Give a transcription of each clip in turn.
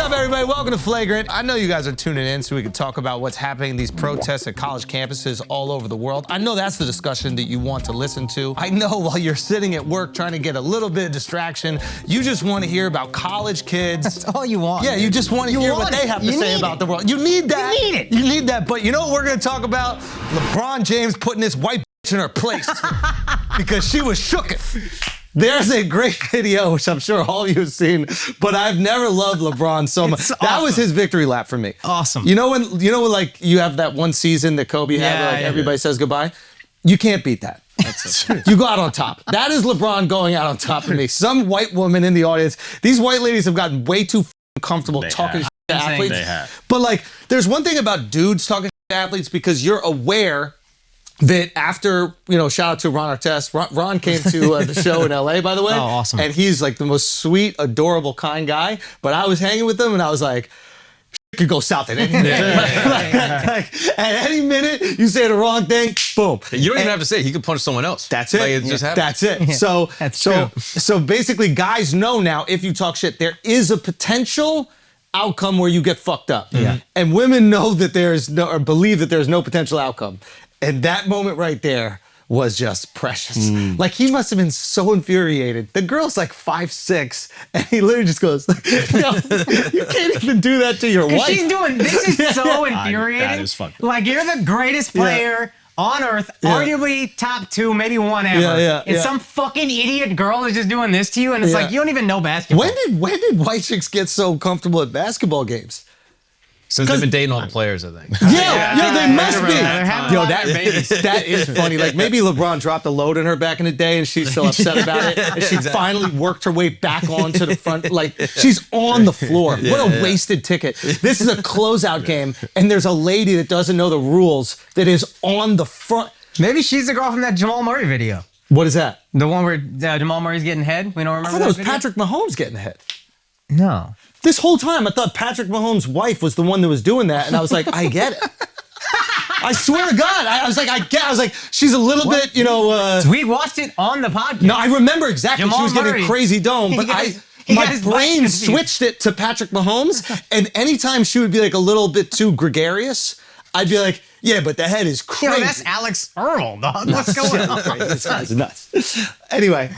up, everybody? Welcome to Flagrant. I know you guys are tuning in so we can talk about what's happening in these protests at college campuses all over the world. I know that's the discussion that you want to listen to. I know while you're sitting at work trying to get a little bit of distraction, you just want to hear about college kids. That's all you want. Yeah, you just want to hear what they have to say about the world. You need that. You need it. You need that. But you know what we're going to talk about? LeBron James putting this white bitch in her place because she was shooken. There's a great video, which I'm sure all of you have seen, but I've never loved LeBron so much. Awesome. That was his victory lap for me. Awesome. You know when like you have that one season that Kobe had where like everybody says goodbye? You can't beat that. You go out on top. That is LeBron going out on top for me. Some white woman in the audience. These white ladies have gotten way too comfortable talking shit to athletes. They have. But like, there's one thing about dudes talking shit to athletes because you're aware that after, you know, shout out to Ron Artest. Ron came to the show in LA, by the way. Oh, awesome. And he's like the most sweet, adorable, kind guy. But I was hanging with him and I was like, could go south at any minute. Like, at any minute, you say the wrong thing, boom. You don't even have to say it. He could punch someone else. That's it. Like, it just happened. That's it. Yeah, So basically, guys know now if you talk shit, there is a potential outcome where you get fucked up. Yeah. And women know that there's no, or believe that there's no potential outcome. And that moment right there was just precious. Like, he must have been so infuriated. The girl's like 5'6", and he literally just goes, yo, you can't even do that to your wife. She's doing, this is so infuriating. That is fucked up. Like, you're the greatest player on earth, arguably top two, maybe one ever. And some fucking idiot girl is just doing this to you, and it's like, you don't even know basketball. When did white chicks get so comfortable at basketball games? Since they've been dating all the players, I think. Yeah, they must be. Yo, Yo, that is funny. Like, maybe LeBron dropped a load in her back in the day and she's still upset about it. And she finally worked her way back onto the front. Like, she's on the floor. What a wasted ticket. This is a closeout game and there's a lady that doesn't know the rules that is on the front. Maybe she's the girl from that Jamal Murray video. What is that? The one where Jamal Murray's getting head? We don't remember I thought that it was video? Patrick Mahomes getting hit. No. This whole time, I thought Patrick Mahomes' wife was the one that was doing that, and I was like, I get it. I swear to God, I was like, she's a little bit, you know. We watched it on the podcast. No, I remember exactly. Jamal She was getting Murray. crazy dome, but my brain switched it to Patrick Mahomes, and anytime she would be like a little bit too gregarious, I'd be like, yeah, but the head is crazy. Yo, that's Alexx Earl, dog. What's going on? This guy's nuts. Anyway.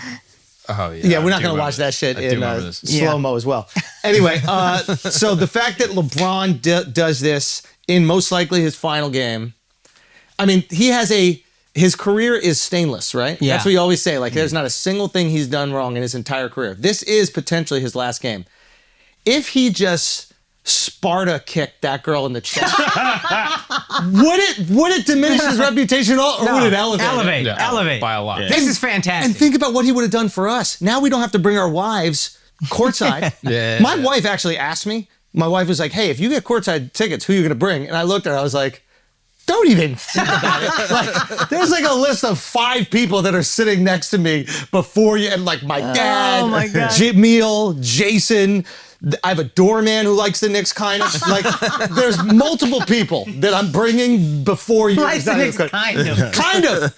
Oh, Yeah, we're not going to watch that shit in slow-mo as well. Anyway, so the fact that LeBron does this in most likely his final game, I mean, his career is stainless, right? Yeah. That's what you always say. Like, there's not a single thing he's done wrong in his entire career. This is potentially his last game. If he just Sparta kicked that girl in the chest, would it diminish his reputation at all, or would it elevate? Elevate by a lot. This is fantastic. And think about what he would have done for us. Now we don't have to bring our wives courtside. My wife actually asked me. My wife was like, hey, if you get courtside tickets, who are you going to bring? And I looked at her, I was like, don't even think about it. Like, there's like a list of 5 people that are sitting next to me before you, and like my dad, Jamil, Jason. I have a doorman who likes the Knicks, kind of. Like, there's multiple people that I'm bringing before you. Likes the Knicks, kind of. Kind of.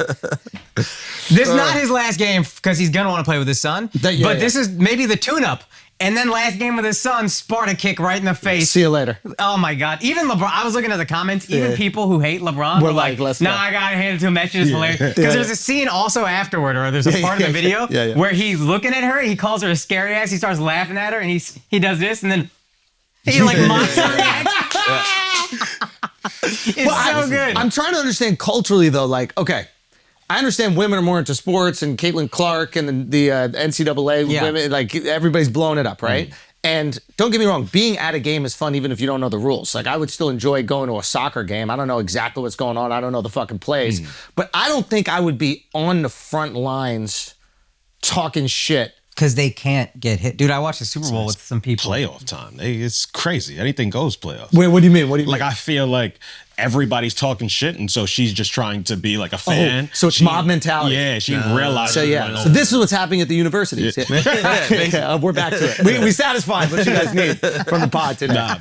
This is not his last game because he's going to want to play with his son. This is maybe the tune-up. And then last game with his son, Sparta kick right in the face. See you later. Oh my God. Even LeBron, I was looking at the comments, even people who hate LeBron were like, let's go. I gotta hand it to him, that shit is hilarious. Because there's a scene also afterward, or there's a part of the video where he's looking at her, he calls her a scary ass, he starts laughing at her, and he does this, and then he like mocks her. It's so good. I'm trying to understand culturally though, like, okay, I understand women are more into sports and Caitlin Clark and the NCAA women, like everybody's blowing it up, right? And don't get me wrong, being at a game is fun even if you don't know the rules. Like, I would still enjoy going to a soccer game. I don't know exactly what's going on. I don't know the fucking plays. But I don't think I would be on the front lines talking shit. Because they can't get hit. Dude, I watched the Super Bowl with some people. Playoff time. It's crazy. Anything goes playoffs. Wait, what do you mean? What do you mean? Like, I feel like everybody's talking shit, and so she's just trying to be like a fan. So it's mob mentality. Yeah, she realized. So this is what's happening at the universities. We're back to it. We satisfied what you guys need from the pod today.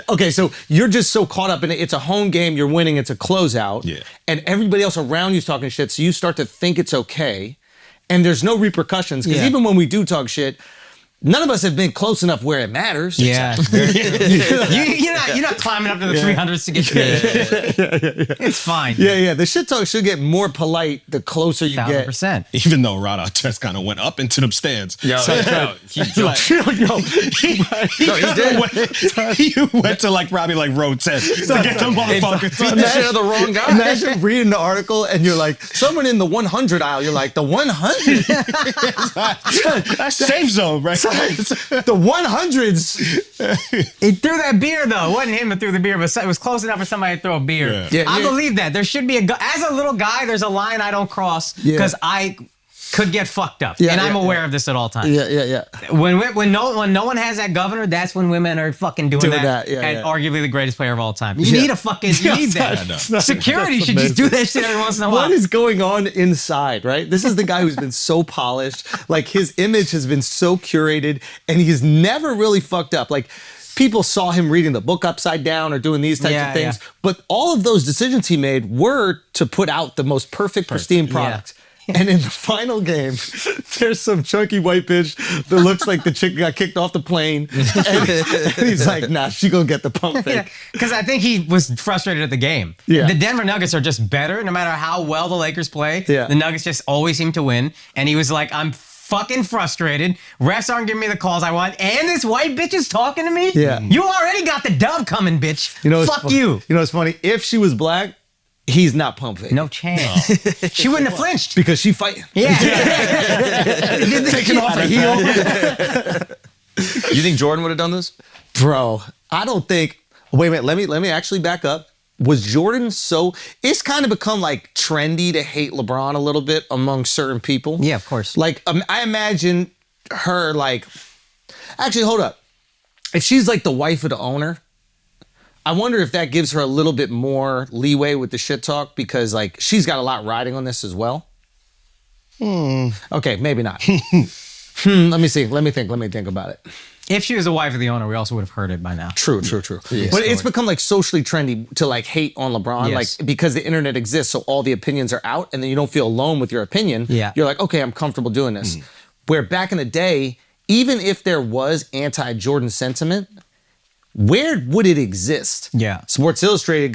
Okay, so you're just so caught up in it. It's a home game. You're winning. It's a closeout. Yeah. And everybody else around you's talking shit, so you start to think it's okay. And there's no repercussions, because even when we do talk shit, none of us have been close enough where it matters. Yeah. You're not climbing up to the 300s to get It's fine. Yeah. The shit talk should get more polite the closer you 1,000%. get. Even though Rod Artest kind of went up into them stands. He went to like probably like row 10 to get them motherfuckers. Beat the shit out of the wrong guy. Imagine reading the article and you're like, someone in the 100 aisle, you're like, the 100? That's safe zone, right? The 100s. He threw that beer though. It wasn't him that threw the beer, but it was close enough for somebody to throw a beer. I believe that. There should be as a little guy, there's a line I don't cross because I could get fucked up. And I'm aware of this at all times. Yeah. When no one has that governor, that's when women are fucking doing that. And arguably the greatest player of all time. You need a fucking, you need that. Security should just do that shit every once in a while. What is going on inside, right? This is the guy who's been so polished. Like his image has been so curated and he's never really fucked up. Like people saw him reading the book upside down or doing these types of things. But all of those decisions he made were to put out the most perfect, pristine product. And in the final game, there's some chunky white bitch that looks like the chick got kicked off the plane. And he's like, nah, she gonna get the pump fake. Because I think he was frustrated at the game. The Denver Nuggets are just better no matter how well the Lakers play. The Nuggets just always seem to win. And he was like, I'm fucking frustrated. Refs aren't giving me the calls I want. And this white bitch is talking to me? You already got the dub coming, bitch. Fuck you. You know what's funny? If she was black, he's not pump fake. No chance. She wouldn't have flinched. Because she fighting. Taking off a heel. You think Jordan would have done this? Bro, I don't think. Wait a minute. Let me actually back up. Was Jordan so? It's kind of become like trendy to hate LeBron a little bit among certain people. Yeah, of course. Like I imagine her like. Actually, hold up. If she's like the wife of the owner, I wonder if that gives her a little bit more leeway with the shit talk because like she's got a lot riding on this as well. Okay, maybe not. Let me see. Let me think about it. If she was the wife of the owner, we also would have heard it by now. True. But it's become like socially trendy to like hate on LeBron, like because the internet exists, so all the opinions are out, and then you don't feel alone with your opinion. You're like, okay, I'm comfortable doing this. Where back in the day, even if there was anti-Jordan sentiment, where would it exist? Sports Illustrated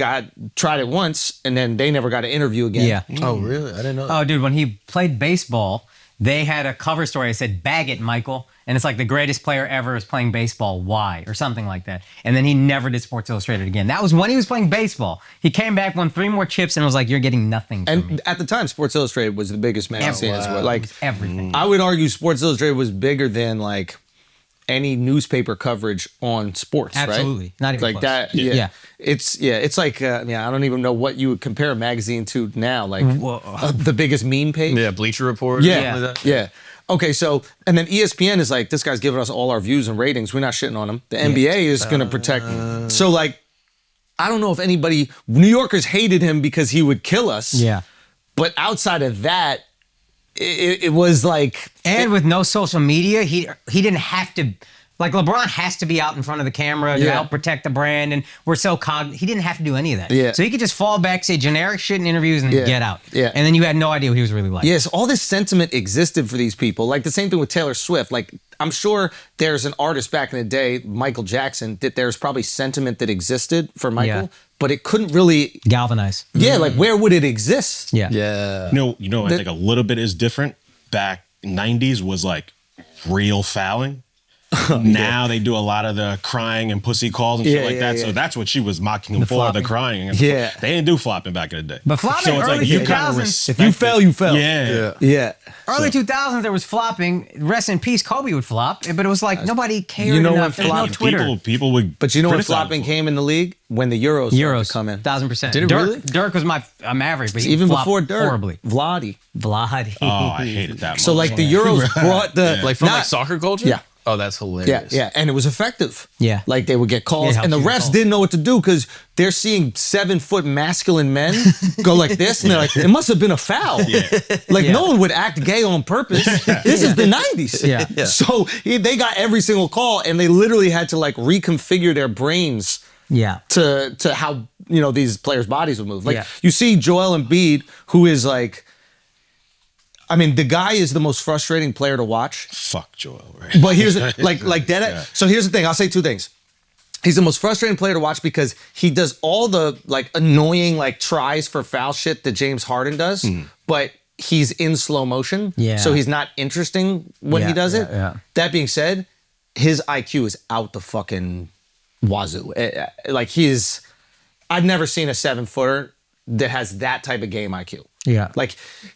tried it once, and then they never got an interview again. Oh, really? I didn't know that. Oh, dude, when he played baseball, they had a cover story that said, "Bag it, Michael." And it's like the greatest player ever is playing baseball. Why? Or something like that. And then he never did Sports Illustrated again. That was when he was playing baseball. He came back, won 3 more chips, and was like, "You're getting nothing from me." And at the time, Sports Illustrated was the biggest magazine as well. Like everything. I would argue Sports Illustrated was bigger than like any newspaper coverage on sports, Absolutely. right? Not even like close. that. It's like I don't even know what you would compare a magazine to now. Like the biggest meme page. Yeah, Bleacher Report. Yeah. Okay, so and then ESPN is like, this guy's giving us all our views and ratings. We're not shitting on him. The NBA is going to protect. So like, I don't know if anybody. New Yorkers hated him because he would kill us. But outside of that, it was like, and with no social media, he didn't have to. Like LeBron has to be out in front of the camera to help protect the brand, and we're so he didn't have to do any of that. So he could just fall back, say generic shit in interviews, and get out. And then you had no idea what he was really like. Yes, all this sentiment existed for these people. Like the same thing with Taylor Swift. Like I'm sure there's an artist back in the day, Michael Jackson, that there's probably sentiment that existed for Michael, but it couldn't really galvanize. Like where would it exist? You know, I think a little bit is different. Back 90s was like real fouling. Now they do a lot of the crying and pussy calls and shit like that. So that's what she was mocking him for, the crying. And they didn't do flopping back in the day. But flopping early 2000s. If you fell, you fell. Early 2000s, there was flopping. Rest in peace, Kobe would flop. But it was like nobody cared enough. There's no Twitter. People would. But you know when flopping came in the league? When the Euros started to come in. 1000%. Did it really? Dirk was my average, but he even flopped before Dirk. Horribly. Vladi. Oh, I hated that. So like the Euros brought the like from like soccer culture. Yeah. Oh, that's hilarious. Yeah, and it was effective. Yeah. Like they would get calls, and the refs didn't know what to do because they're seeing 7-foot masculine men go like this, and they're like, it must have been a foul. Like no one would act gay on purpose. This is the 90s. So they got every single call, and they literally had to like reconfigure their brains to how, you know, these players' bodies would move. Like you see Joel Embiid, who is like, I mean, the guy is the most frustrating player to watch. Fuck Joel. Right? But here's like dead. Yeah. So here's the thing. I'll say two things. He's the most frustrating player to watch because he does all the like annoying like tries for foul shit that James Harden does, but he's in slow motion. Yeah. So he's not interesting when he does it. Yeah. That being said, his IQ is out the fucking wazoo. Like I've never seen a 7-footer that has that type of game IQ. Yeah. Like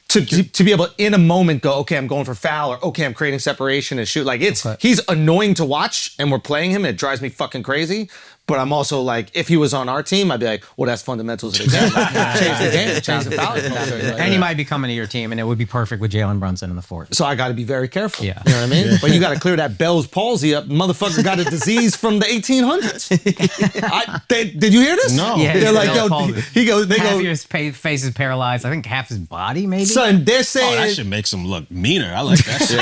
to be able to, in a moment, go, okay, I'm going for foul, or okay, I'm creating separation and shoot. Like he's annoying to watch, and we're playing him, and it drives me fucking crazy. But I'm also like, if he was on our team, I'd be like, well, that's fundamentals of the game. Change the game, change the foul. And he might be coming to your team, and it would be perfect with Jalen Brunson in the fourth. So I got to be very careful. Yeah. You know what I mean? But you got to clear that Bell's palsy up. Motherfucker got a disease from the 1800s. Did you hear this? No. Yeah, they're like, yo, half of his face is paralyzed. I think half his body, maybe. Son, they're saying that should make him look meaner. I like that shit.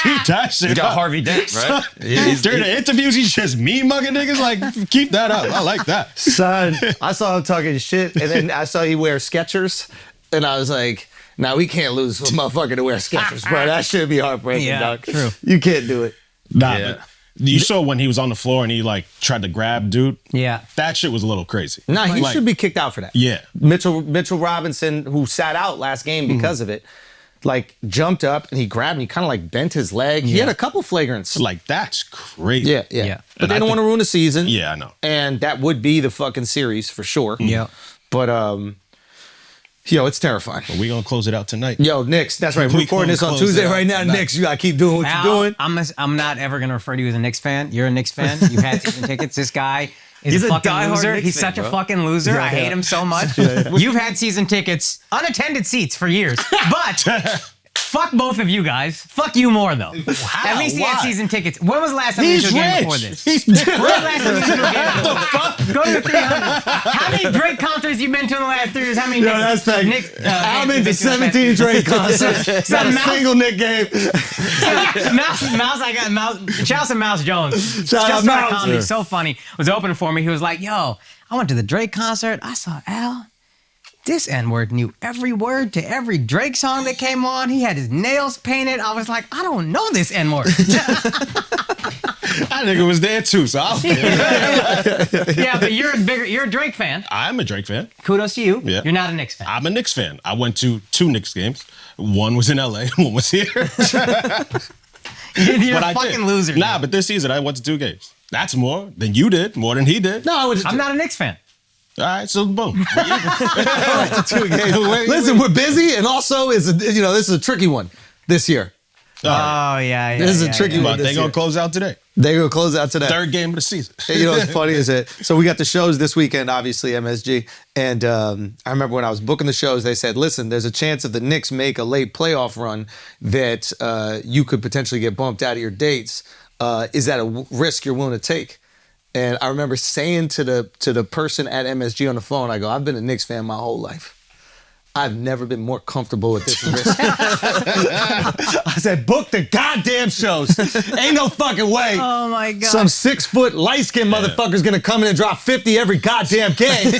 Keep that shit. He got Harvey Dent, right? During the interviews, he's just me mugging niggas. Like, keep that up. I like that. Son, I saw him talking shit, and then I saw he wear Skechers, and I was like, nah, we can't lose a motherfucker to wear Skechers, bro. That should be heartbreaking, dog. True. You can't do it. Nah, but you saw when he was on the floor and he like tried to grab dude. Yeah. That shit was a little crazy. Nah, he should be kicked out for that. Yeah. Mitchell Robinson, who sat out last game because of it, like jumped up and he grabbed and he kind of like bent his leg. He had a couple flagrants. Like, that's crazy. Yeah. But they don't want to ruin the season. Yeah, I know. And that would be the fucking series for sure. Yeah. But it's terrifying. But we gonna close it out tonight. Yo, Knicks, that's right. We're recording this on Tuesday right now. Knicks, you gotta keep doing what you're doing. I'm not ever gonna refer to you as a Knicks fan. You're a Knicks fan. You've had season tickets. This guy is a fucking loser. He's such a fucking loser. I hate him so much. You've had season tickets, unattended seats for years. But fuck both of you guys. Fuck you more though. At least he had season tickets. When was the last time you went to a game before this? When was the last time you went to a game? What the fuck? Go to the 300. How many Drake concerts you been to in the last 3 years? How many Knicks? That's Nick, I'm into 17 Drake concerts. Not a single Nick game. Shout out to Mouse Jones. Shout out Mouse. Comedy, so funny. Was opening for me. He was like, yo, I went to the Drake concert. I saw Al. This N-word knew every word to every Drake song that came on. He had his nails painted. I was like, I don't know this N-word. That nigga was there too, so yeah, but you're a Drake fan. I'm a Drake fan. Kudos to you. Yeah. You're not a Knicks fan. I'm a Knicks fan. I went to 2 Knicks games. One was in LA, one was here. You're a fucking loser. Nah, but this season I went to 2 games. That's more than you did, more than he did. No, I'm not a Knicks fan. All right, so boom. Listen, we're busy, and also this is a tricky one this year. Oh yeah. This is a tricky one. They're gonna close out today. They're gonna close out today. 3rd game of the season. You know what's funny is that so we got the shows this weekend, obviously MSG, and I remember when I was booking the shows, they said, "Listen, there's a chance if the Knicks make a late playoff run that you could potentially get bumped out of your dates. Is that a risk you're willing to take?" And I remember saying to the person at MSG on the phone, I go, I've been a Knicks fan my whole life. I've never been more comfortable with this risk. I said, book the goddamn shows. Ain't no fucking way. Oh my God. Some 6-foot light-skinned motherfucker's gonna come in and drop 50 every goddamn game.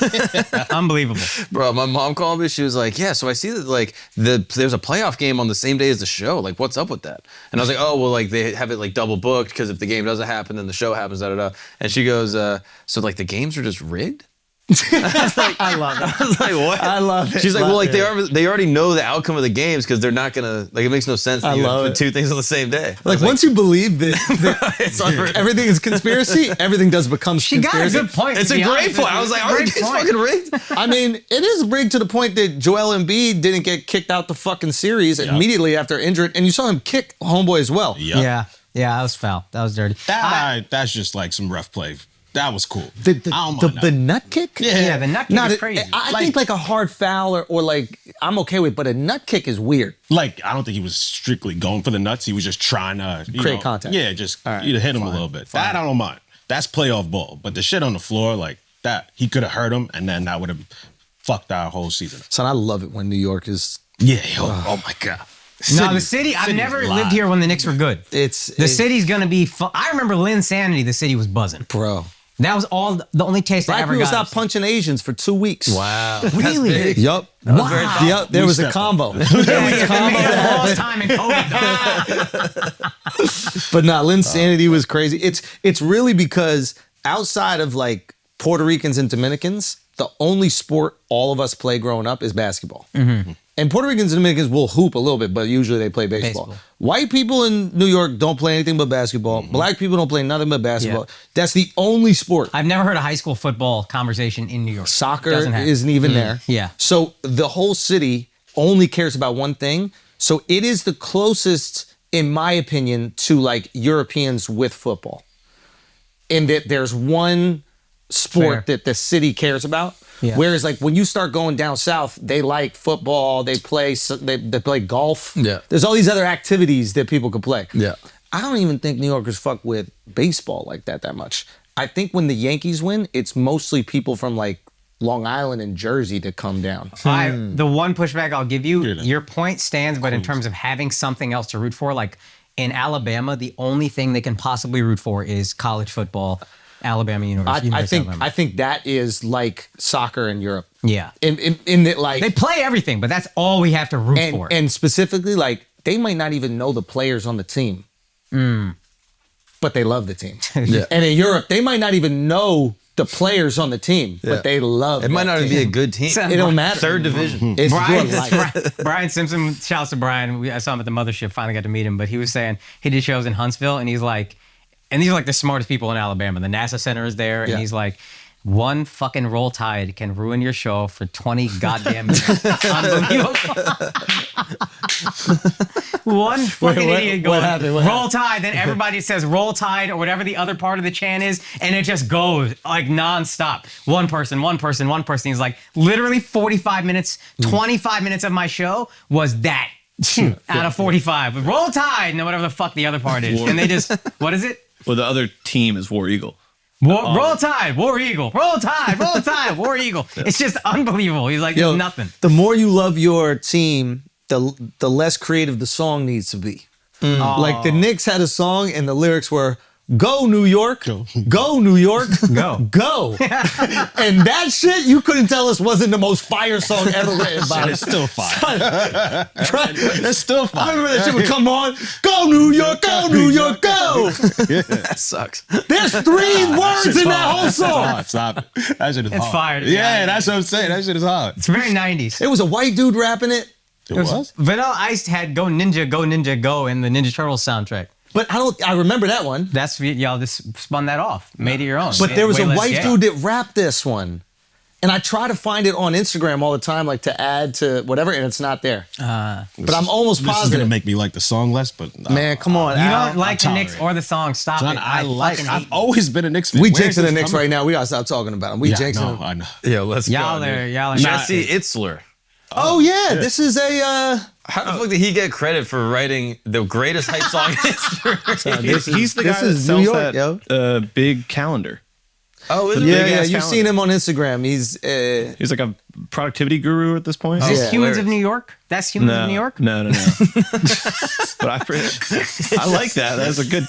Unbelievable. Bro, my mom called me. She was like, yeah, so I see that like there's a playoff game on the same day as the show. Like, what's up with that? And I was like, oh, well, like they have it like double booked because if the game doesn't happen, then the show happens, da-da-da. And she goes, so like the games are just rigged? I love it. I was like, what? I love it. She's like, well, like they already know the outcome of the games because they're not gonna like. It makes no sense that you put 2 things on the same day. Like once you believe that everything is conspiracy, everything does become she conspiracy. Got a good point. It's a great point. I was like, are the games fucking rigged? I mean, it is rigged to the point that Joel Embiid didn't get kicked out the fucking series immediately after injury, and you saw him kick homeboy as well. Yep. Yeah, that was foul. That was dirty. That's just like some rough play. That was cool. The nut kick? Yeah, the nut kick is crazy. I think like a hard foul or like I'm okay with, but a nut kick is weird. Like I don't think he was strictly going for the nuts. He was just trying to create contact. Yeah, just hit him a little bit. That I don't mind. That's playoff ball. But the shit on the floor, like that, he could have hurt him, and then that would have fucked our whole season. Son, I love it when New York is. Yeah. Oh my God. The city. I've never lived here when the Knicks were good. The city's gonna be. I remember Linsanity. The city was buzzing, bro. That was all the only taste I Black ever people got. stopped punching Asians for 2 weeks. Wow. Really? Yup. Wow. Yep. There was a combo. It made a long time in COVID. But nah, Linsanity was crazy. It's really because outside of like Puerto Ricans and Dominicans, the only sport all of us play growing up is basketball. Mm-hmm. And Puerto Ricans and Dominicans will hoop a little bit, but usually they play baseball. White people in New York don't play anything but basketball. Mm-hmm. Black people don't play nothing but basketball. Yeah. That's the only sport. I've never heard a high school football conversation in New York. Soccer isn't even there. Yeah. So the whole city only cares about one thing. So it is the closest, in my opinion, to like Europeans with football. In that there's one sport that the city cares about. Yeah. Whereas like when you start going down south, they like football, they play golf. Yeah. There's all these other activities that people could play. Yeah. I don't even think New Yorkers fuck with baseball like that much. I think when the Yankees win, it's mostly people from like Long Island and Jersey that come down. The one pushback I'll give you, your point stands, but in terms of having something else to root for, like in Alabama, the only thing they can possibly root for is college football. Alabama University. I think that is like soccer in Europe. Yeah. In that like they play everything, but that's all we have to root for. And specifically, like they might not even know the players on the team, but they love the team. Yeah. And in Europe, they might not even know the players on the team, but they love it. Might not even be a good team. It don't matter. Third division. It's your life. Brian Simpson, shouts to Brian. I saw him at the mothership. Finally got to meet him, but he was saying he did shows in Huntsville, and he's like. And these are like the smartest people in Alabama. The NASA Center is there, and he's like, one fucking roll tide can ruin your show for 20 goddamn minutes. Unbelievable. One fucking idiot going, roll tide, then everybody says roll tide or whatever the other part of the chant is, and it just goes like nonstop. One person. He's like, literally 45 minutes, 25 minutes of my show was that. Out of 45. Roll tide, and whatever the fuck the other part is. And they just, what is it? Well, the other team is War Eagle. Roll Tide, War Eagle. Roll Tide, War Eagle. It's just unbelievable. He's like, nothing. The more you love your team, the less creative the song needs to be. Like the Knicks had a song and the lyrics were, go New York, go New York, go. And that shit, you couldn't tell us wasn't the most fire song ever written by It's still fire. It's still fire. I remember that shit would come on, go New York, go New York, go. That sucks. There's 3 words in that whole song. Stop it. That shit is hard. It's fire. Yeah, that's what I'm saying. That shit is hard. It's very 90s. It was a white dude rapping it. It was? Vanilla Ice had Go Ninja, Go in the Ninja Turtles soundtrack. But I remember that one. That's y'all just spun that off, made it your own. But there was a white dude that rapped this one. And I try to find it on Instagram all the time, like to add to whatever, and it's not there. But I'm almost positive. This is gonna make me like the song less, but man, come on. You don't like the Knicks or the song. Stop John, it. I've always been a Knicks fan. We jinxing the Knicks right now. We gotta stop talking about them. We jinxing them. I know. Yeah, let's y'all go. Y'all are Jesse Itzler. Oh yeah, this is a. How the fuck did he get credit for writing the greatest hype song in history? He's the guy that sells that big calendar. Oh, is it? Yeah, you've seen him on Instagram. He's like a productivity guru at this point. Is this Humans of New York? That's Humans of New York? No. But I like that. That's a good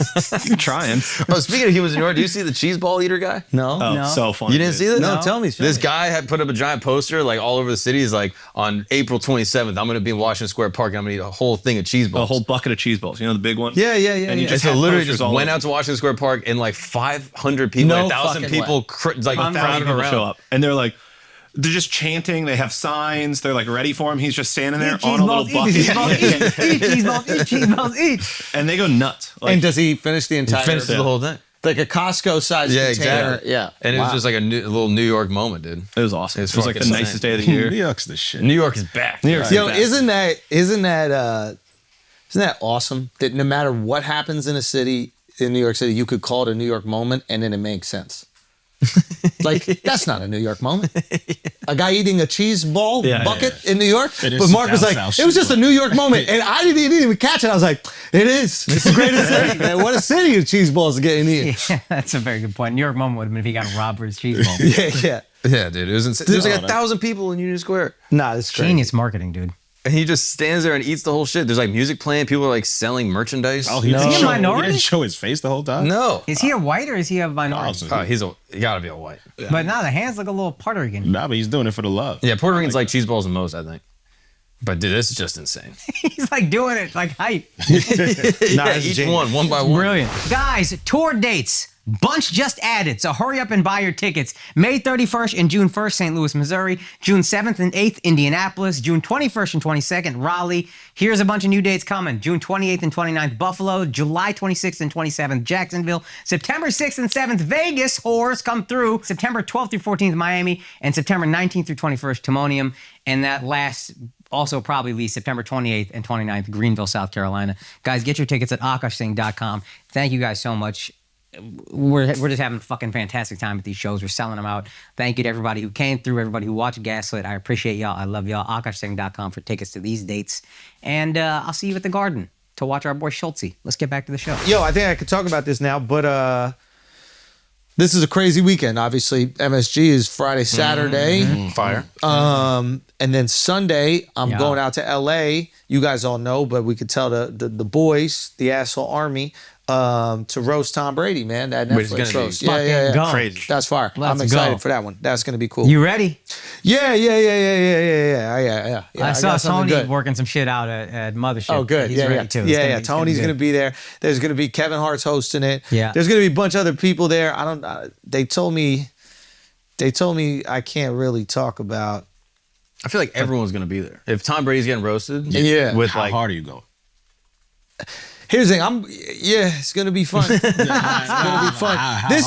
trying. Oh, speaking of Humans of New York, do you see the cheese ball eater guy? No. Oh, so funny. You didn't see this? No, tell me. This guy had put up a giant poster like all over the city. He's like, on April 27th, I'm going to be in Washington Square Park and I'm going to eat a whole thing of cheese balls. A whole bucket of cheese balls. You know the big one? Yeah. And you just so literally just all went out to Washington Square Park and like 500 people, 1,000 people, like 1,000 people show up. And they're like, they're just chanting. They have signs. They're like ready for him. He's just standing there on a little bucket. Eat cheese balls, eat. And they go nuts. Like, and does he finish the entire? He finishes the whole thing. Like a Costco size container. Exactly. Yeah. And it was just like a little New York moment, dude. It was awesome. It was like the nicest day of the year. New York's the shit. New York is back. New York's back. Isn't that awesome that no matter what happens in a city, in New York City, you could call it a New York moment and then it makes sense. Like, that's not a New York moment. A guy eating a cheese ball bucket in New York. But Mark was like, it was just a New York moment. And I didn't even catch it. I was like, it is. It's the greatest city, man. What a city of cheese balls are getting eaten. Yeah, that's a very good point. New York moment would have been if he got robbed for his cheese balls. Yeah. Yeah, dude. It was insane. There's like 1,000 people in Union Square. Nah, it's crazy. Genius marketing, dude. And he just stands there and eats the whole shit. There's like music playing. People are like selling merchandise. Oh, Is he a minority? He didn't show his face the whole time? No. Is he a white or is he a minority? Oh, He gotta be a white. Yeah. But now the hands look a little Puerto Rican. Nah, but he's doing it for the love. Yeah, Puerto Ricans like cheeseballs the most, I think. But dude, this is just insane. He's like doing it like hype. Each one by one. Brilliant. Guys, tour dates. Bunch just added, so hurry up and buy your tickets. May 31st and June 1st, St. Louis, Missouri. June 7th and 8th, Indianapolis. June 21st and 22nd, Raleigh. Here's a bunch of new dates coming. June 28th and 29th, Buffalo. July 26th and 27th, Jacksonville. September 6th and 7th, Vegas. Whores come through. September 12th through 14th, Miami. And September 19th through 21st, Timonium. And that last, also probably least, September 28th and 29th, Greenville, South Carolina. Guys, get your tickets at akaashsing.com. Thank you guys so much. We're just having a fucking fantastic time at these shows. We're selling them out. Thank you to everybody who came through, everybody who watched Gaslit. I appreciate y'all. I love y'all. akaashsing.com for tickets to these dates. And I'll see you at the Garden to watch our boy Schulz. Let's get back to the show. Yo, I think I could talk about this now, but this is a crazy weekend. Obviously, MSG is Friday, Saturday. Fire. And then Sunday, I'm going out to LA. You guys all know, but we could tell the boys, the asshole army, to roast Tom Brady, man. That Netflix roast. Yeah. Crazy. That's fire. I'm excited for that one. That's gonna be cool. You ready? Yeah. I saw Tony working some shit out at Mothership. Oh, good. He's ready too. Yeah. Tony's gonna be there. There's gonna be Kevin Hart's hosting it. Yeah. There's gonna be a bunch of other people there. I don't. They told me I can't really talk about. I feel like everyone's gonna be there. If Tom Brady's getting roasted, With how hard are you going? Here's the thing. It's gonna be fun. It's gonna be fun. It's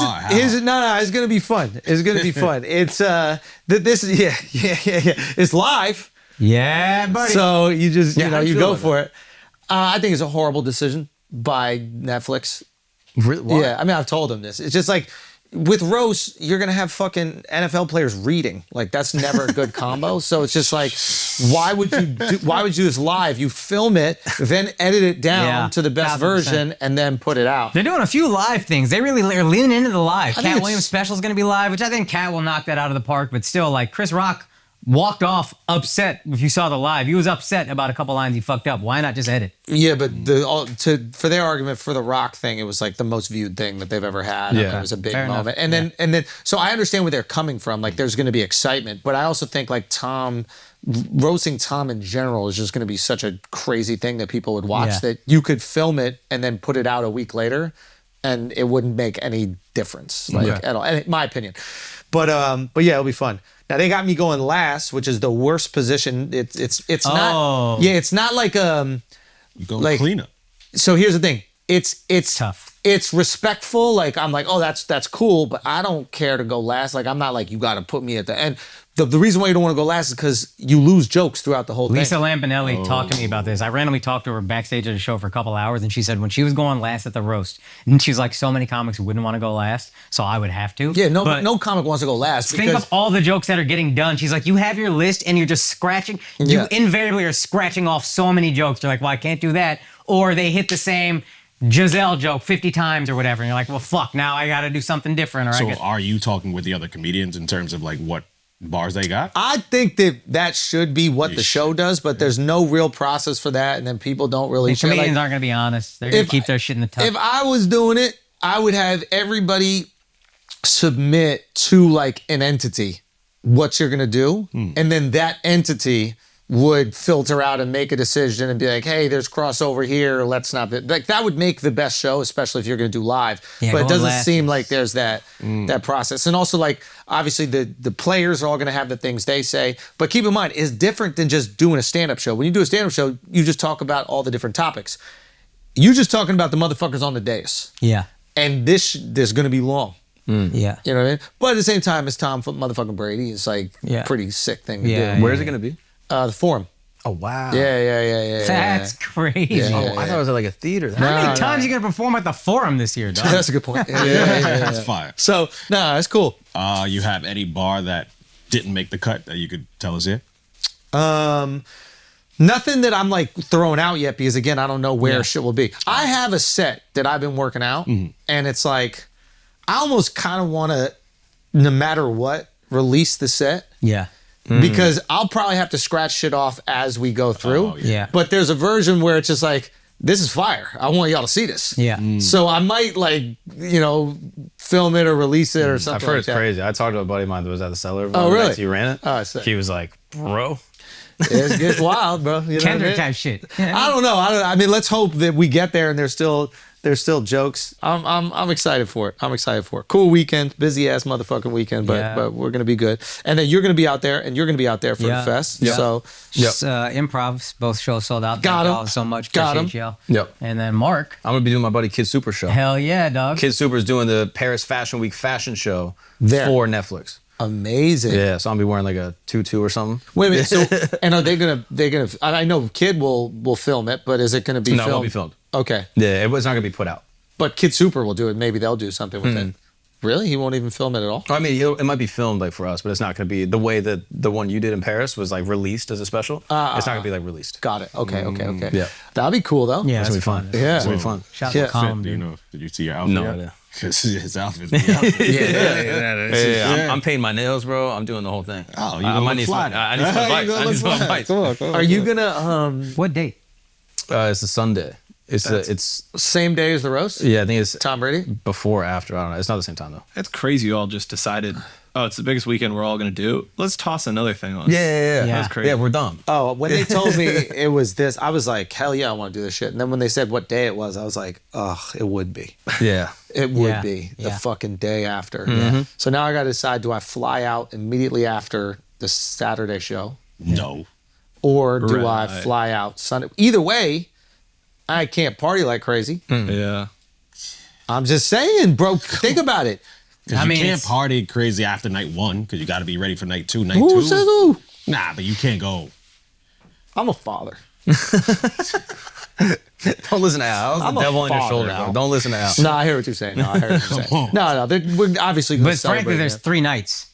gonna be fun. It's gonna be fun. It's It's live. Yeah, buddy. So you just you go about for it. I think it's a horrible decision by Netflix. Really? Why? Yeah, I mean I've told them this. It's just like with roast, you're gonna have fucking NFL players reading. Like that's never a good combo. So it's just like, why would you do this live? You film it, then edit it down to the best 1,000%. version, and then put it out. They're doing a few live things. They really are leaning into the live. I think Cat Williams' special is going to be live, which I think Cat will knock that out of the park. But still, like Chris Rock walked off upset. If you saw the live, he was upset about a couple lines he fucked up. Why not just edit? Yeah, but for their argument for the Rock thing, it was like the most viewed thing that they've ever had. Yeah. It was a big Fair moment. enough. And then so I understand where they're coming from. Like there's going to be excitement, but I also think like roasting Tom in general is just going to be such a crazy thing that people would watch that you could film it and then put it out a week later, and it wouldn't make any difference at all. In my opinion, but yeah, it'll be fun. Now they got me going last, which is the worst position. It's not. Yeah, it's not like You go like cleanup. So here's the thing. It's tough. It's respectful. Like I'm like, oh, that's cool, but I don't care to go last. Like I'm not like you got to put me at the end. The reason why you don't want to go last is because you lose jokes throughout the whole Lisa thing. Lampanelli talked to me about this. I randomly talked to her backstage at a show for a couple hours, and she said when she was going last at the roast, and she's like, so many comics wouldn't want to go last, so I would have to. Yeah, no But comic wants to go last. think of all the jokes that are getting done. She's like, you have your list, and you're just scratching. You invariably are scratching off so many jokes. You're like, well, I can't do that. Or they hit the same Giselle joke 50 times or whatever, and you're like, well, fuck, now I got to do something different. Or So are you talking with the other comedians in terms of like what bars they got? I think that should be what the show does, but there's no real process for that, and then people don't really share. Comedians aren't going to be honest. They're going to keep their shit in the tub. If I was doing it, I would have everybody submit to like an entity what you're going to do, and then that entity would filter out and make a decision and be like, hey, there's crossover here, let's not be. Like that would make the best show, especially if you're going to do live. Yeah, but it doesn't last seem like there's that process. And also like obviously the players are all going to have the things they say, but keep in mind it's different than just doing a stand-up show. When you do a stand-up show, you just talk about all the different topics. You're just talking about the motherfuckers on the dais. Yeah. And this going to be long. Yeah. You know what I mean? But at the same time, it's Tom motherfucking Brady. It's like pretty sick thing to do. Where's it going to be? The Forum. Oh, wow. Yeah. That's crazy. Yeah. I thought it was at like a theater. How many times are you going to perform at the Forum this year, dog? That's a good point. Yeah. That's fire. So, it's cool. You have any bar that didn't make the cut that you could tell us here? Nothing that I'm like throwing out yet because again, I don't know where shit will be. I have a set that I've been working out, and it's like I almost kind of want to, no matter what, release the set. Yeah. because I'll probably have to scratch shit off as we go through. Oh, yeah. But there's a version where it's just like, this is fire. I want y'all to see this. Yeah. So I might film it or release it or something. I've heard like it's that. crazy. I talked to a buddy of mine that was at the cellar. Oh, really? He ran it. Oh, sick. He was like, bro. It gets wild, bro. You know Kendrick type shit. I don't know. I mean, let's hope that we get there and there's still jokes. I'm excited for it. Cool weekend, busy ass motherfucking weekend, but we're gonna be good. And then you're gonna be out there, and you're gonna be out there for the fest. Yeah. So Just improv, both shows sold out. Got Thank 'em. y'all so much. Got 'em. Appreciate y'all. Yep. And then Mark. I'm gonna be doing my buddy Kid Super show. Hell yeah, dog. Kid Super's doing the Paris Fashion Week fashion show There. for Netflix. amazing. Yeah, so I'm gonna be wearing like a tutu or something. Wait a minute. So, and are they gonna? I know Kid will film it, but is it gonna be? No, it filmed? won't be filmed. Okay. Yeah, it's not gonna be put out. But Kid Super will do it. Maybe they'll do something with it. Really? He won't even film it at all? I mean, it might be filmed like for us, but it's not gonna be the way that the one you did in Paris was like released as a special. It's not gonna be like released. Got it. Okay. Yeah. That'll be cool though. Yeah, It's gonna be that's fun. Yeah. It's gonna be fun. Shout Yeah. out to Colin, Do you dude. know? Did you see your outfit? No yet? idea. Because his outfit's the outfit. I'm painting my nails, bro. I'm doing the whole thing. Oh, you I gonna might look need fly some. then. I need some advice. I need some advice. Come on. Are you gonna What date? It's a Sunday. It's same day as the roast? yeah. I think it's Tom Brady? before or after. I don't know. It's not the same time though. It's crazy you all just decided, oh, it's the biggest weekend we're all going to do. Let's toss another thing on. Yeah. That's crazy. Yeah, we're dumb. Oh, when they told me it was this, I was like, hell yeah, I want to do this shit. And then when they said what day it was, I was like, ugh, it would be. Yeah. It would Yeah. be the Yeah. fucking day after. So now I got to decide, do I fly out immediately after the Saturday show? No. Or do I Right. fly out Sunday? Either way, I can't party like crazy. Yeah. I'm just saying, bro, think about it. I mean, you can't it's- party crazy after night one because you got to be ready for night two. Night Who two. says who? Nah, but you can't go. I'm a father. Don't listen to Al. That was I'm the a devil on your father, shoulder, Al. bro. Don't listen to Al. No, I hear what you're saying. No, we're obviously going to But celebrate. frankly, there's man. 3 nights.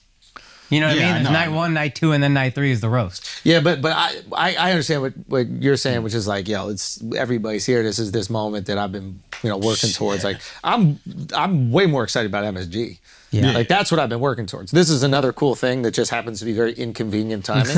You know what Yeah, I mean? I There's know. night 1, night 2, and then night 3 is the roast. Yeah, but I understand what you're saying, which is like, yo, it's everybody's here. This is this moment that I've been working towards. Like I'm way more excited about MSG. Yeah. Like that's what I've been working towards. This is another cool thing that just happens to be very inconvenient timing.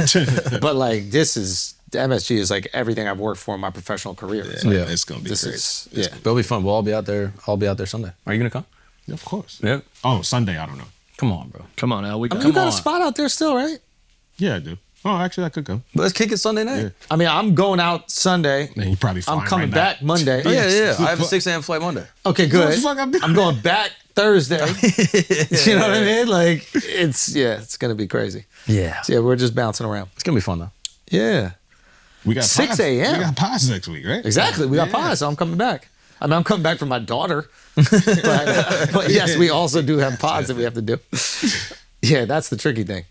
But like MSG is like everything I've worked for in my professional career. It's like, It's gonna be this crazy. is It'll be fun. We'll all be out there. I'll be out there Sunday. Are you gonna come? Of course. Yeah. Oh, Sunday. I don't know. Come on, bro. Come on, Al. We I mean, come you got on. a spot out there still, right? Yeah, I do. Oh, actually, I could go. But let's kick it Sunday night. Yeah. I mean, I'm going out Sunday. Man, you probably. I'm flying coming right back Monday. Oh, yeah. I have a 6 a.m. flight Monday. Okay, good. the fuck I'm doing? I'm going back Thursday. You know what I mean? Like it's gonna be crazy. Yeah. So, yeah, we're just bouncing around. It's gonna be fun though. Yeah, We got 6 pods. a.m.. We got pods next week, right? exactly. We got pods, so I'm coming back. I mean, I'm coming back for my daughter. but yes, we also do have pods that we have to do. Yeah, that's the tricky thing.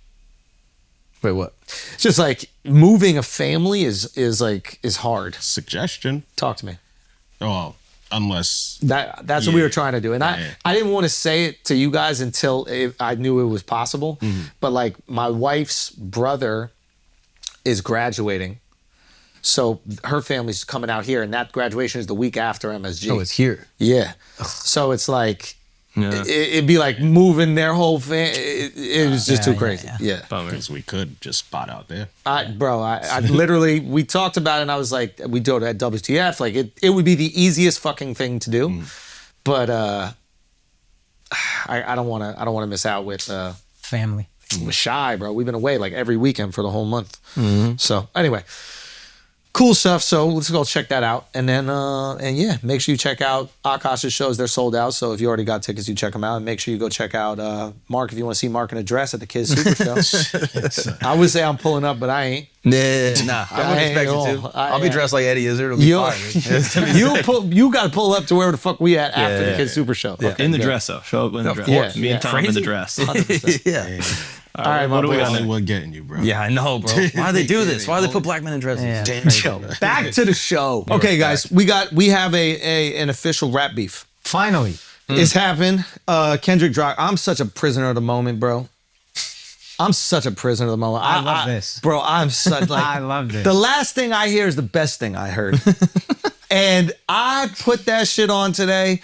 Wait, what? It's just like moving a family is hard. Suggestion. Talk to me. Oh, unless That's what we were trying to do, and Yeah. I didn't want to say it to you guys until I knew it was possible. But like my wife's brother is graduating, so her family's coming out here, and that graduation is the week after MSG. Oh, it's here. Yeah, so it's like Yeah. it'd be like moving their whole family. It was just too crazy. Yeah. Bummer. because we could just spot out there. I literally, we talked about it and I was like, we do it at WTF. Like it would be the easiest fucking thing to do. But I don't want to miss out with Family. Shy, bro. We've been away like every weekend for the whole month. So anyway, cool stuff. So let's go check that out. And then, and yeah, make sure you check out Akaash's shows. They're sold out. So if you already got tickets, you check them out. And make sure you go check out Mark if you want to see Mark in a dress at the Kids Super Show. I would say I'm pulling up, but I ain't. Nah, I wouldn't expect you to. I'll be dressed like Eddie Izzard. It'll be fine. You got to pull up to where the fuck we at after the Kids Super Show. Yeah. Okay, In the good. dress, though. Show up in the dress. course. Me and Yeah. Tom in the dress. 100%. Yeah. All right, what do we got next? Hollywood getting you, bro. Yeah, I know, bro. Why do they do this? Why do they put black men in dresses? Yeah. Damn Yo, back to the show. Okay, guys, we have an official rap beef. Finally. It's happened. Kendrick dropped. I'm such a prisoner of the moment, bro. I'm such a prisoner of the moment. I love this. Bro, I'm such like I love this. The last thing I hear is the best thing I heard. And I put that shit on today.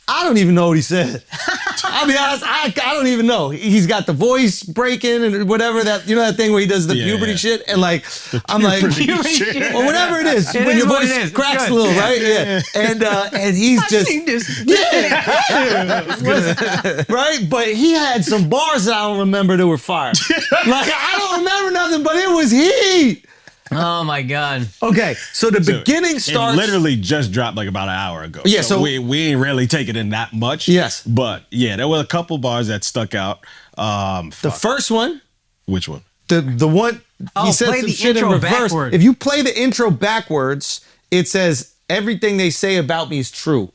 I don't even know what he said. I'll be honest, I don't even know. He's got the voice breaking and whatever that, you know, that thing where he does the puberty shit, and like I'm like, or whatever it is, when your voice cracks a little, right? Yeah. And he's just right. But he had some bars that I don't remember that were fire. Like I don't remember nothing, but it was heat. Oh my God. Okay, so the beginning starts. It literally just dropped like about an hour ago. Yeah, so we ain't really taking in that much. Yes. But yeah, there were a couple bars that stuck out. The first one. Which one? The one he said play some the shit in intro reverse. backward. If you play the intro backwards, it says everything they say about me is true.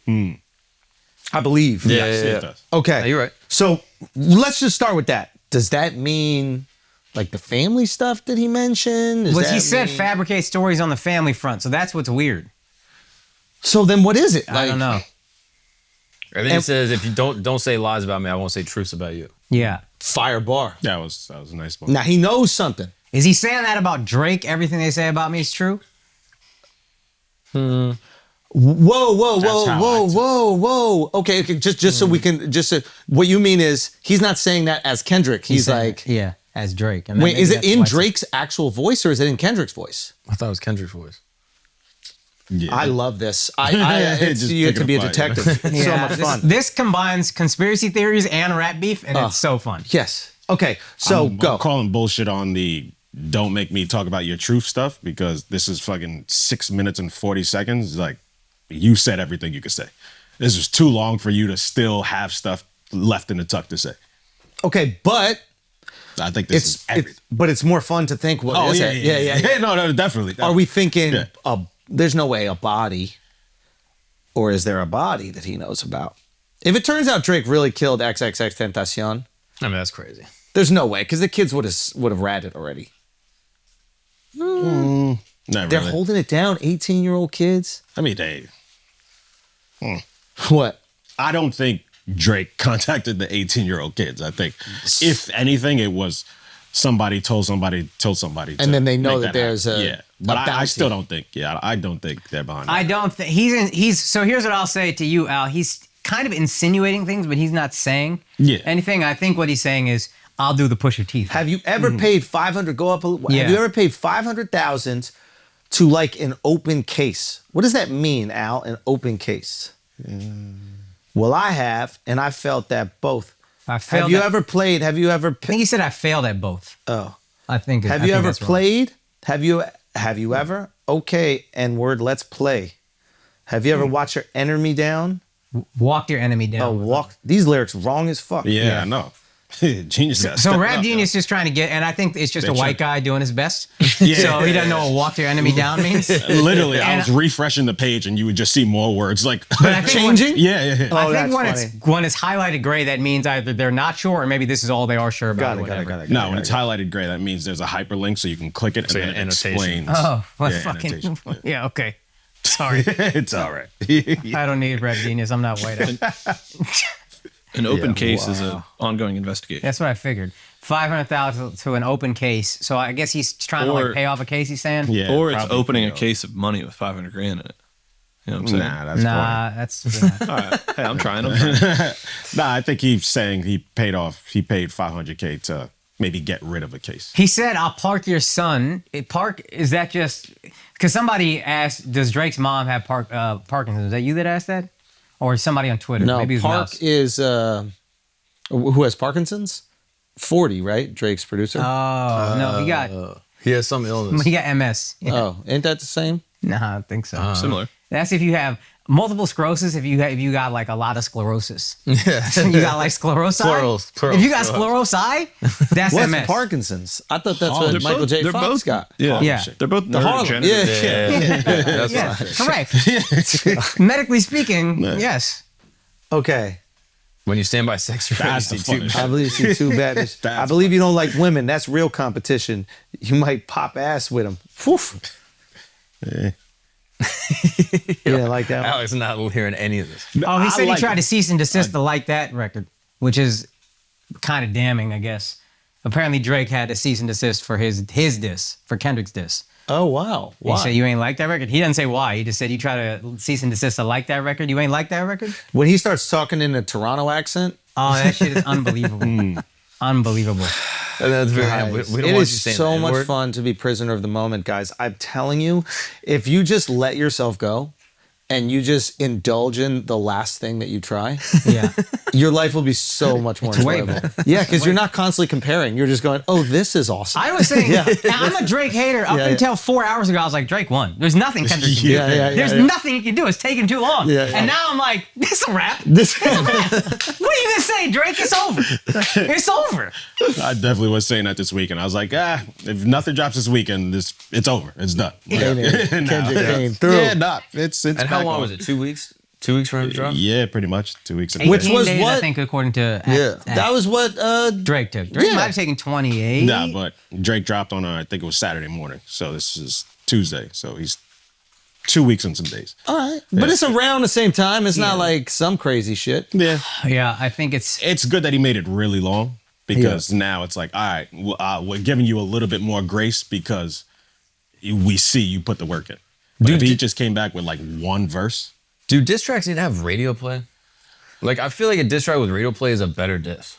I believe. Yes, it does. Okay. Yeah, you're right. So let's just start with that. Does that mean like the family stuff that he mentioned? Well, he said fabricate stories on the family front, so that's what's weird. So then what is it? I don't know. I think it says if you don't say lies about me, I won't say truths about you. Yeah. Fire bar. That was a nice one. Now he knows something. Is he saying that about Drake? Everything they say about me is true? Whoa. how I Okay. Just so we can what you mean is he's not saying that as Kendrick. He's like, yeah, as Drake. And wait, is it in Drake's actual voice or is it in Kendrick's voice? I thought it was Kendrick's voice. Yeah. I love this. You get to be a detective. It's so much fun. This combines conspiracy theories and rap beef, and it's so fun. Yes. Okay. So go. I'm calling bullshit on the don't make me talk about your truth stuff because this is fucking 6 minutes and 40 seconds. Like, you said everything you could say. This was too long for you to still have stuff left in the tuck to say. Okay, but I think this is everything. But it's more fun to think. What is it? Yeah. No, definitely. Are we thinking? There's no way a body, or is there a body that he knows about? If it turns out Drake really killed XXX Tentacion, I mean that's crazy. there's no way because the kids would have ratted already. Not They're really. holding it down. 18-year-old kids. I mean, they. What? I don't think Drake contacted the 18-year-old kids. I think, if anything, it was somebody told somebody. And then they know make that there's happen. a But I bounty. still don't think. Yeah, I don't think they're behind. I that. don't think he's so here's what I'll say to you, Al. He's kind of insinuating things, but he's not saying anything. I think what he's saying is, I'll do the Pusha T thing. Have you ever paid 500? Go up. Yeah. Have you ever paid 500,000 to like an open case? What does that mean, Al? An open case? Well, I have, and I felt that both. Have you ever played? Have you ever? I think he said I failed at both. Oh, I think. have you ever played? Have you ever? Okay, and word. Let's play. Have you ever watched your enemy down? Walked your enemy down. Oh, walk. These lyrics wrong as fuck. Yeah, I know. Genius. So Rap Genius is trying to get, and I think it's just a white guy doing his best. Yeah. So he doesn't know what walk your enemy down means. Literally, I was refreshing the page and you would just see more words like Changing. Yeah. Oh, I think that's when it's highlighted gray, that means either they're not sure or maybe this is all they are sure about. Got it. No, when it's highlighted gray, that means there's a hyperlink so you can click it and then it annotation. explains. Oh, well, Yeah, fucking annotation. yeah. Okay, sorry. It's all right. I don't need Rap Genius. I'm not white. An open case is an ongoing investigation. That's what I figured. 500,000 to an open case. So I guess he's trying to like pay off a case. He's saying. Yeah, Or it's probably opening a fail. case of money with 500 grand in it. You know what I'm saying? Nah, that's Nah, boring. that's. All right. Hey, I'm trying. Nah, I think he's saying he paid 500K to maybe get rid of a case. He said, "I'll park your son." Is that just because somebody asked? Does Drake's mom have Parkinson's? Is that you that asked that, or somebody on Twitter? No, Maybe it was Park Mouse. is who has Parkinson's? 40, right? Drake's producer. Oh no, He has some illness. he got MS. Yeah. Oh, ain't that the same? Nah, I don't think so. Similar. That's if you have multiple sclerosis. If you got like a lot of sclerosis, Yeah. you got like sclerosis. Plural. If you got sclerosis, that's What's MS. Parkinson's? I thought that's They're what Michael both- J. they're Fox both- got. Yeah. Yeah. They're both Harlem. neurodegenerative. Yeah. correct. Medically speaking, yes. Okay. When you stand by sex, That's the funniest I believe you see two bad. I believe you don't like women. That's real competition. You might pop ass with them. You didn't like that one? Alex not hearing any of this. Oh, he said he like tried it. to cease and desist to like that record, which is kind of damning, I guess. Apparently, Drake had to cease and desist for his diss, for Kendrick's diss. Oh, wow. He said, you ain't like that record? He doesn't say why. He just said, you try to cease and desist to like that record? You ain't like that record? When he starts talking in a Toronto accent, Oh, that shit is unbelievable. Unbelievable. And that's very, Guys, we don't it want you is saying so the much N-word. fun to be prisoner of the moment, guys. I'm telling you, if you just let yourself go and you just indulge in the last thing that you try, Yeah. your life will be so much more way enjoyable. better. Yeah, because you're not constantly comparing. You're just going, oh, this is awesome. I was saying, I'm a Drake hater. Up Yeah, until 4 hours ago, I was like, Drake won. There's nothing Kendrick can do. There's nothing he can do. It's taking too long. Yeah, yeah. And now I'm like, this a rap. This What are you gonna say, Drake? It's over. It's over. I definitely was saying that this weekend. I was like, if nothing drops this weekend, it's over. It's done. Kendrick came through. Yeah, nah. It's And how back long on. was it? 2 weeks? 2 weeks for him to drop? Yeah, pretty much 2 weeks. Which 18 was days, what? I think, according to That was what Drake took. Drake Yeah. might have taken 28. Nah, but Drake dropped on I think it was Saturday morning. So this is Tuesday. So he's 2 weeks and some days. all right. But it's around the same time. It's not like some crazy shit. Yeah. Yeah, I think it's It's good that he made it really long because now it's like, all right, we're giving you a little bit more grace because we see you put the work in. But if he just came back with like one verse. Do diss tracks need to have radio play? Like, I feel like a diss track with radio play is a better diss.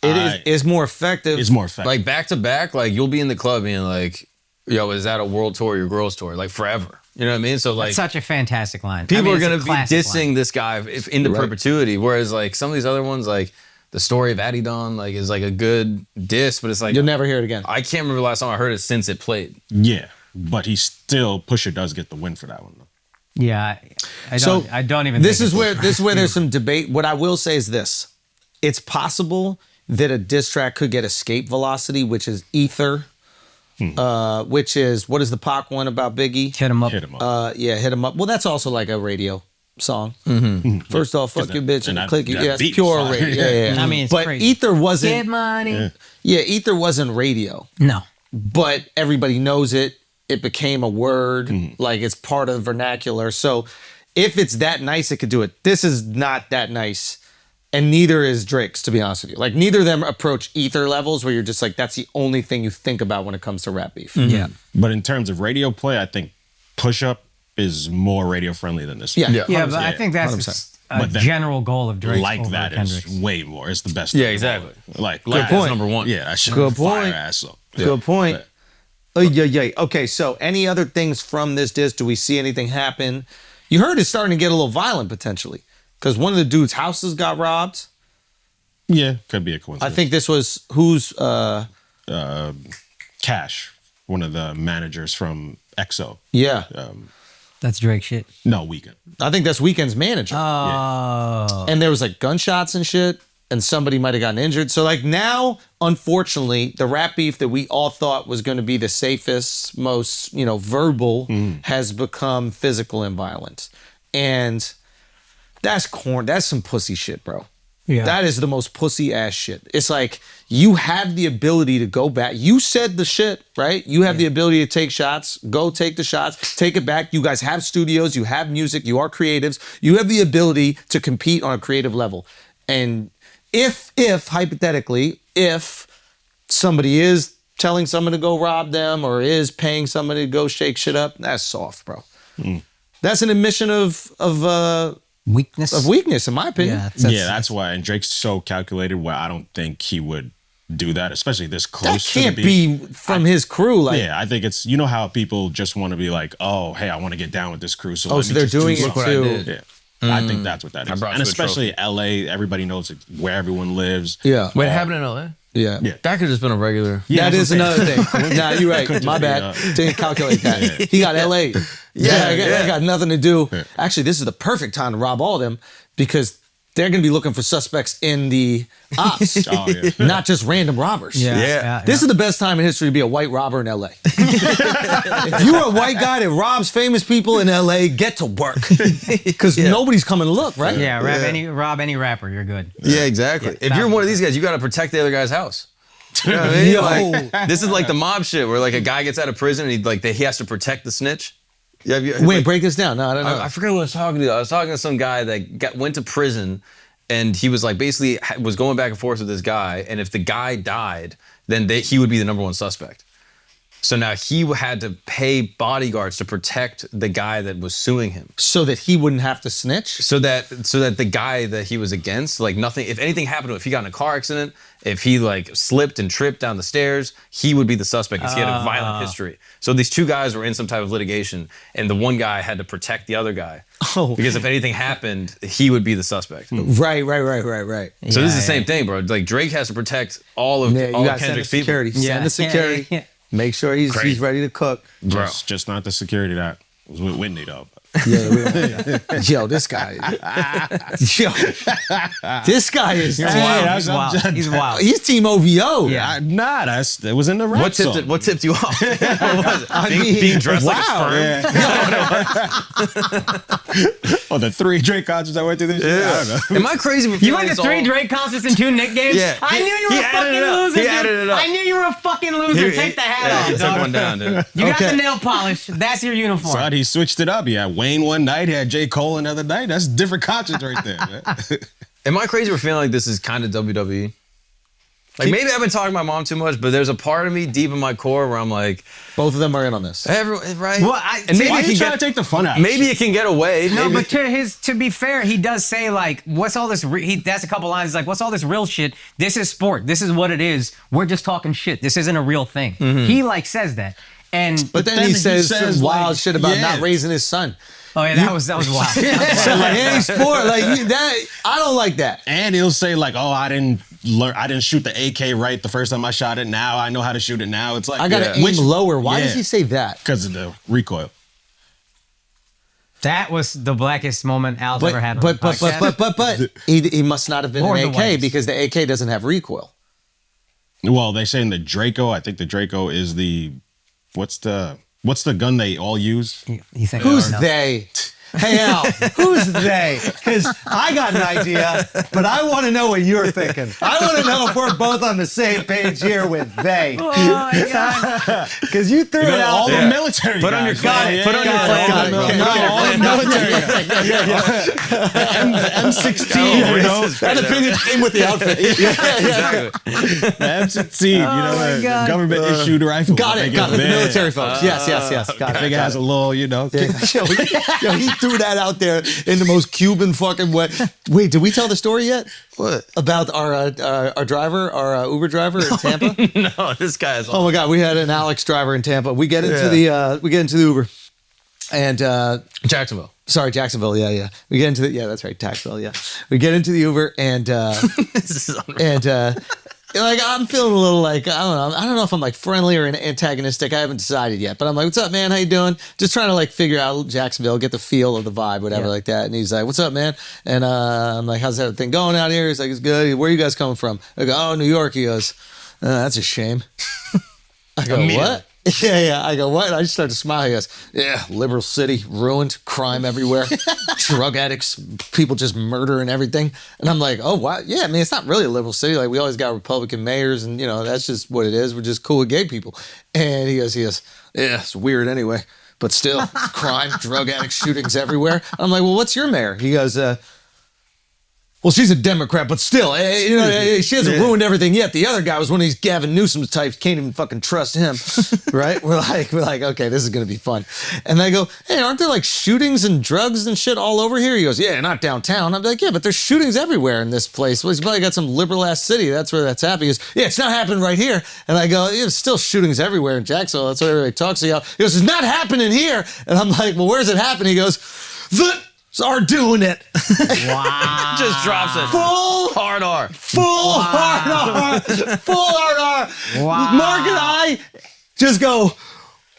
It's more effective. It's more effective. Like, back to back, like, you'll be in the club being like, yo, is that a world tour or your girls tour? Like, forever. You know what I mean? So, like, such a fantastic line. people are it's a going to be classic dissing line. this guy into perpetuity. Whereas, like, some of these other ones, like, the story of Adidon, like, is like a good diss, but it's like, You'll never hear it again. I can't remember the last time I heard it since it played. Yeah. But Pusha does get the win for that one though. Yeah, I So, don't even. This think is it's where there's some debate. What I will say is this: it's possible that a diss track could get escape velocity, which is ether, which is what is the Pac one about Biggie? hit him up. Hit him up. Hit him up. Well, that's also like a radio song. First off, fuck your bitch and that- click it. that Yeah, it's beat pure fire. radio. Yeah. I mean, it's but crazy. ether Get wasn't. money. Yeah, ether wasn't radio, No. but everybody knows it. It became a word, like it's part of the vernacular. So if it's that nice, it could do it. This is not that nice. And neither is Drake's, to be honest with you. Like neither of them approach ether levels where you're just like, that's the only thing you think about when it comes to rap beef. Yeah. But in terms of radio play, I think Push Up is more radio friendly than this. Yeah. one. Yeah, but I 100%. think that's a But then- general goal of Drake. Like over that Kendrick's. is way more. It's the best. Yeah, of them all. exactly. Like Good Last point. Number one. Yeah, that shit Good fire point. ass up. Good point. But- Yeah. Okay, so any other things from this disc? Do we see anything happen? You heard it's starting to get a little violent potentially because one of the dudes' houses got robbed. Yeah, could be a I coincidence. think this was who's Cash, one of the managers from EXO. yeah. That's Drake shit. No, Weekend. I think that's Weekend's manager. Oh. And there was like gunshots and shit, and somebody might have gotten injured. So like now, unfortunately, the rap beef that we all thought was going to be the safest, most verbal, has become physical and violent, and that's corn. That's some pussy shit, bro. Yeah. That is the most pussy ass shit. It's like you have the ability to go back. You said the shit, right? You have the ability to take shots. Go take the shots. Take it back. You guys have studios. You have music. You are creatives. You have the ability to compete on a creative level. And if hypothetically, if somebody is telling someone to go rob them or is paying somebody to go shake shit up, that's soft, bro. That's an admission of weakness, in my opinion. Yeah, That's why. And Drake's so calculated where I don't think he would do that, especially this close That to the can't beat. be from his crew. Like, Yeah, I think it's, how people just want to be like, oh, hey, I want to get down with this crew. So oh, let so me they're just do doing it something. what I too. did. Yeah. I think that's what that is. brought And you a especially LA, everybody knows where everyone lives. Yeah. Wait, it happened in LA? Yeah. Yeah. That could have just been a regular. That that's is what I'm another thing. Nah, you're right. My just be, bad. Didn't calculate that. He got LA. I got nothing to do. Yeah. Actually, this is the perfect time to rob all of them because they're going to be looking for suspects in the ops, Oh, yeah. not just random robbers. Yeah. This is the best time in history to be a white robber in LA. If you're a white guy that robs famous people in LA, get to work. Because nobody's coming to look, right? Yeah, rob any rapper, you're good. Yeah, exactly. If you're one of these guys, you got to protect the other guy's house. You know what I mean? Yo. Like, this is like the mob shit where like a guy gets out of prison and he has to protect the snitch. Yeah, Wait, break this down. No, I don't know. I forget what I was talking to. I was talking to some guy that went to prison, and he was like basically was going back and forth with this guy, and if the guy died, then he would be the number one suspect. So now he had to pay bodyguards to protect the guy that was suing him. So that he wouldn't have to snitch? So that the guy that he was against, like nothing, if anything happened to him, if he got in a car accident, if he like slipped and tripped down the stairs, he would be the suspect because he had a violent history. So these two guys were in some type of litigation, and the one guy had to protect the other guy. Oh. Because if anything happened, he would be the suspect. Right. So this is the same thing, bro. Like Drake has to protect all of Kendrick's people. Send the security. Yeah. Make sure he's ready to cook. Just not the security that was with Whitney though. Yo, this guy. This guy is wild. He's wild. He's Team OVO. Yeah, it was in the rap song. What tipped you off? What was it? Being dressed like a sperm? Oh, the 3 Drake concerts I went to this year? I don't know. Am I crazy? You went to 3 Drake concerts and 2 Knicks games? Yeah. I knew you were a fucking loser. He added it up. I knew you were a fucking loser. Take the hat off. He took one down, dude. You got the nail polish. That's your uniform. So he switched it up. He had Wayne one night. He had J. Cole another night. That's different concerts right there, man. Am I crazy for feeling like this is kind of WWE? Like maybe I've been talking to my mom too much, but there's a part of me deep in my core where I'm like, both of them are in on this. Right? Well, maybe why are you trying to take the fun out? Maybe it can get away. No, but to be fair, he does say like, what's all this? That's a couple lines. He's like, what's all this real shit? This is sport. This is what it is. We're just talking shit. This isn't a real thing. Mm-hmm. He like says that, but then he says some wild like, shit about not raising his son. Oh yeah, that was wild. So any sport like that, I don't like that. And he'll say like, "Oh, I didn't shoot the AK right the first time I shot it. Now I know how to shoot it. Now it's like I gotta aim lower." Why does he say that? Because of the recoil. That was the blackest moment Al's ever had. But he must not have been an AK because the AK doesn't have recoil. Well, they say in the Draco. I think the Draco is the what's the gun they all use? Who's they? Hey, Al, who's they? Because I got an idea, but I want to know what you're thinking. I want to know if we're both on the same page here with they. Oh, my God. Because you threw it out all there. the military Put on your plan. Put on your plan. All the military. The M16, you know? That opinion came with the outfit. Exactly. The M16, you know, the government issued rifle. Got it. The military folks. Yes. Got it. I think it has a little, you know. Yo, he threw that out there in the most Cuban fucking way. Wait, did we tell the story yet? What? About our driver, our Uber driver in Tampa? No, this guy is. Oh my God, we had an Alexx driver in Tampa. We get into the Uber, and Jacksonville. Sorry, Jacksonville. Yeah. We get into that's right, Jacksonville. Yeah, we get into the Uber and like I'm feeling a little like I don't know if I'm like friendly or antagonistic. I haven't decided yet, but I'm like, "What's up, man? How you doing?" Just trying to like figure out Jacksonville, get the feel of the vibe, whatever like that. And he's like, "What's up, man?" And I'm like, "How's everything going out here?" He's like, "It's good." "Where are you guys coming from?" I go, "Oh, New York." He goes, "That's a shame." I go, "What?" Yeah. I go, "What?" And I just start to smile. He goes, "Yeah, liberal city, ruined, crime everywhere, drug addicts, people just murdering everything." And I'm like, "Oh, wow. Yeah, I mean, it's not really a liberal city. Like, we always got Republican mayors, and, you know, that's just what it is. We're just cool with gay people." And he goes, "Yeah, it's weird anyway. But still, it's crime, drug addicts, shootings everywhere." I'm like, "Well, what's your mayor?" He goes, "Well, she's a Democrat, but still, you know, she hasn't ruined everything yet. The other guy was one of these Gavin Newsom types. Can't even fucking trust him." Right? We're like, okay, this is gonna be fun. And they go, "Hey, aren't there like shootings and drugs and shit all over here?" He goes, "Yeah, not downtown." I'm like, "Yeah, but there's shootings everywhere in this place. Well, he's probably got some liberal ass city. That's where that's happening." He goes, "Yeah, it's not happening right here." And I go, "Yeah, there's still shootings everywhere in Jacksonville. That's what everybody talks about." He goes, "It's not happening here." And I'm like, "Well, where's it happening?" He goes, "Are doing it." Wow. Just drops it. Full hard R. Hard R. Full hard R. Wow. Mark and I just go,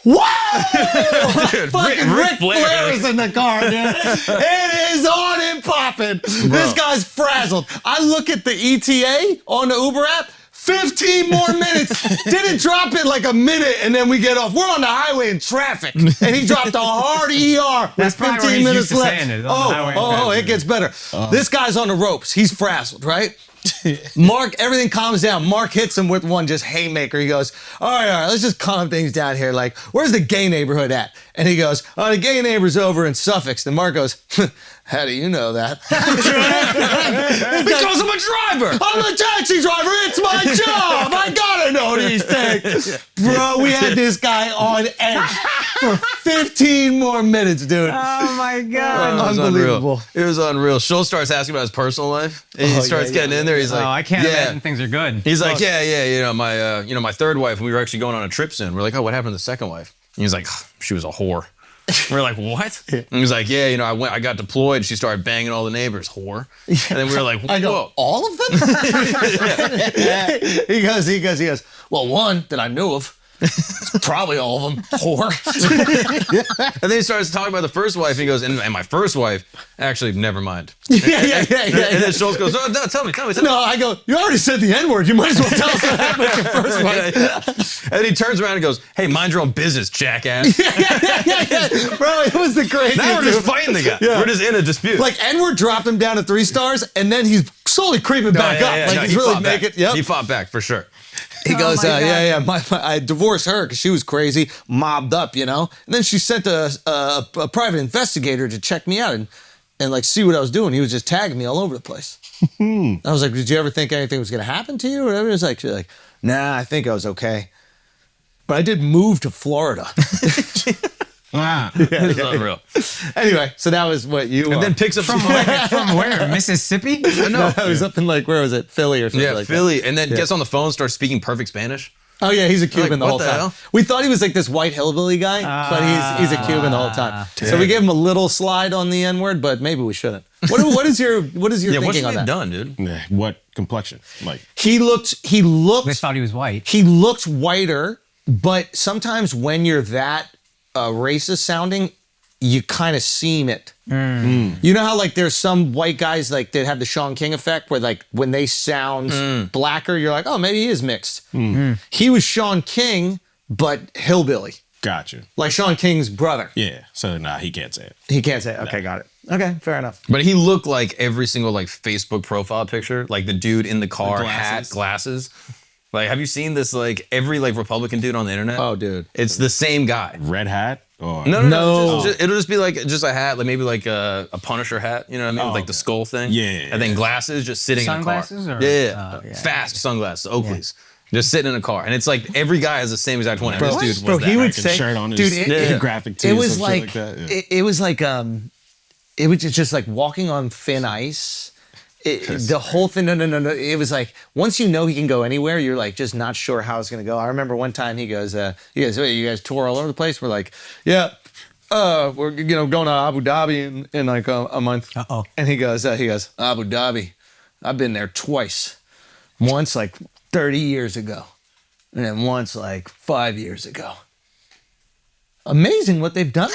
"Wow!" Dude, fucking Ric Flair is in the car, dude. It is on and popping. This guy's frazzled. I look at the ETA on the Uber app. 15 more minutes. Didn't drop it like a minute, and then we get off. We're on the highway in traffic, and he dropped a hard ER with 15 minutes left. Oh, it gets better. This guy's on the ropes. He's frazzled, right? Mark, everything calms down. Mark hits him with one just haymaker. He goes, all right, let's just calm things down here. Like, where's the gay neighborhood at? And he goes, oh, the gay neighbor's over in Suffolk. And Mark goes, how do you know that? Because I'm a driver. I'm a taxi driver. It's my job. I gotta know these things. Bro, we had this guy on edge for 15 more minutes, dude. Oh my God. Unbelievable. It was unreal. Schulz starts asking about his personal life. And he starts getting in there. He's like, I can't imagine things are good. He's like, my third wife, we were actually going on a trip soon. We're like, oh, what happened to the second wife? And he's like, she was a whore. We're like, what? And he's like, I got deployed. She started banging all the neighbors, whore. And then we were like, whoa. I go, all of them? He goes, well, one that I knew of. Probably all of them, whore. And then he starts talking about the first wife. And he goes, and my first wife, actually, never mind. Yeah. And then Schulz goes, oh, no, tell me. No, I go, you already said the N-word. You might as well tell us what happened with your first wife. And then he turns around and goes, hey, mind your own business, jackass. Yeah. Bro, it was the craziest. Now we're just fighting the guy. Yeah. We're just in a dispute. Like, N-word dropped him down to 3 stars, and then he's slowly creeping back up. Like, he's really making it. Yep. He fought back, for sure. He goes, I divorced her because she was crazy, mobbed up, And then she sent a private investigator to check me out and like see what I was doing. He was just tagging me all over the place. I was like, did you ever think anything was going to happen to you? Or whatever. She's like, nah, I think I was okay. But I did move to Florida. Wow. It's unreal. Anyway, so that was what you And then picks up from where? Mississippi? No, I was up in where was it? Philly or something like Philly. that. And then gets on the phone, starts speaking perfect Spanish. Oh yeah, he's a Cuban the whole time. Hell? We thought he was like this white hillbilly guy, but he's a Cuban the whole time. So we gave him a little slide on the N-word, but maybe we shouldn't. What is your thinking on that? Done, dude? What complexion? Like he looked. They thought he was white. He looked whiter, but sometimes when you're that racist sounding, you kind of seem it. You know how there's some white guys that have the Sean King effect where when they sound blacker, you're like, oh, maybe he is mixed. He was Sean King, but hillbilly. Gotcha. Like Sean King's brother. Yeah. So he can't say it. He can't say it. Okay, got it. Okay, fair enough. But he looked like every single Facebook profile picture, like the dude in the car, hat, glasses. Like, have you seen this? Every Republican dude on the internet. Oh, dude, it's the same guy. Red hat or no. It'll just be just a hat, maybe a Punisher hat. You know what I mean? With the skull thing. Yeah. And then glasses, just sitting sunglasses in a car. Yeah. Fast sunglasses, Oakleys. Yeah. Just sitting in a car, and it's every guy has the same exact one. Bro, this dude was he would say, shirt on his graphic tee. It was it was it was just walking on thin ice. The whole thing, no. It was once you know he can go anywhere, you're just not sure how it's gonna go. I remember one time he goes, you guys tour all over the place. We're like, yeah, we're going to Abu Dhabi in a month. And he goes, Abu Dhabi, I've been there twice. Once 30 years ago, and then once 5 years ago. Amazing what they've done.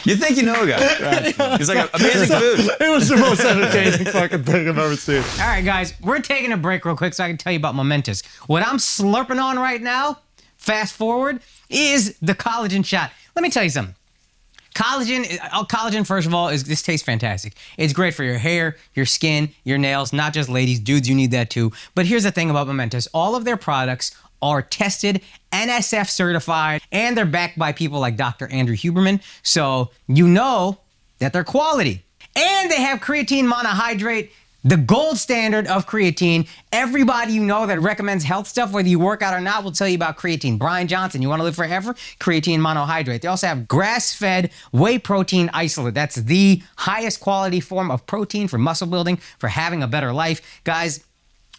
You think you know a guy. He's amazing food. It was the most entertaining fucking thing I've ever seen. All right, guys, we're taking a break real quick so I can tell you about Momentous. What I'm slurping on right now, fast forward, is the collagen shot. Let me tell you something. Collagen, first of all, this tastes fantastic. It's great for your hair, your skin, your nails, not just ladies, dudes, you need that too. But here's the thing about Momentous. All of their products are tested, NSF certified, and they're backed by people like Dr. Andrew Huberman. So you know that they're quality. And they have creatine monohydrate, the gold standard of creatine. Everybody you know that recommends health stuff, whether you work out or not, will tell you about creatine. Brian Johnson, you want to live forever? Creatine monohydrate. They also have grass-fed whey protein isolate. That's the highest quality form of protein for muscle building, for having a better life. Guys,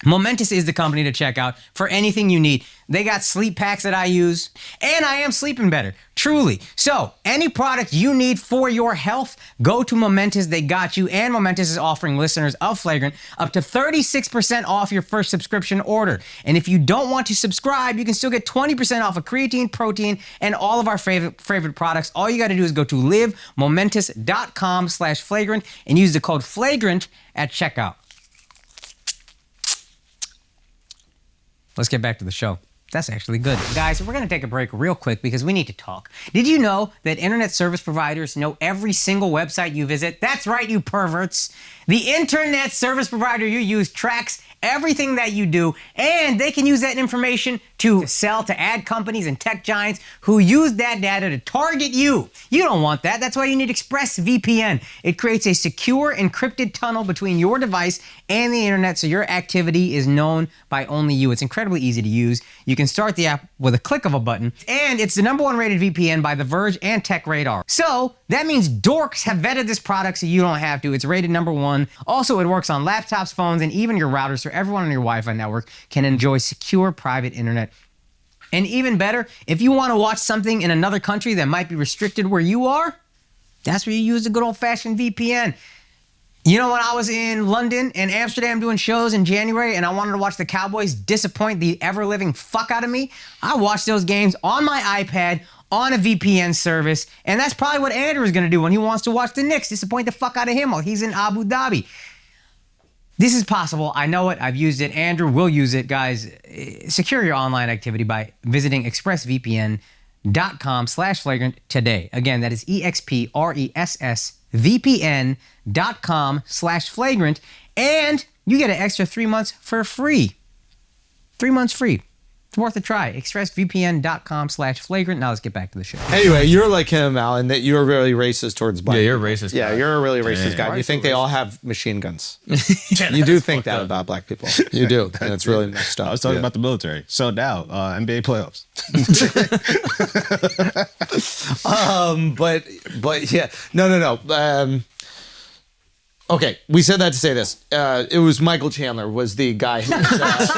Momentous is the company to check out for anything you need. They got sleep packs that I use, and I am sleeping better, truly. So, any product you need for your health, go to Momentous. They got you, and Momentous is offering listeners of Flagrant up to 36% off your first subscription order. And if you don't want to subscribe, you can still get 20% off of creatine, protein, and all of our favorite products. All you got to do is go to livemomentous.com/flagrant and use the code FLAGRANT at checkout. Let's get back to the show. That's actually good. Guys, we're going to take a break real quick because we need to talk. Did you know that internet service providers know every single website you visit? That's right, you perverts. The internet service provider you use tracks everything that you do, and they can use that information to sell to ad companies and tech giants who use that data to target you. You don't want that. That's why you need ExpressVPN. It creates a secure, encrypted tunnel between your device and the internet so your activity is known by only you. It's incredibly easy to use. You can start the app with a click of a button, and it's the #1 rated VPN by The Verge and Tech Radar. So that means dorks have vetted this product so you don't have to. It's rated #1. Also, it works on laptops, phones, and even your routers, so everyone on your Wi-Fi network can enjoy secure private internet. And even better, if you want to watch something in another country that might be restricted where you are, that's where you use a good old-fashioned VPN. You know, when I was in London and Amsterdam doing shows in January and I wanted to watch the Cowboys disappoint the ever-living fuck out of me, I watched those games on my iPad on a VPN service, and that's probably what Andrew is going to do when he wants to watch the Knicks disappoint the fuck out of him while he's in Abu Dhabi. This is possible. I know it. I've used it. Andrew will use it. Guys, secure your online activity by visiting expressvpn.com/flagrant today. Again, that is expressvpn.com/flagrant, and you get an extra 3 months for free. 3 months free. It's worth a try. expressvpn.com/flagrant. Now let's get back to the show. Anyway, you're like him, Al, in that you're really racist towards black. Yeah, you're a people. racist Yeah, guy. you're a really racist guy. You think they all have machine guns. You do think that about black people. You do. And it's really messed up. I was talking about the military. So now, NBA playoffs. But yeah, no. Okay, we said that to say this. It was Michael Chandler was the guy who was...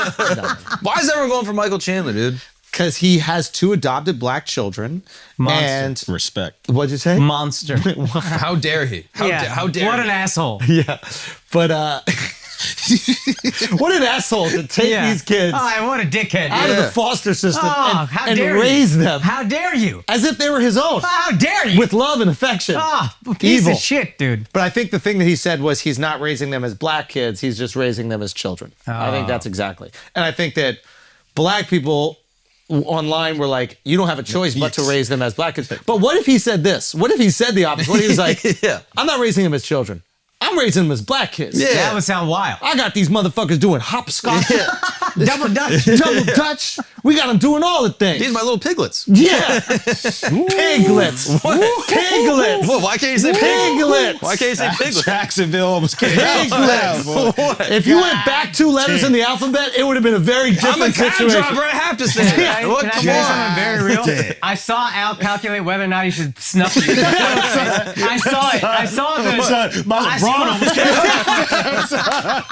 Why is everyone going for Michael Chandler, dude? Because he has 2 adopted black children. Monster. And Respect. what'd you say? Monster. How dare he? How dare What he? an asshole. Yeah, but what an asshole to take these kids Oh, what a dickhead. out of the foster system Oh, how and dare raise you. them How dare you? as if they were his own, How dare you? with love and affection. Piece Evil. of shit, dude. But I think the thing that he said was he's not raising them as black kids, he's just raising them as children. I think that's exactly. And I think that black people online were like, you don't have a choice but to raise them as black kids. But what if he said this? What if he said the opposite? What if he was like, I'm not raising them as children. I'm raising them as black kids. Yeah. That would sound wild. I got these motherfuckers doing hopscotch, Double Dutch. double dutch. We got them doing all the things. These are my little piglets. Yeah. Piglets. Piglets. What? Why can't you say Piglets. Why can't you say piglets? Jacksonville almost came Piglets. out. If you went back 2 letters in the alphabet, it would have been a very I'm a different cab situation. driver. I have to say that. Can I say something very real? I saw Al calculate whether or not he should snuff you. I saw it. I saw the... My LeBron almost came out.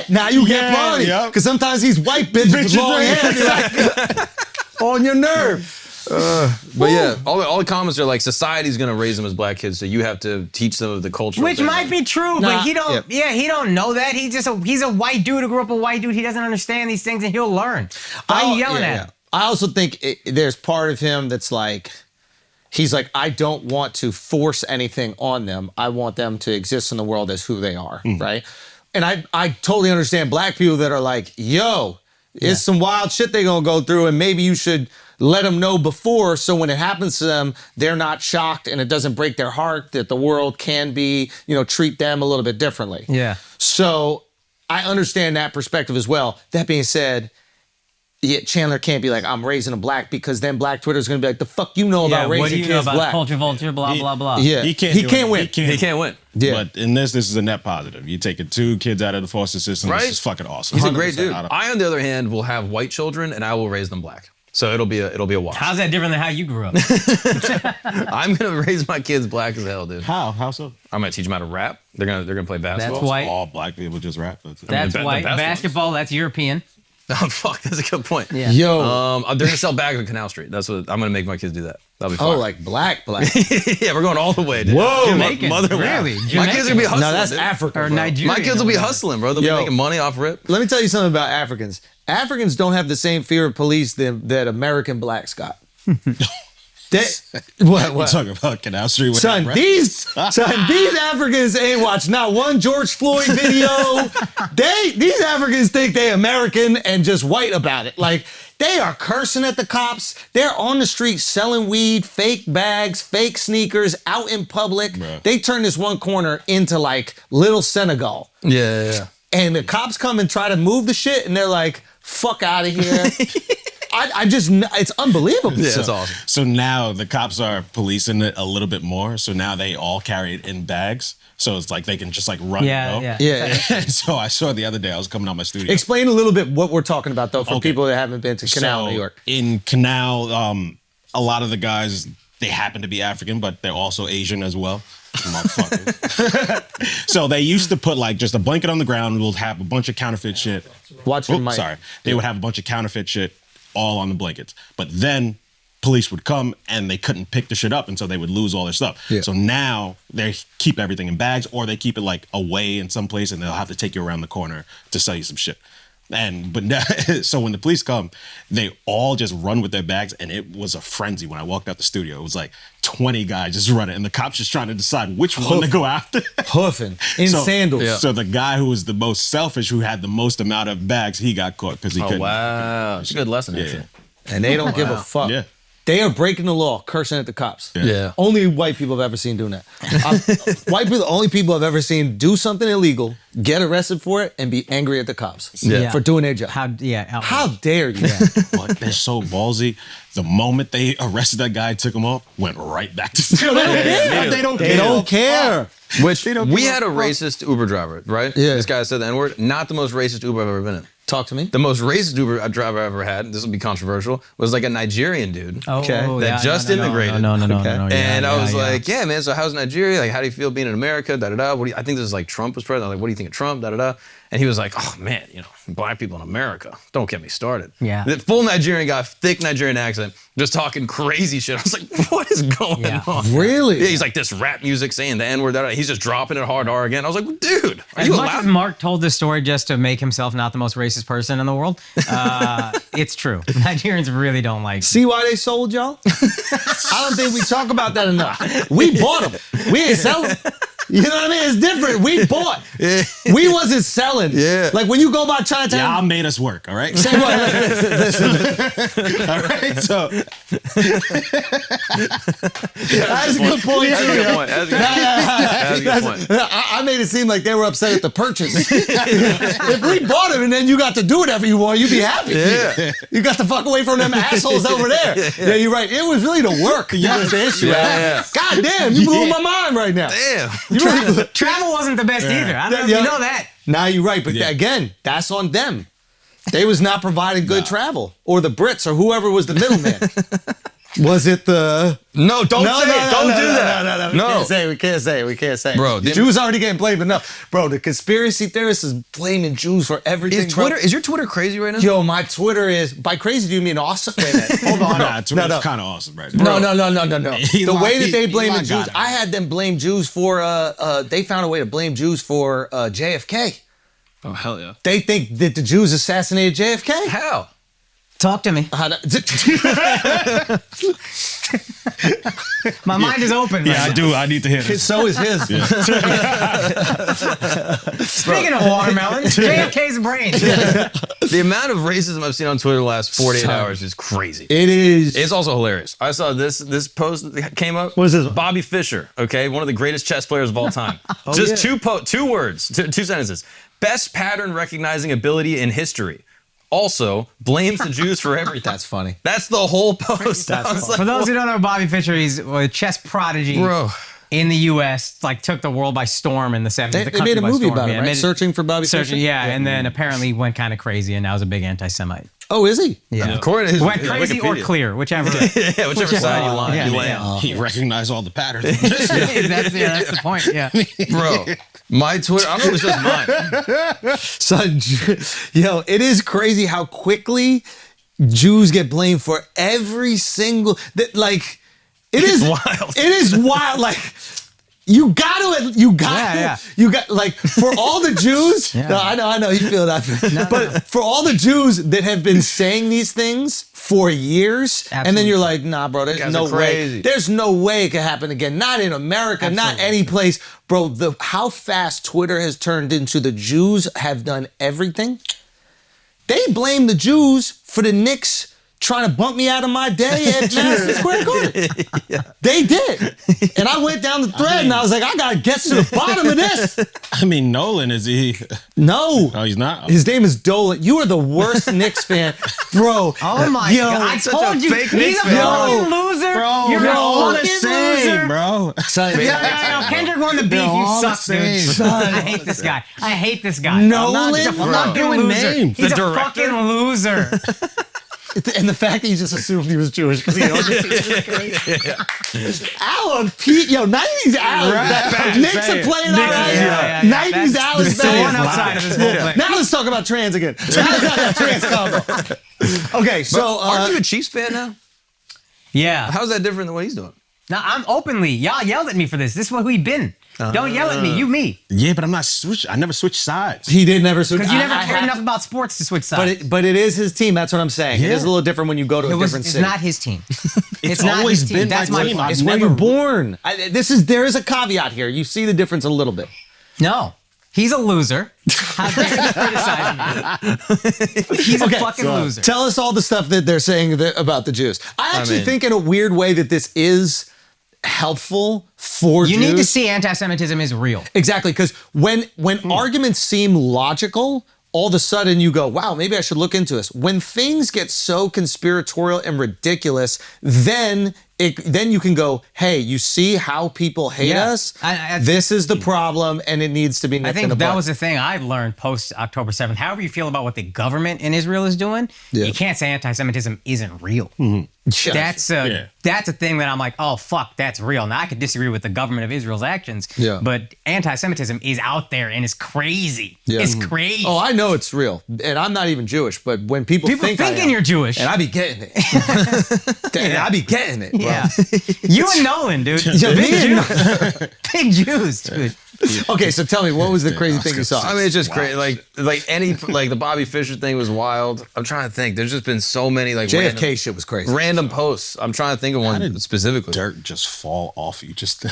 Now you get Yeah, Bronny. yep. Because sometimes these white bitches with long hair on your nerve. But yeah, all the comments are like, society's gonna raise them as black kids, so you have to teach them of the culture. Which might be true, but he don't. yeah. Yeah, he don't know that. He's a white dude who grew up a white dude. He doesn't understand these things, and he'll learn. Why are you yelling at him? I also think there's part of him that's like, he's like, I don't want to force anything on them. I want them to exist in the world as who they are, right? And I totally understand black people that are like, yo, it's some wild shit they're gonna go through, and maybe you should let them know before, so when it happens to them, they're not shocked and it doesn't break their heart that the world can be, treat them a little bit differently. Yeah. So I understand that perspective as well. That being said, Chandler can't be like, I'm raising them black, because then black Twitter's gonna be like, the fuck you know about raising what do you kids know about black? culture vulture, blah, blah, blah. Yeah, He can't win. He can't win. Yeah. But in this is a net positive. You're taking 2 kids out of the foster system. Right? This is fucking awesome. He's a great 100% dude. out of- I, on the other hand, will have white children, and I will raise them black. So it'll be a wash. How's that different than how you grew up? I'm gonna raise my kids black as hell, dude. How? How so? I'm gonna teach them how to rap. They're gonna play basketball. That's white. All black people just rap. That's the white. best ones. Basketball, that's European. Oh fuck, that's a good point. Yeah. Yo. They're gonna sell bags on Canal Street. That's what I'm gonna make my kids do. That. That'll be fun. like black. Yeah, we're going all the way, dude. Whoa. Jamaican. Mother, Really? My kids are gonna be hustling. No, that's dude. Africa. Or bro. Nigerian. My kids will be hustling, bro. They'll be making money off rip. Let me tell you something about Africans. Africans don't have the same fear of police that American blacks got. What? We're talking about Canal Street with Son, these Africans ain't watched not one George Floyd video. These Africans think they American and just white about it. Like, they are cursing at the cops. They're on the street selling weed, fake bags, fake sneakers, out in public. Bro. They turn this one corner into like little Senegal. Yeah. And the cops come and try to move the shit, and they're like, fuck out of here. It's unbelievable. Yeah, it's awesome. So now the cops are policing it a little bit more. So now they all carry it in bags. So it's like they can just like run and go. Yeah. So I saw the other day, I was coming out my studio. Explain a little bit what we're talking about, though, for people that haven't been to Canal, New York. In Canal, a lot of the guys, they happen to be African, but they're also Asian as well. Motherfuckers. So they used to put like just a blanket on the ground. We'll have a bunch of counterfeit shit. They would have a bunch of counterfeit shit all on the blankets. But then police would come and they couldn't pick the shit up, and so they would lose all their stuff. Yeah. So now they keep everything in bags, or they keep it like away in some place, and they'll have to take you around the corner to sell you some shit. So when the police come, they all just run with their bags, and it was a frenzy when I walked out the studio. It was like 20 guys just running, and the cops just trying to decide which one to go after. Huffing in sandals. Yeah. So the guy who was the most selfish, who had the most amount of bags, he got caught because he couldn't. Wow, it's a good lesson. Yeah. And they don't give a fuck. Yeah. They are breaking the law, cursing at the cops. Yeah. Only white people I've ever seen doing that. White people, the only people I've ever seen do something illegal, get arrested for it, and be angry at the cops for doing their job. How dare you? But they're so ballsy. The moment they arrested that guy, took him off, went right back to They don't care. Which we had a racist Uber driver, right? Yeah. This guy said the N-word. Not the most racist Uber I've ever been in. Talk to me. The most racist Uber driver I ever had, this will be controversial, was like a Nigerian dude. That just immigrated. No. And I was like, yeah, man, so how's Nigeria? Like, how do you feel being in America? Da-da-da. I think this is like Trump was president. I was like, what do you think of Trump? Da-da-da. And he was like, oh, man, black people in America. Don't get me started. Yeah. The full Nigerian guy, thick Nigerian accent, just talking crazy shit. I was like, what is going on? Really? Yeah, he's like this rap music saying the N-word. Da-da-da. He's just dropping it hard R again. I was like, dude, are you allowed? As Mark told this story just to make himself not the most racist person in the world, it's true. Nigerians really don't like. See why they sold y'all? I don't think we talk about that enough. We bought them. We ain't selling. You know what I mean? It's different. We bought. We wasn't selling. Yeah. Like when you go by Chinatown. Y'all made us work, all right? Say what? Listen. All right, so. That's a good point, That's a too. good point. That's a good point. I made it seem like they were upset at the purchase. If we bought them and then you got to do whatever you want, you'd be happy. Yeah. You got the fuck away from them assholes over there. Yeah, you're right. It was really the work. That was the issue. Yeah. God damn, you blew my mind right now. Damn. Travel wasn't the best either. I don't know if you know that. Nah, you're right. But again, that's on them. They was not providing good travel. Or the Brits or whoever was the middleman. Was it the... No, don't say it. Don't do that. We can't say it. Bro, the Jews already getting blamed enough. Bro, the conspiracy theorists is blaming Jews for everything. Is your Twitter crazy right now? Yo, my Twitter is... By crazy, do you mean awesome? Wait a minute. Hold on. Nah, Twitter's kind of awesome right now. No. The way that they blame the Jews... I had them blame Jews for... they found a way to blame Jews for JFK. Oh, hell yeah. They think that the Jews assassinated JFK. How? Talk to me. My mind is open. Yeah, I do. I need to hear this. So is his. Speaking of watermelon, JFK's brain. The amount of racism I've seen on Twitter the last 48 hours is crazy. It is. It's also hilarious. I saw this post that came up. What is this? Bobby Fischer, okay, one of the greatest chess players of all time. Just two words, two sentences. Best pattern recognizing ability in history. Also, blames the Jews for everything. That's funny. That's the whole post. For those who don't know Bobby Fischer, he's a chess prodigy. Bro. In the U.S., like took the world by storm in the 70s. They made a movie about him, right? Searching for Bobby Fischer? Yeah, and then apparently went kind of crazy and now is a big anti-Semite. Oh, is he? Yeah. According to his went crazy Wikipedia. or clear, whichever. whichever side you land. Yeah. He recognized all the patterns. That's the point, yeah. Bro, my Twitter, I don't know if it's just mine. Son, yo, it is crazy how quickly Jews get blamed for every single, like, it's wild. It is wild. Like, you got, like, for all the Jews, no, I know, you feel that. But for all the Jews that have been saying these things for years, and then Absolutely. you're like, nah, bro, there's guys no are crazy. way. There's no way it could happen again. Not in America, not any place. Bro, how fast Twitter has turned into the Jews have done everything. They blame the Jews for the Knicks trying to bump me out of my day at Madison Square Garden. They did. And I went down the thread and I was like, I got to get to the bottom of this. I mean, Nolan, is he? No. Oh, he's not? His name is Dolan. You are the worst Knicks fan. Bro. Oh my God. I told you. fake He's Knicks a fan. fucking loser. Bro, You're they're a all the fucking same, loser. bro. Son, No. Kendrick won the beef. They're all You the suck, dude. same. I hate this guy. I hate this guy. Nolan? I'm not doing Loser. names. He's The a director? fucking loser. and the fact that you just assumed he was Jewish because he owned it. Alan Pete, 90s Alan. Knicks are playing all right. Yeah. 90s Alan's The one bad. outside of this whole thing. Now let's talk about trans again. Now let's talk about trans combo. Okay, so Aren't you a Chiefs fan now? Yeah. How's that different than what he's doing? Now I'm openly. Y'all yelled at me for this. This is what we've been. Don't yell at me. You me. Yeah, but I'm not switch. I never switched sides. he did never switch. Because you never I cared have- enough about sports to switch sides. But it is his team. That's what I'm saying. It Yeah. is a little different when you go to a different It's city. not his team. It's not always his team. been That's my my team. point. It's I've when never- you're born. There is a caveat here. You see the difference a little bit. No. He's a loser. How dare you criticize me? He's a fucking loser. Tell us all the stuff that they're saying about the Jews. I actually think in a weird way that this is helpful for You Jews. need to see anti-Semitism is real. Exactly, because when arguments seem logical, all of a sudden you go, wow, maybe I should look into this. When things get so conspiratorial and ridiculous, then you can go, hey, you see how people hate Yeah. us? I- This is the problem, and it needs to be nipped I in think the that bud. was the thing I learned post October 7th. However you feel about what the government in Israel is doing, Yeah. you can't say anti-Semitism isn't real. Sure. That's a thing that I'm like, oh fuck, that's real. Now I could disagree with the government of Israel's actions, but anti-Semitism is out there and it's crazy. Yeah. It's crazy. Oh, I know it's real, and I'm not even Jewish. But when people think I thinking am, you're Jewish, and I be getting it, and I be getting it, bro. yeah, you and Nolan, dude, Yeah, me and big Jews, dude. Okay, so tell me, what was the crazy thing you saw? I mean, it's just crazy. Like the Bobby Fischer thing was wild. I'm trying to think. There's just been so many JFK shit was crazy. random posts. I'm trying to think of one specifically. Dirt just fall off you. Just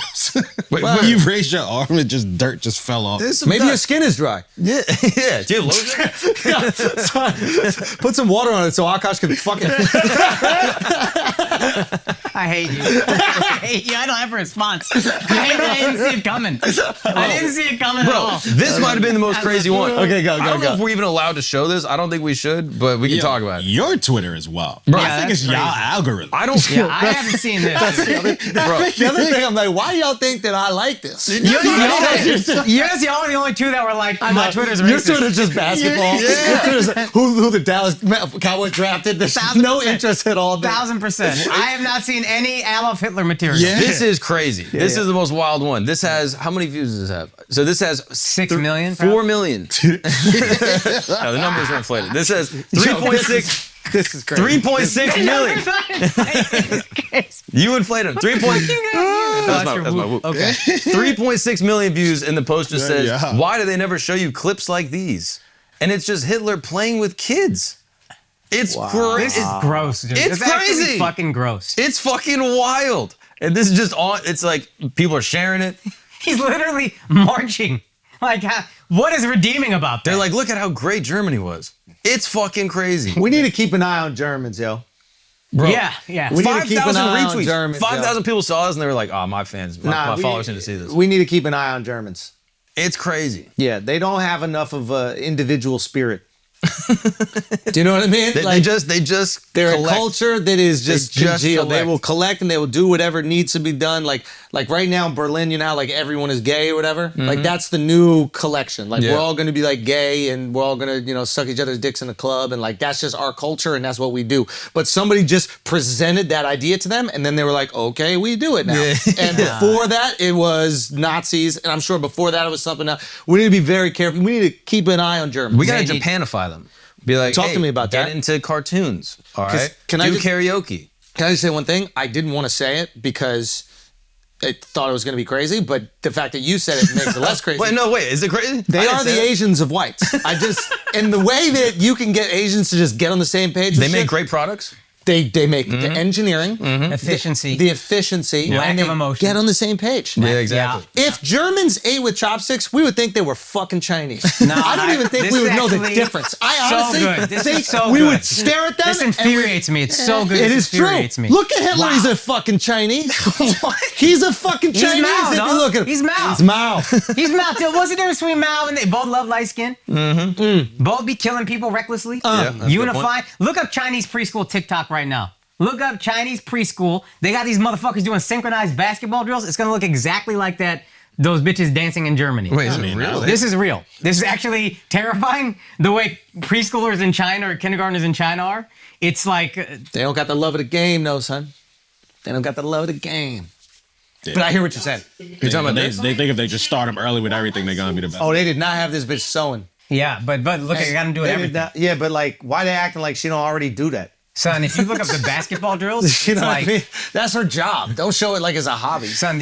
when you raised your arm, dirt just fell off. Maybe your skin is dry. Yeah, yeah. Do you have lotion? Put some water on it so Akaash can fuck it. I hate you. I hate you. I don't have a response. I didn't see it coming. I didn't see it coming at all. This might have been the most crazy one. Okay, go, I don't know go. if we're even allowed to show this. I don't think we should, but we can talk about it. Your Twitter is wild. Bro, I think that's it's y'all crazy. algorithm. I don't. Yeah, I haven't seen this. The other thing, I'm like, why do y'all think that I like this? You're the only two that were like, my Twitter's racist. Your Twitter's just basketball. Your Twitter's who the Dallas Cowboys drafted. There's no 1000%. interest at all. 1000%. I have not seen any Adolf Hitler material. This is crazy. This is the most wild one. This has how many views does this have? So this has 6 million? 4 million. No, the numbers are inflated. This has 3.6. This is crazy. 3.6 million. You inflated them. 3. That's my whoop. Okay. 3.6 million views, and the post just says, yeah. "Why do they never show you clips like these?" And it's just Hitler playing with kids. It's This crazy. is gross, dude. It's actually crazy. fucking gross. It's fucking wild. And this is just on. It's like people are sharing it. He's literally marching. Like, what is redeeming about that? They're like, look at how great Germany was. It's fucking crazy. We need to keep an eye on Germans, yo. yeah, yeah. We need to keep an 5,000 eye on retweets. Germans, 5,000 people saw us and they were like, oh, my fans, my followers need to see this. We need to keep an eye on Germans. It's crazy. Yeah, they don't have enough of individual spirit. Do you know what I mean? They just they're collect. a culture that is just just congealed. They collect. will collect and they will do whatever needs to be done. Like right now in Berlin, you know, like everyone is gay or whatever. Like that's the new collection. Like we're all going to be like gay and we're all going to, suck each other's dicks in a club and like that's just our culture and that's what we do. But somebody just presented that idea to them and then they were like, okay, we do it now. And before that, it was Nazis. And I'm sure before that, it was something else. We need to be very careful. We need to keep an eye on Germans. We got to Japanify them. Be like, Talk to me about get that. into cartoons. All right. can do I just- karaoke. Can I just say one thing? I didn't want to say it because I thought it was going to be crazy, but the fact that you said it makes it less crazy. Wait, is it crazy? They are the Asians of whites. And the way that you can get Asians to just get on the same page. They make great products. They make the engineering, efficiency, the efficiency, lack and they of emotion. get on the same page. Yeah, exactly. If Germans ate with chopsticks, we would think they were fucking Chinese. No, I don't even think this we is would know the actually difference. I so honestly good. This think is so we good. would stare at them. This infuriates me. It's so good. It This is true. infuriates me. Look at Hitler. He's a fucking Chinese. He's a fucking He's Chinese. Mao, if dog. you look at him. He's Mao. He's Mao. He's Mao. What's the difference between Mao and they both love light skin? Both be killing people recklessly. Yeah, that's a good Unifying. Look up Chinese preschool TikTok right now. Look up Chinese preschool. They got these motherfuckers doing synchronized basketball drills. It's gonna look exactly like that. Those bitches dancing in Germany. Wait, is it real? This is real. This is actually terrifying. The way preschoolers in China or kindergartners in China are. It's like They don't got the love of the game, no, son. They don't got the love of the game. Yeah. But I hear what you're saying. They think if they just start them early with everything, they're gonna be the best. Oh, they did not have this bitch sewing. yeah, but look, I got them doing They did everything. not- yeah, but like, why they acting like she don't already do that? Son, if you look up the basketball drills, You it's know like, what I mean? That's her job. Don't show it like it's a hobby. son,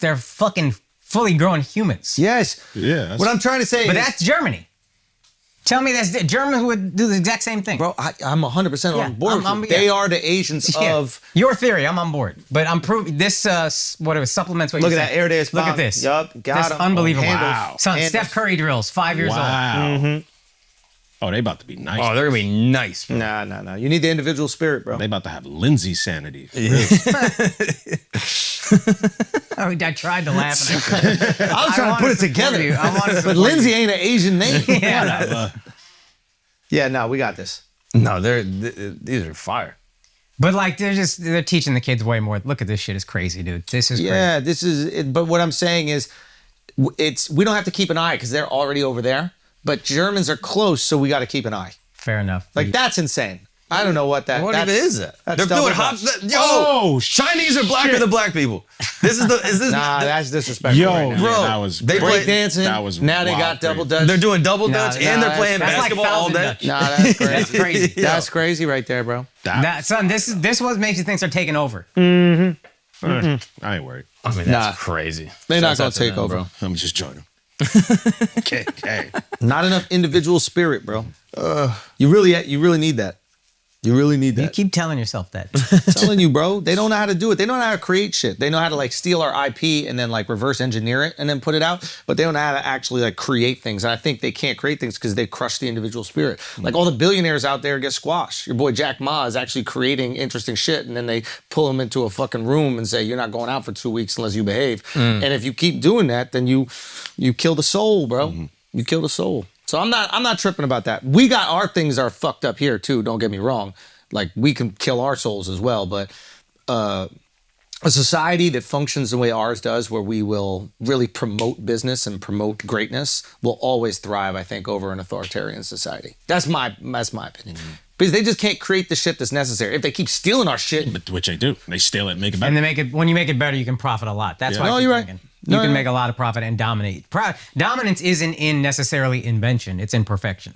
they're fucking fully grown humans. Yes. Yeah. What I'm trying to say But is, that's Germany. Tell me that's Germans would do the exact same thing. bro, I'm 100% Yeah, on board. I'm- with you. yeah. They are the Asians Yeah. of. Your theory, I'm on board. But I'm proving this. Whatever supplements what Look you at said. that air day Look spot. at this. Yup, got This him. unbelievable. Handles. Wow. Son, Handles. Steph Curry drills, 5 years old. Wow. Oh, they about to be nice. Oh, they're gonna be nice. Bro. Nah. You need the individual spirit, bro. They about to have Lindsay sanity. Oh, I tried to laugh. And I couldn't. I was trying to put it together. I want to But support Lindsay you. ain't an Asian name. Yeah. Yeah, no, we got this. No, these are fire. But like they're teaching the kids way more. Look at this shit. It's crazy, dude. This is crazy. Yeah, this is it. But what I'm saying is, we don't have to keep an eye because they're already over there. But Germans are close, so we got to keep an eye. Fair enough. Like that's insane. I don't know what that. What even is that? That's They're double doing hop. dutch. Yo, Oh, Chinese are blacker than black people. Is this? Nah, that's disrespectful. Yo, right now. bro, that was they crazy. play dancing. That was now they wild got double crazy. dutch. They're doing double dutch and they're playing that's like basketball all thousand day. Dutch. Nah, that's crazy. That's crazy. That's crazy right there, bro. Son, this what makes you think they're taking over. I ain't worried. I mean, that's Nah. crazy. They're not Shouts gonna out to take them, over. bro. I'm just joining. Okay. Not enough individual spirit, bro. You really need that. You really need You that. keep telling yourself that. I'm telling you, bro. They don't know how to do it. They don't know how to create shit. They know how to like steal our IP and then like reverse engineer it and then put it out. But they don't know how to actually like create things. And I think they can't create things because they crush the individual spirit. Like all the billionaires out there get squashed. Your boy Jack Ma is actually creating interesting shit, and then they pull him into a fucking room and say, "You're not going out for 2 weeks unless you behave." And if you keep doing that, then you kill the soul, bro. You kill the soul. So I'm not tripping about that. We got our things are fucked up here too. Don't get me wrong. Like we can kill our souls as well, but a society that functions the way ours does, where we will really promote business and promote greatness, will always thrive, I think, over an authoritarian society. That's my opinion. Because they just can't create the shit that's necessary. If they keep stealing our shit, But which they do. They steal it and make it better. And they make it when you make it better, you can profit a lot. That's why I No, keep you're right. thinking. No, You can you're make a lot of profit and dominate. Dominance isn't in necessarily invention; it's in perfection.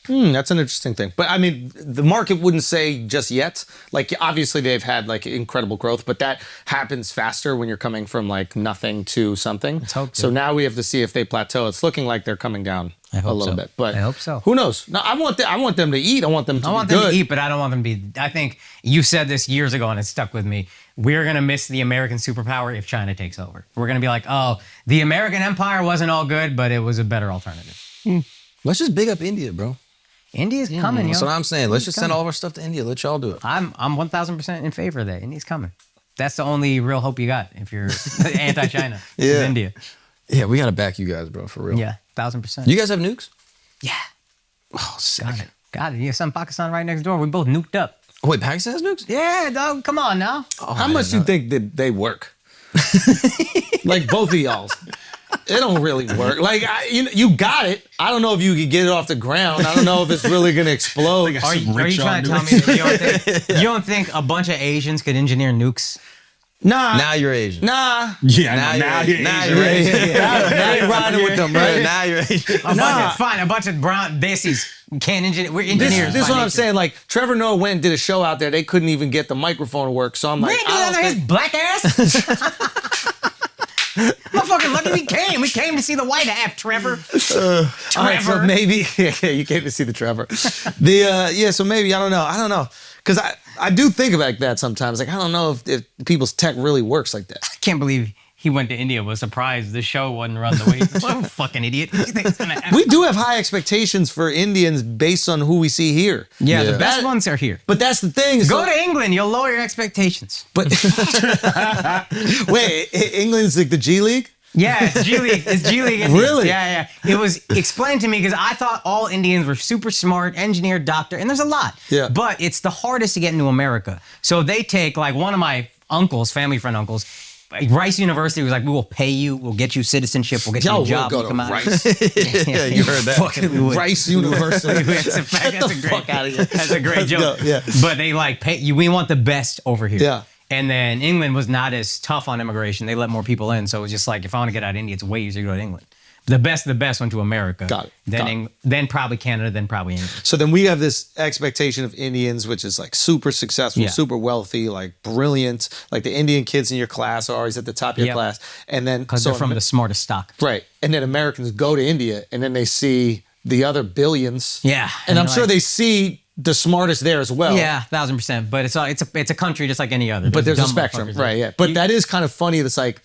that's an interesting thing. But I mean, the market wouldn't say just yet. Like obviously they've had like incredible growth, but that happens faster when you're coming from like nothing to something. Let's hope So so. now we have to see if they plateau. It's looking like they're coming down I hope a little so. bit. But I hope so. Who knows? No, I want them to eat. I want them to I want be them good. to eat, but I don't want them to be. I think you said this years ago, and it stuck with me. We're gonna miss the American superpower if China takes over. We're gonna be like, oh, the American empire wasn't all good, but it was a better alternative. Let's just big up India, bro. India's coming, yo. That's what I'm saying. Let's just send coming. all of our stuff to India. Let y'all do it. I'm 1,000% in favor of that. India's coming. That's the only real hope you got if you're anti-China. is Yeah. India. Yeah, we gotta back you guys, bro, for real. Yeah, 1,000%. You guys have nukes? Yeah, Oh, sick. got it. You have some Pakistan right next door. We both nuked up. Wait, Pakistan has nukes? Yeah, dog. Come on now. How much do you think that they work? Like both of y'all's. It don't really work. Like you got it. I don't know if you could get it off the ground. I don't know if it's really gonna explode. Are you trying to tell me that you don't think a bunch of Asians could engineer nukes? Nah. Now you're Asian. Nah. Yeah, Now now you're Asian. Now you're riding with them, right? Now you're Asian. A bunch of brown Desies can't engineer. We're engineers. This is by what I'm nature. saying. Like Trevor Noah went and did a show out there. They couldn't even get the microphone to work. So I'm We like, ain't do I that don't to his think. black ass. Motherfucker, lucky we came. We came to see the white half, Trevor. Trevor. All right, so maybe you came to see the Trevor. So maybe I don't know, because I do think about that sometimes. Like I don't know if people's tech really works like that. I can't believe he went to India. Was surprised the show wasn't run the way. What a fucking idiot! What do you think it's gonna happen? We do have high expectations for Indians based on who we see here. Yeah, the best ones are here. But that's the thing. Go to England, you'll lower your expectations. But wait, England's like the G League? Yeah, it's G League. It's G League. Really? Yeah. It was explained to me because I thought all Indians were super smart, engineer, doctor, and there's a lot. Yeah. But it's the hardest to get into America. So they take, like, one of my uncles, family friend uncles, like Rice University was like, we will pay you, we'll get you citizenship, we'll get you a job. We'll go to Rice. Yeah, you heard that. Rice University. That's a great joke. Yeah. But they like pay you. We want the best over here. Yeah. And then England was not as tough on immigration. They let more people in. So it was just like, if I want to get out of India, it's way easier to go to England. The best of the best went to America. Got it. Then probably Canada, then probably England. So then we have this expectation of Indians, which is like super successful, super wealthy, like brilliant. Like the Indian kids in your class are always at the top of your class. And then because they're from the smartest stock. Right. And then Americans go to India and then they see the other billions. Yeah. And I'm sure they see the smartest there as well. Yeah, 1000%. But it's a country just like any other. But there's a spectrum. Right, yeah. But that is kind of funny. It's like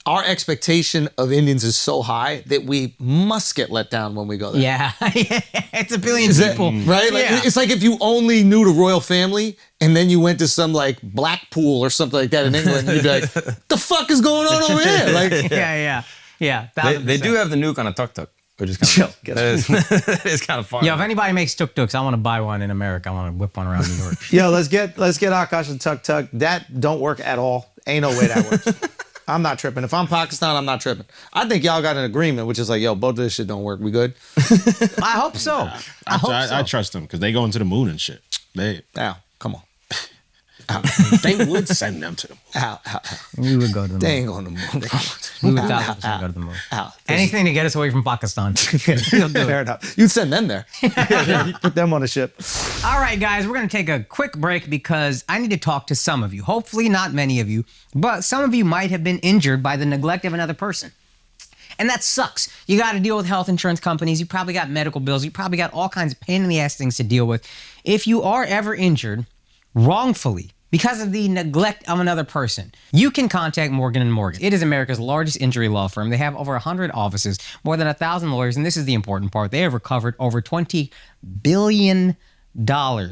our expectation of Indians is so high that we must get let down when we go there. Yeah. It's a billion people. Right? Like, it's like if you only knew the royal family and then you went to some like Blackpool or something like that in England, you'd be like, the fuck is going on over here? Like, yeah. They do have the nuke on a tuk-tuk, which is kind of that is kind of fun. Yo, if anybody makes tuk-tuks, I want to buy one in America. I want to whip one around New York. Yo, let's get Akaash a tuk-tuk. That don't work at all. Ain't no way that works. I'm not tripping. If I'm Pakistan, I'm not tripping. I think y'all got an agreement, which is like, yo, both of this shit don't work. We good? I hope so. I trust them because they go into the moon and shit. Come on. They would send them to the moon. We would go to the moon. They ain't going to the moon. We would 1000% go to the moon. Anything to get us away from Pakistan. Fair enough. You'd send them there. You put them on a ship. All right, guys, we're going to take a quick break because I need to talk to some of you. Hopefully not many of you, but some of you might have been injured by the neglect of another person. And that sucks. You got to deal with health insurance companies. You probably got medical bills. You probably got all kinds of pain in the ass things to deal with. If you are ever injured wrongfully because of the neglect of another person, you can contact Morgan & Morgan. It is America's largest injury law firm. They have over 100 offices, more than 1,000 lawyers, and this is the important part. They have recovered over $20 billion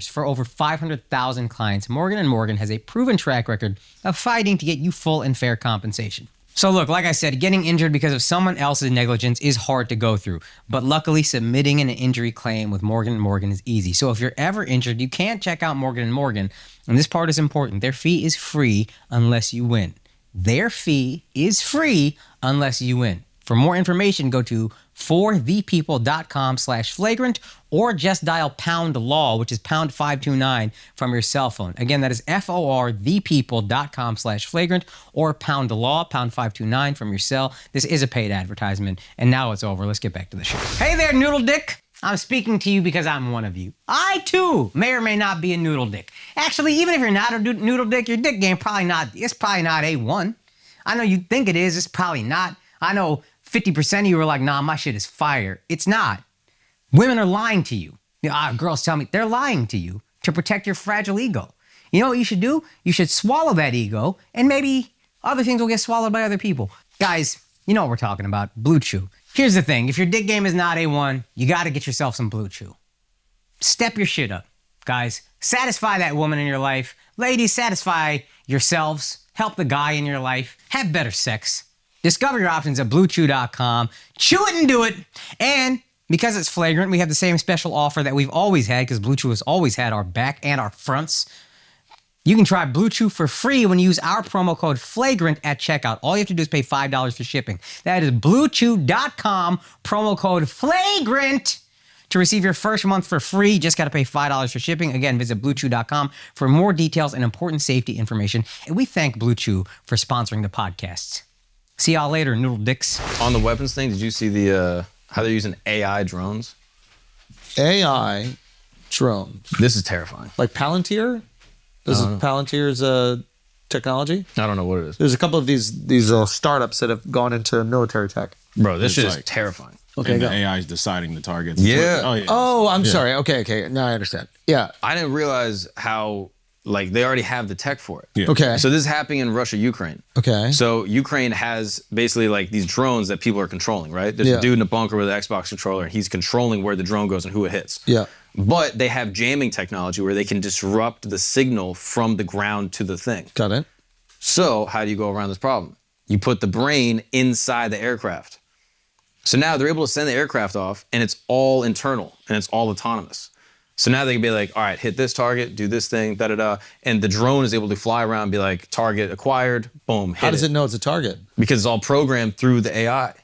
for over 500,000 clients. Morgan & Morgan has a proven track record of fighting to get you full and fair compensation. So look, like I said, getting injured because of someone else's negligence is hard to go through. But luckily, submitting an injury claim with Morgan & Morgan is easy. So if you're ever injured, you can't check out Morgan & Morgan. And this part is important. Their fee is free unless you win. Their fee is free unless you win. For more information, go to forthepeople.com/flagrant or just dial #law, which is #529 from your cell phone. Again, that is forthepeople.com/flagrant or #law, #529 from your cell. This is a paid advertisement. And now it's over. Let's get back to the show. Hey there, Noodle Dick. I'm speaking to you because I'm one of you. I, too, may or may not be a noodle dick. Actually, even if you're not a noodle dick, your dick game it's probably not A1. I know you think it is. It's probably not. I know 50% of you are like, nah, my shit is fire. It's not. Women are lying to you. Girls tell me they're lying to you to protect your fragile ego. You know what you should do? You should swallow that ego, and maybe other things will get swallowed by other people. Guys, you know what we're talking about. Blue Chew. Here's the thing. If your dick game is not A1, you got to get yourself some Blue Chew. Step your shit up, guys. Satisfy that woman in your life. Ladies, satisfy yourselves. Help the guy in your life. Have better sex. Discover your options at bluechew.com. Chew it and do it. And because it's flagrant, we have the same special offer that we've always had, because Blue Chew has always had our back and our fronts. You can try Blue Chew for free when you use our promo code FLAGRANT at checkout. All you have to do is pay $5 for shipping. That is bluechew.com, promo code FLAGRANT to receive your first month for free. You just got to pay $5 for shipping. Again, visit bluechew.com for more details and important safety information. And we thank Blue Chew for sponsoring the podcasts. See y'all later, Noodle Dicks. On the weapons thing, did you see the how they're using AI drones? AI drones. This is terrifying. Like Palantir? Palantir's technology? I don't know what it is. There's a couple of these startups that have gone into military tech. Bro, this shit is terrifying. Okay, and the AI is deciding the targets. Yeah. Oh, yeah. Oh, I'm sorry. Okay. Now I understand. Yeah. I didn't realize how, like, they already have the tech for it. Yeah. Okay. So this is happening in Russia, Ukraine. Okay. So Ukraine has basically like these drones that people are controlling, right? There's a dude in a bunker with an Xbox controller, and he's controlling where the drone goes and who it hits. Yeah. But they have jamming technology where they can disrupt the signal from the ground to the thing. Got it. So how do you go around this problem? You put the brain inside the aircraft. So now they're able to send the aircraft off, and it's all internal, and it's all autonomous. So now they can be like, all right, hit this target, do this thing, da-da-da. And the drone is able to fly around and be like, target acquired, boom, hit How does it know it's a target? Because it's all programmed through the AI.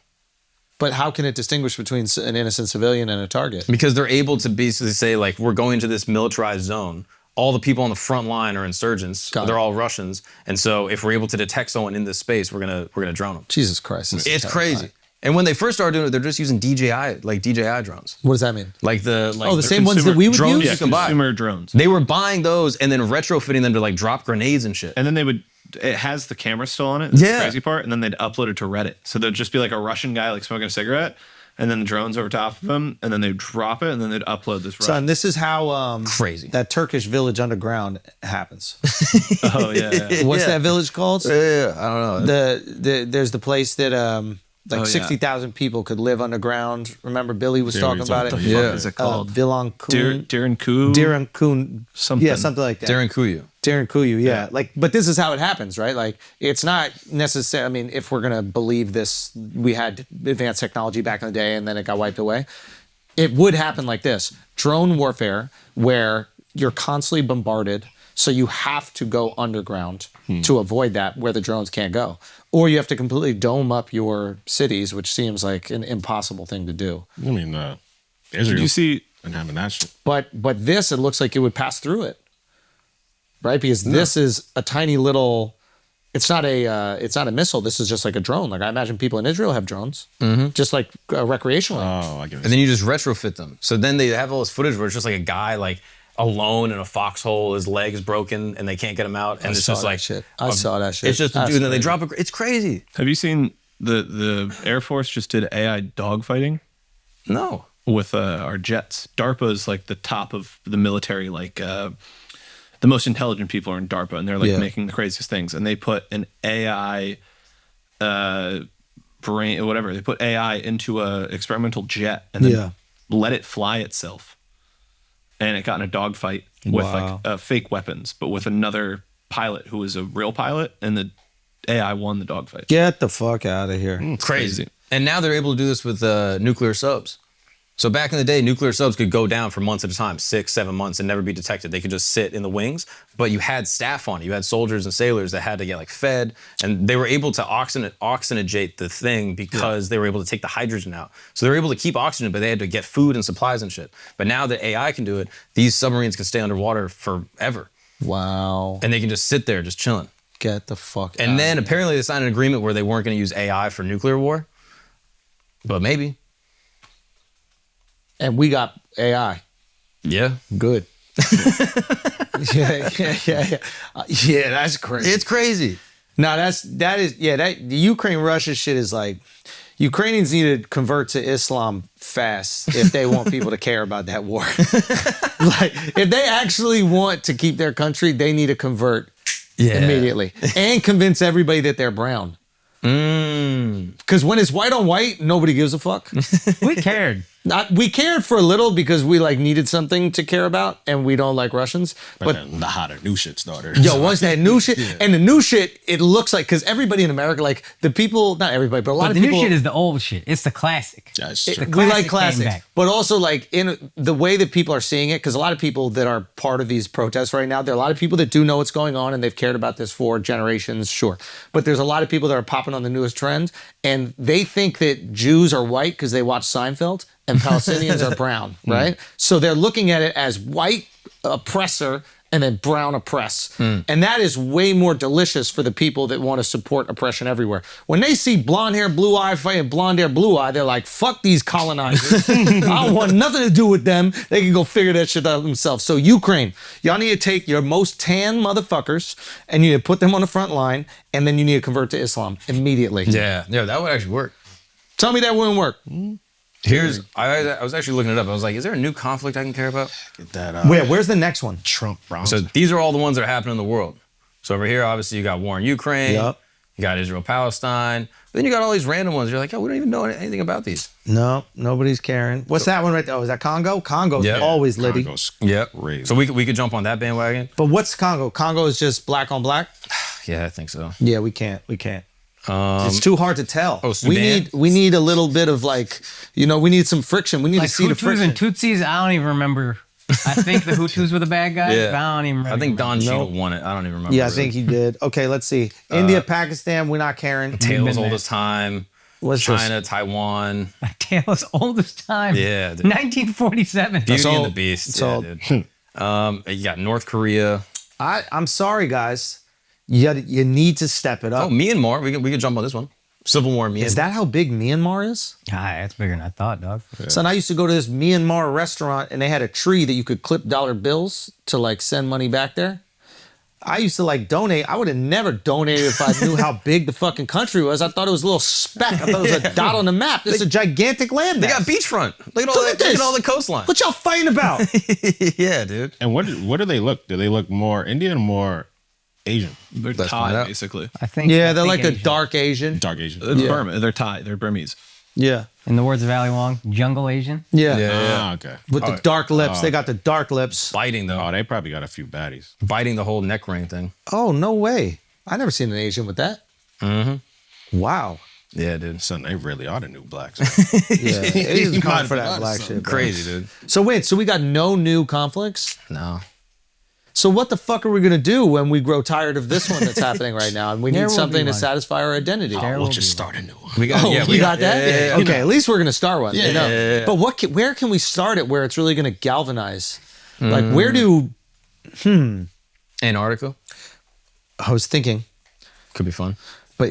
But how can it distinguish between an innocent civilian and a target? Because they're able to basically say, like, we're going to this militarized zone. All the people on the front line are insurgents. They're all Russians. And so if we're able to detect someone in this space, we're gonna drone them. Jesus Christ. It's crazy. And when they first started doing it, they're just using DJI drones. What does that mean? Like the same ones that we would drones use? you can buy. Consumer drones. They were buying those and then retrofitting them to like drop grenades and shit. And then it has the camera still on it. That's the crazy part. And then they'd upload it to Reddit. So there'd just be like a Russian guy like smoking a cigarette, and then the drones over top of him, and then they'd drop it, and then they'd upload this. Son, this is how crazy that Turkish village underground happens. Oh yeah. What's that village called? Yeah, I don't know. There's the place that 60,000 people could live underground. Remember Billy was talking about it? What the fuck is it called? Vilankun. Dirankun. Something. Yeah, something like that. Dirankhuyu, yeah. Like, but this is how it happens, right? Like, it's not necessary. I mean, if we're gonna believe this, we had advanced technology back in the day, and then it got wiped away. It would happen like this: drone warfare, where you're constantly bombarded, so you have to go underground to avoid that, where the drones can't go, or you have to completely dome up your cities, which seems like an impossible thing to do. I mean, Israel. You see, and having that shit. But this, it looks like it would pass through it, right? Because this is a tiny little. It's not a missile. This is just like a drone. Like I imagine people in Israel have drones, just like recreationally. Oh, I get it. And then you just retrofit them. So then they have all this footage where it's just like a guy like alone in a foxhole, his leg's broken, and they can't get him out. And it's just like shit. I saw that shit. It's just a dude, and then they drop it. It's crazy. Have you seen the Air Force just did AI dogfighting? No. With our jets. DARPA is like the top of the military, like the most intelligent people are in DARPA, and they're like making the craziest things. And they put an AI brain, whatever. They put AI into a experimental jet and then let it fly itself. And it got in a dogfight with like fake weapons, but with another pilot who was a real pilot, and the AI won the dogfight. Get the fuck out of here. Crazy. And now they're able to do this with nuclear subs. So back in the day, nuclear subs could go down for months at a time, 6-7 months, and never be detected. They could just sit in the wings, but you had staff on it. You had soldiers and sailors that had to get like fed, and they were able to oxygenate the thing because they were able to take the hydrogen out. So they were able to keep oxygen, but they had to get food and supplies and shit. But now that AI can do it, these submarines can stay underwater forever. Wow. And they can just sit there, just chilling. Get the fuck out. And then apparently they signed an agreement where they weren't going to use AI for nuclear war, but maybe. And we got AI. Yeah. Good. Yeah, that's crazy. It's crazy. No, the Ukraine-Russia shit is like, Ukrainians need to convert to Islam fast if they want people to care about that war. Like, if they actually want to keep their country, they need to convert immediately and convince everybody that they're brown. Because when it's white on white, nobody gives a fuck. We cared. We cared for a little because we like needed something to care about, and we don't like Russians. But then the hotter new shit started. Yo, once that new shit, and the new shit, it looks like, because everybody in America, like the people, not everybody, but a lot of people. The new shit is the old shit. It's the classic. That's true. We like classics, but also like in the way that people are seeing it, because a lot of people that are part of these protests right now, there are a lot of people that do know what's going on and they've cared about this for generations, sure. But there's a lot of people that are popping on the newest trend, and they think that Jews are white because they watch Seinfeld and Palestinians are brown, right? So they're looking at it as white oppressor and then brown oppress. And that is way more delicious for the people that want to support oppression everywhere. When they see blonde hair, blue eye fighting blonde hair, blue eye, they're like, fuck these colonizers. I don't want nothing to do with them. They can go figure that shit out themselves. So Ukraine, y'all need to take your most tan motherfuckers and you need to put them on the front line, and then you need to convert to Islam immediately. Yeah, that would actually work. Tell me that wouldn't work. I was actually looking it up. I was like, is there a new conflict I can care about? Get that. Where's the next one? Trump Brown. So these are all the ones that are happening in the world. So over here, obviously, you got war in Ukraine. Yep. You got Israel, Palestine. Then you got all these random ones. You're like, oh, we don't even know anything about these. No, nobody's caring. What's that one right there? Oh, is that Congo? Congo's always litty. Yep. Crazy. So we could jump on that bandwagon. But what's Congo? Congo is just black on black? Yeah, I think so. Yeah, we can't. It's too hard to tell. Sudan? We need a little bit of we need some friction. We need Like to see the Hutus friction. and Tutsis, I don't even remember. I think the Hutus were the bad guys. Yeah. But I don't even remember. I think Don Cheadle won it. I don't even remember. Yeah, I think he did. Okay, let's see. India, Pakistan, we're not caring. Taylor's oldest time. What's China, Taiwan. Taylor's oldest time. Yeah, dude. 1947. Beauty and old. the Beast. It's Yeah, old. dude. You got North Korea. I'm sorry, guys. You need to step it up. Oh, Myanmar. We can jump on this one. Civil War in Myanmar. Is that how big Myanmar is? That's bigger than I thought, dog. Son, I used to go to this Myanmar restaurant and they had a tree that you could clip dollar bills to send money back there. I used to donate. I would have never donated if I knew how big the fucking country was. I thought it was a little speck. I thought it was a dot on the map. This is a gigantic land. They got beachfront. Look at all the coastline. What y'all fighting about? Yeah, dude. And what do they look? Do they look more Indian or more Asian? They're Let's find Thai, out. basically. I think. Yeah, they're I like think a Asian. dark Asian. Dark Asian. It's Burma. They're Thai. They're Burmese. Yeah. In the words of Ali Wong, jungle Asian. Yeah. Ah, okay. With the dark lips. They got the dark lips. Biting, though. Oh, they probably got a few baddies. Biting the whole neck ring thing. Oh, no way. I never seen an Asian with that. Mm-hmm. Wow. Yeah, dude. Son, they really are the new blacks. Yeah. Asians You come might for that have black forgotten shit. bro. Crazy, dude. So wait, we got no new conflicts? No. So what the fuck are we gonna do when we grow tired of this one that's happening right now, and we There need will something be to one. satisfy our identity? We'll just start a new one. We got. We got that. Yeah. Okay, at least we're gonna start one. Yeah, you know? yeah. But where can we start it where it's really gonna galvanize? Like where do? Antarctica I was thinking, could be fun. but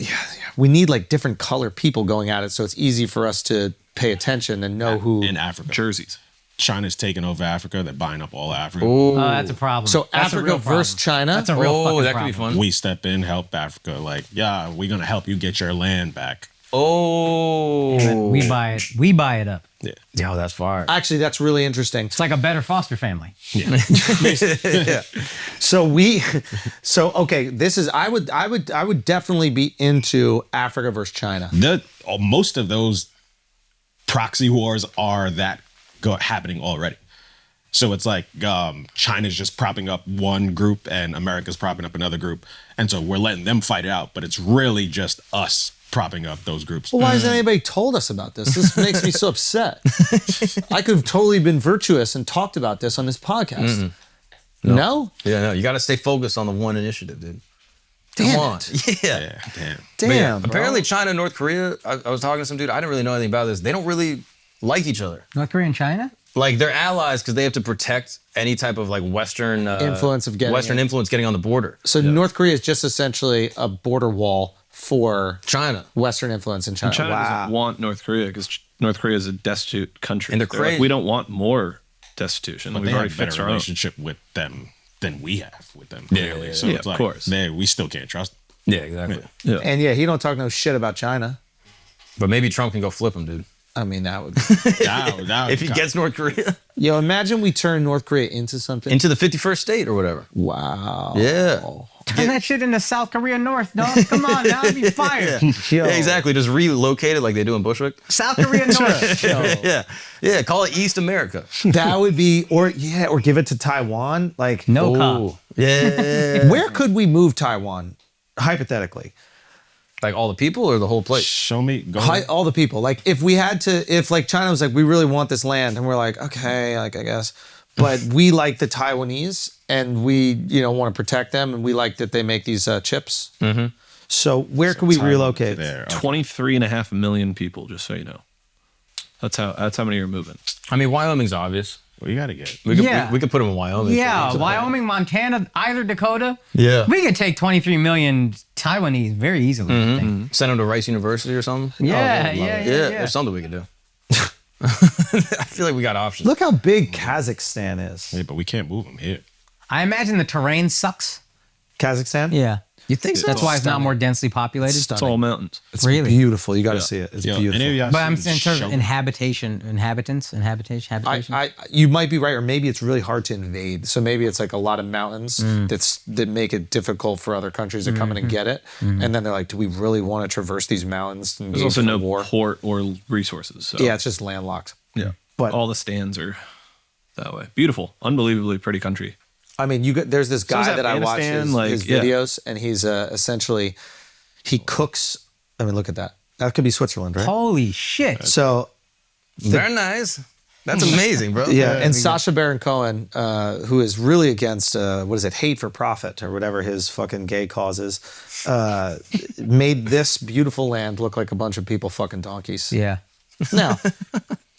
we need different color people going at it, so it's easy for us to pay attention and know who. In Africa. Jerseys. China's taking over Africa. They're buying up all of Africa. Oh, that's a problem. So That's a Africa real versus problem. China. That's a real fucking that problem. could be fun. We step in, help Africa. We're going to help you get your land back. Oh. We buy it. We buy it up. Yeah. Yo, that's fire. Actually, that's really interesting. It's like a better foster family. So okay, this is I would definitely be into Africa versus China. Most of those proxy wars are happening already. So it's like China's just propping up one group and America's propping up another group. And so we're letting them fight it out, but it's really just us propping up those groups. Well, why hasn't anybody told us about this? This makes me so upset. I could have totally been virtuous and talked about this on this podcast. No? Yeah, no. You got to stay focused on the one initiative, dude. Damn Come on. it. Yeah. Yeah, damn. Damn. But yeah, bro. apparently China and North Korea, I was talking to some dude, I didn't really know anything about this. They don't really like each other. North Korea and China? Like they're allies because they have to protect any type of Western Influence of getting Western in. influence getting on the border. So North Korea is just essentially a border wall for China. Western influence in China. China doesn't want North Korea because North Korea is a destitute country. And they're like, crazy. we don't want more destitution. But We've they already have a better fixed our own. relationship with them than we have with them, clearly. yeah, So yeah, it's of course. we still can't trust them. Yeah, exactly. Yeah. And he don't talk no shit about China. But maybe Trump can go flip him, dude. I mean, that would. If he gets North Korea Yo, imagine we turn North Korea into something. into the 51st state or whatever. Wow. Yeah. Turn that shit into South Korea North, dog. Come on, now it'd be fire. Yo. Yeah, exactly. Just relocate it like they do in Bushwick. South Korea North. Yeah. Call it East America. That would be, or give it to Taiwan. Like, No cop. Yeah. where could we move Taiwan, hypothetically? Like all the people or the whole place? Show me. Go All the people. Like, if we had to, if China was like, we really want this land, and we're like, okay, I guess, but we like the Taiwanese, and we, want to protect them, and we like that they make these chips. Mm-hmm. So where could we relocate? there. Okay. 23.5 million people, just so you know. That's how many are moving. I mean, Wyoming's obvious. We gotta get. We could put them in Wyoming. Yeah, Wyoming, Montana, either Dakota. Yeah. We could take 23 million Taiwanese very easily. I think. Send them to Rice University or something. Yeah. There's something we could do. I feel like we got options. Look how big Kazakhstan is. Yeah, but we can't move them here. I imagine the terrain sucks. Kazakhstan? Yeah. You think so? That's why it's not more densely populated. It's all mountains. It's really beautiful. You got to see it. It's beautiful. Any of y'all But I'm seen saying in terms of Shogun? habitation. You might be right, or maybe it's really hard to invade. So maybe it's like a lot of mountains that make it difficult for other countries to come in and get it. And then they're like, do we really want to traverse these mountains? And There's also no port or resources. So. Yeah, it's just landlocked. Yeah. But all the stands are that way. Beautiful. Unbelievably pretty country. I mean, there's this guy that I watch his videos, and he's essentially, he cooks. I mean, look at that. That could be Switzerland, right? Holy shit. So Very nice. That's amazing, bro. yeah, and Sacha Baron Cohen, who is really against hate for profit or whatever his fucking gay cause is, made this beautiful land look like a bunch of people fucking donkeys. Yeah. Now,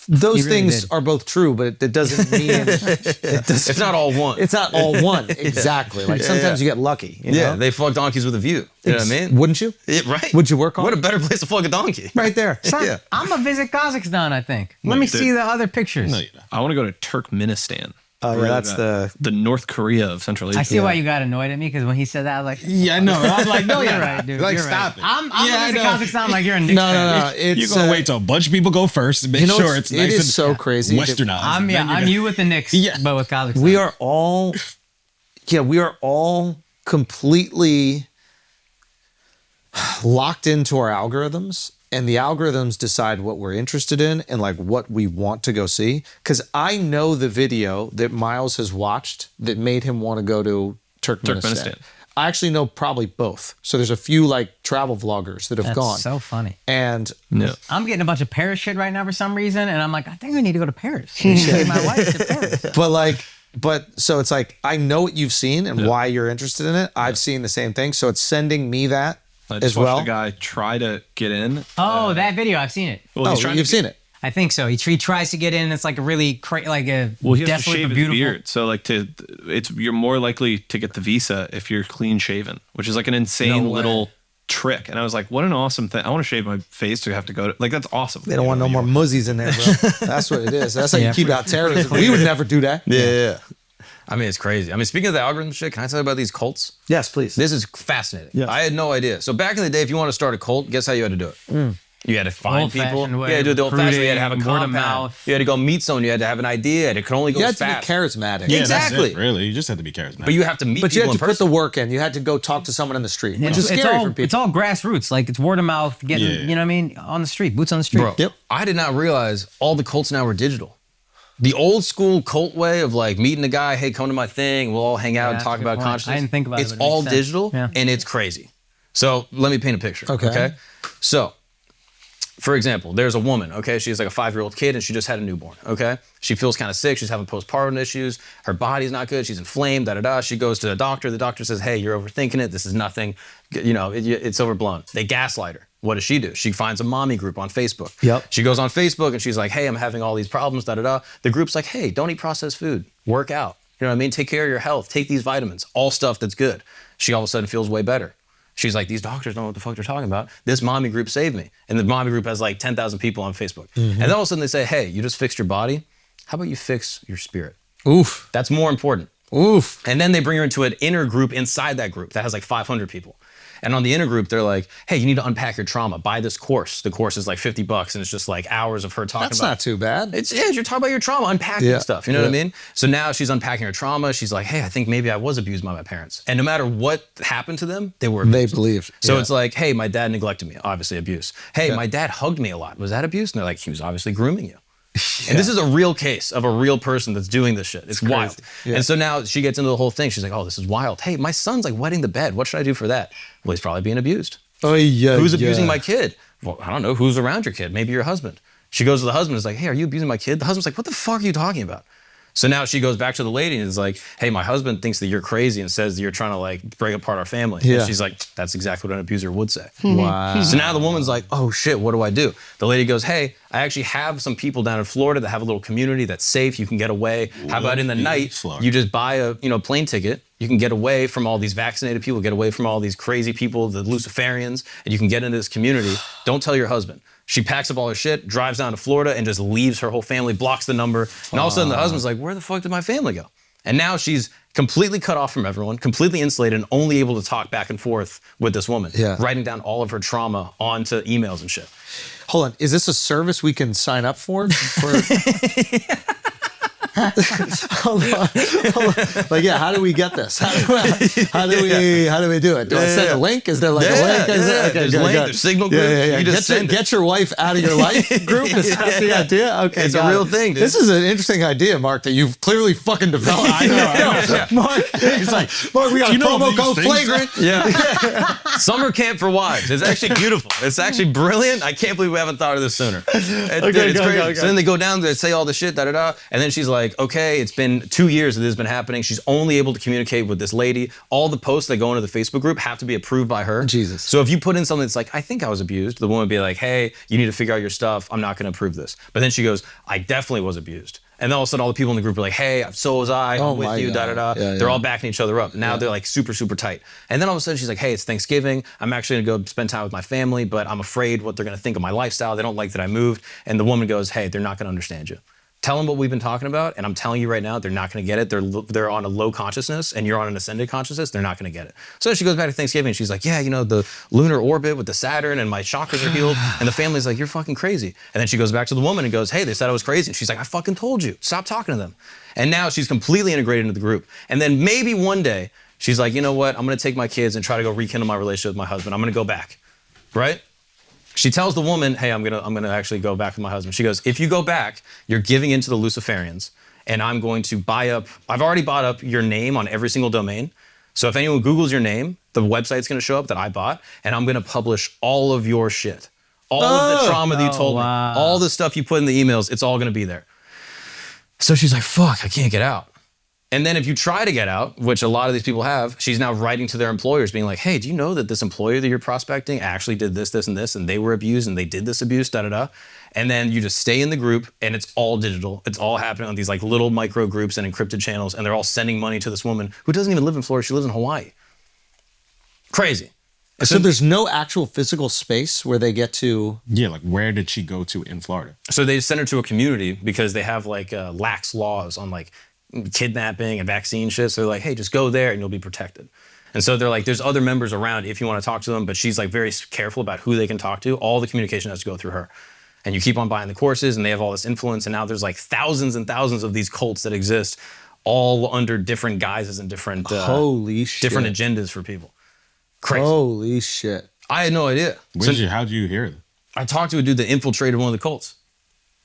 those really things did. are both true, but it doesn't mean It's not all one. it's not all one. Exactly. Like sometimes you get lucky. You know? They fuck donkeys with a view. You know what I mean? Wouldn't you? Yeah, right. Would you work on What it? a better place to fuck a donkey. Right there. Son, Yeah. I'm going to visit Kazakhstan, I think. Let me see the other pictures. No, you don't. I want to go to Turkmenistan. Oh, yeah, that's the North Korea of Central Asia. I see why you got annoyed at me, because when he said that, I was like, Yeah, I know. I was like, no, you're right, dude. Like, you're stop right. it. I'm I going to know. Kazakhstan like you're a Knicks No, fan. It's, You're gonna wait till a bunch of people go first and make sure it's it nice is so crazy. westernized. I'm you with the Knicks, Yeah. but with Kazakhstan. We are all completely locked into our algorithms, and the algorithms decide what we're interested in and like what we want to go see. Because I know the video that Miles has watched that made him want to go to Turkmenistan. I actually know probably both. So there's a few like travel vloggers that have That's gone. so funny. And I'm getting a bunch of Paris shit right now for some reason, and I'm like, I think I need to go to Paris. Take my wife to Paris. But so it's like, I know what you've seen and why you're interested in it. I've seen the same thing. So it's sending me that I as just well. watched a guy try to get in. Oh, that video, I've seen it. Well, he's trying you've seen it. I think so. He tries to get in. It's like a really like a Well, he has to desolate shave but his beautiful. beard, so like you're more likely to get the visa if you're clean shaven, which is like an insane little trick. And I was like, what an awesome thing! I want to shave my face to have to go to like that's awesome. They don't want no more muzzies in there, bro. That's what it is. That's how you keep out terrorism. We would never do that. Yeah. I mean, it's crazy. I mean, speaking of the algorithm shit, can I tell you about these cults? Yes, please. This is fascinating. Yes. I had no idea. So back in the day, if you want to start a cult, guess how you had to do it? You had to find people. Old-fashioned way, You had to do it the old-fashioned way. You had to have a recruiting, word of compound. mouth. You had to go meet someone. You had to have an idea. And it could only go You as had to be fast. charismatic. Yeah, Exactly. That's it, really. You just have to be charismatic. But you have to meet But you people had to in put person. the work in. You had to go talk to someone in the street, which is It's scary all, for people. It's all grassroots. Like it's word of mouth, getting, Yeah. you know what I mean, on the street, boots on the street. Bro, Yep. I did not realize all the cults now were digital. The old school cult way of like meeting a guy, hey, come to my thing, we'll all hang out and that's talk a good about point. consciousness. I didn't think about it, It's but it makes all sense. digital Yeah. and it's crazy. So let me paint a picture. Okay. So, for example, there's a woman, okay? She has like a 5-year-old kid and she just had a newborn, okay? She feels kind of sick. She's having postpartum issues. Her body's not good. She's inflamed, da-da-da. She goes to the doctor. The doctor says, hey, you're overthinking it. This is nothing. You know, it's overblown. They gaslight her. What does she do? She finds a mommy group on Facebook. Yep. She goes on Facebook and she's like, hey, I'm having all these problems, da-da-da. The group's like, hey, don't eat processed food. Work out. You know what I mean? Take care of your health. Take these vitamins. All stuff that's good. She all of a sudden feels way better. She's like, these doctors don't know what the fuck they're talking about. This mommy group saved me. And the mommy group has like 10,000 people on Facebook. And then all of a sudden they say, hey, you just fixed your body. How about you fix your spirit? Oof. That's more important. Oof. And then they bring her into an inner group inside that group that has like 500 people. And on the inner group, they're like, hey, you need to unpack your trauma. Buy this course. The course is like $50 and it's just like hours of her talking That's about not too bad. you're talking about your trauma, unpacking Yeah. stuff. You know what I Yeah. mean? So now she's unpacking her trauma. She's like, hey, I think maybe I was abused by my parents. And no matter what happened to them, they were abused. They believed. So Yeah. it's like, hey, my dad neglected me. Obviously abuse. Hey, my dad hugged me a lot. Was that abuse? And they're like, he was obviously grooming you. And this is a real case of a real person that's doing this shit. It's wild. Yeah. And so now she gets into the whole thing. She's like, oh, this is wild. Hey, my son's like wetting the bed. What should I do for that? Well, he's probably being abused. Oh, yeah. Who's abusing my kid? Well, I don't know. Who's around your kid? Maybe your husband. She goes to the husband and is like, hey, are you abusing my kid? The husband's like, what the fuck are you talking about? So now she goes back to the lady and is like, hey, my husband thinks that you're crazy and says that you're trying to like break apart our family. Yeah. And she's like, that's exactly what an abuser would say. Wow. So now the woman's like, oh shit, what do I do? The lady goes, hey, I actually have some people down in Florida that have a little community that's safe. You can get away. How about in the night, you just buy a plane ticket. You can get away from all these vaccinated people, get away from all these crazy people, the Luciferians, and you can get into this community. Don't tell your husband. She packs up all her shit, drives down to Florida, and just leaves her whole family, blocks the number. And all of a sudden, the husband's like, where the fuck did my family go? And now she's completely cut off from everyone, completely insulated, and only able to talk back and forth with this woman, writing down all of her trauma onto emails and shit. Hold on. Is this a service we can sign up for? Hold on. Like, yeah, how do we get this? How do we do it? Do I send a link? Is there like a link? There's a link, there's signal group. You just get your wife out of your life group. Is that the idea? Okay, it's a real thing, dude. This is an interesting idea, Mark, that you've clearly fucking developed. I know. Mark, he's like, Mark, we got a promo code Flagrant. Yeah. Summer camp for wives. It's actually beautiful. It's actually brilliant. I can't believe we haven't thought of this sooner. It's crazy. So then they go down, they say all the shit, and then she's like, okay, it's been 2 years that this has been happening. She's only able to communicate with this lady. All the posts that go into the Facebook group have to be approved by her. Jesus. So if you put in something that's like, I think I was abused, the woman would be like, hey, you need to figure out your stuff. I'm not going to approve this. But then she goes, I definitely was abused. And then all of a sudden, all the people in the group are like, hey, so was I. I'm with you, They're all backing each other up. Now they're like super, super tight. And then all of a sudden, she's like, hey, it's Thanksgiving. I'm actually going to go spend time with my family, but I'm afraid what they're going to think of my lifestyle. They don't like that I moved. And the woman goes, hey, they're not going to understand you. Tell them what we've been talking about, and I'm telling you right now, they're not going to get it. They're on a low consciousness, and you're on an ascended consciousness. They're not going to get it. So she goes back to Thanksgiving, and she's like, yeah, the lunar orbit with the Saturn, and my chakras are healed. And the family's like, you're fucking crazy. And then she goes back to the woman and goes, hey, they said I was crazy. And she's like, I fucking told you. Stop talking to them. And now she's completely integrated into the group. And then maybe one day, she's like, you know what? I'm going to take my kids and try to go rekindle my relationship with my husband. I'm going to go back, right? She tells the woman, hey, I'm gonna actually go back with my husband. She goes, if you go back, you're giving in to the Luciferians, and I'm going to I've already bought up your name on every single domain. So if anyone Googles your name, the website's gonna show up that I bought, and I'm gonna publish all of your shit. All of the trauma that you told me, all the stuff you put in the emails, it's all gonna be there. So she's like, fuck, I can't get out. And then if you try to get out, which a lot of these people have, she's now writing to their employers being like, hey, do you know that this employer that you're prospecting actually did this, this, and this, and they were abused and they did this abuse, And then you just stay in the group and it's all digital. It's all happening on these like little micro groups and encrypted channels, and they're all sending money to this woman who doesn't even live in Florida. She lives in Hawaii. Crazy. So there's no actual physical space where they get to... Yeah, like where did she go to in Florida? So they send her to a community because they have like lax laws on like kidnapping and vaccine shit. So they're like, hey, just go there and you'll be protected. And so they're like, there's other members around if you want to talk to them, but she's like very careful about who they can talk to. All the communication has to go through her. And you keep on buying the courses and they have all this influence. And now there's like thousands and thousands of these cults that exist all under different guises and different different agendas for people. Crazy. Holy shit. I had no idea. How'd you hear that? I talked to a dude that infiltrated one of the cults.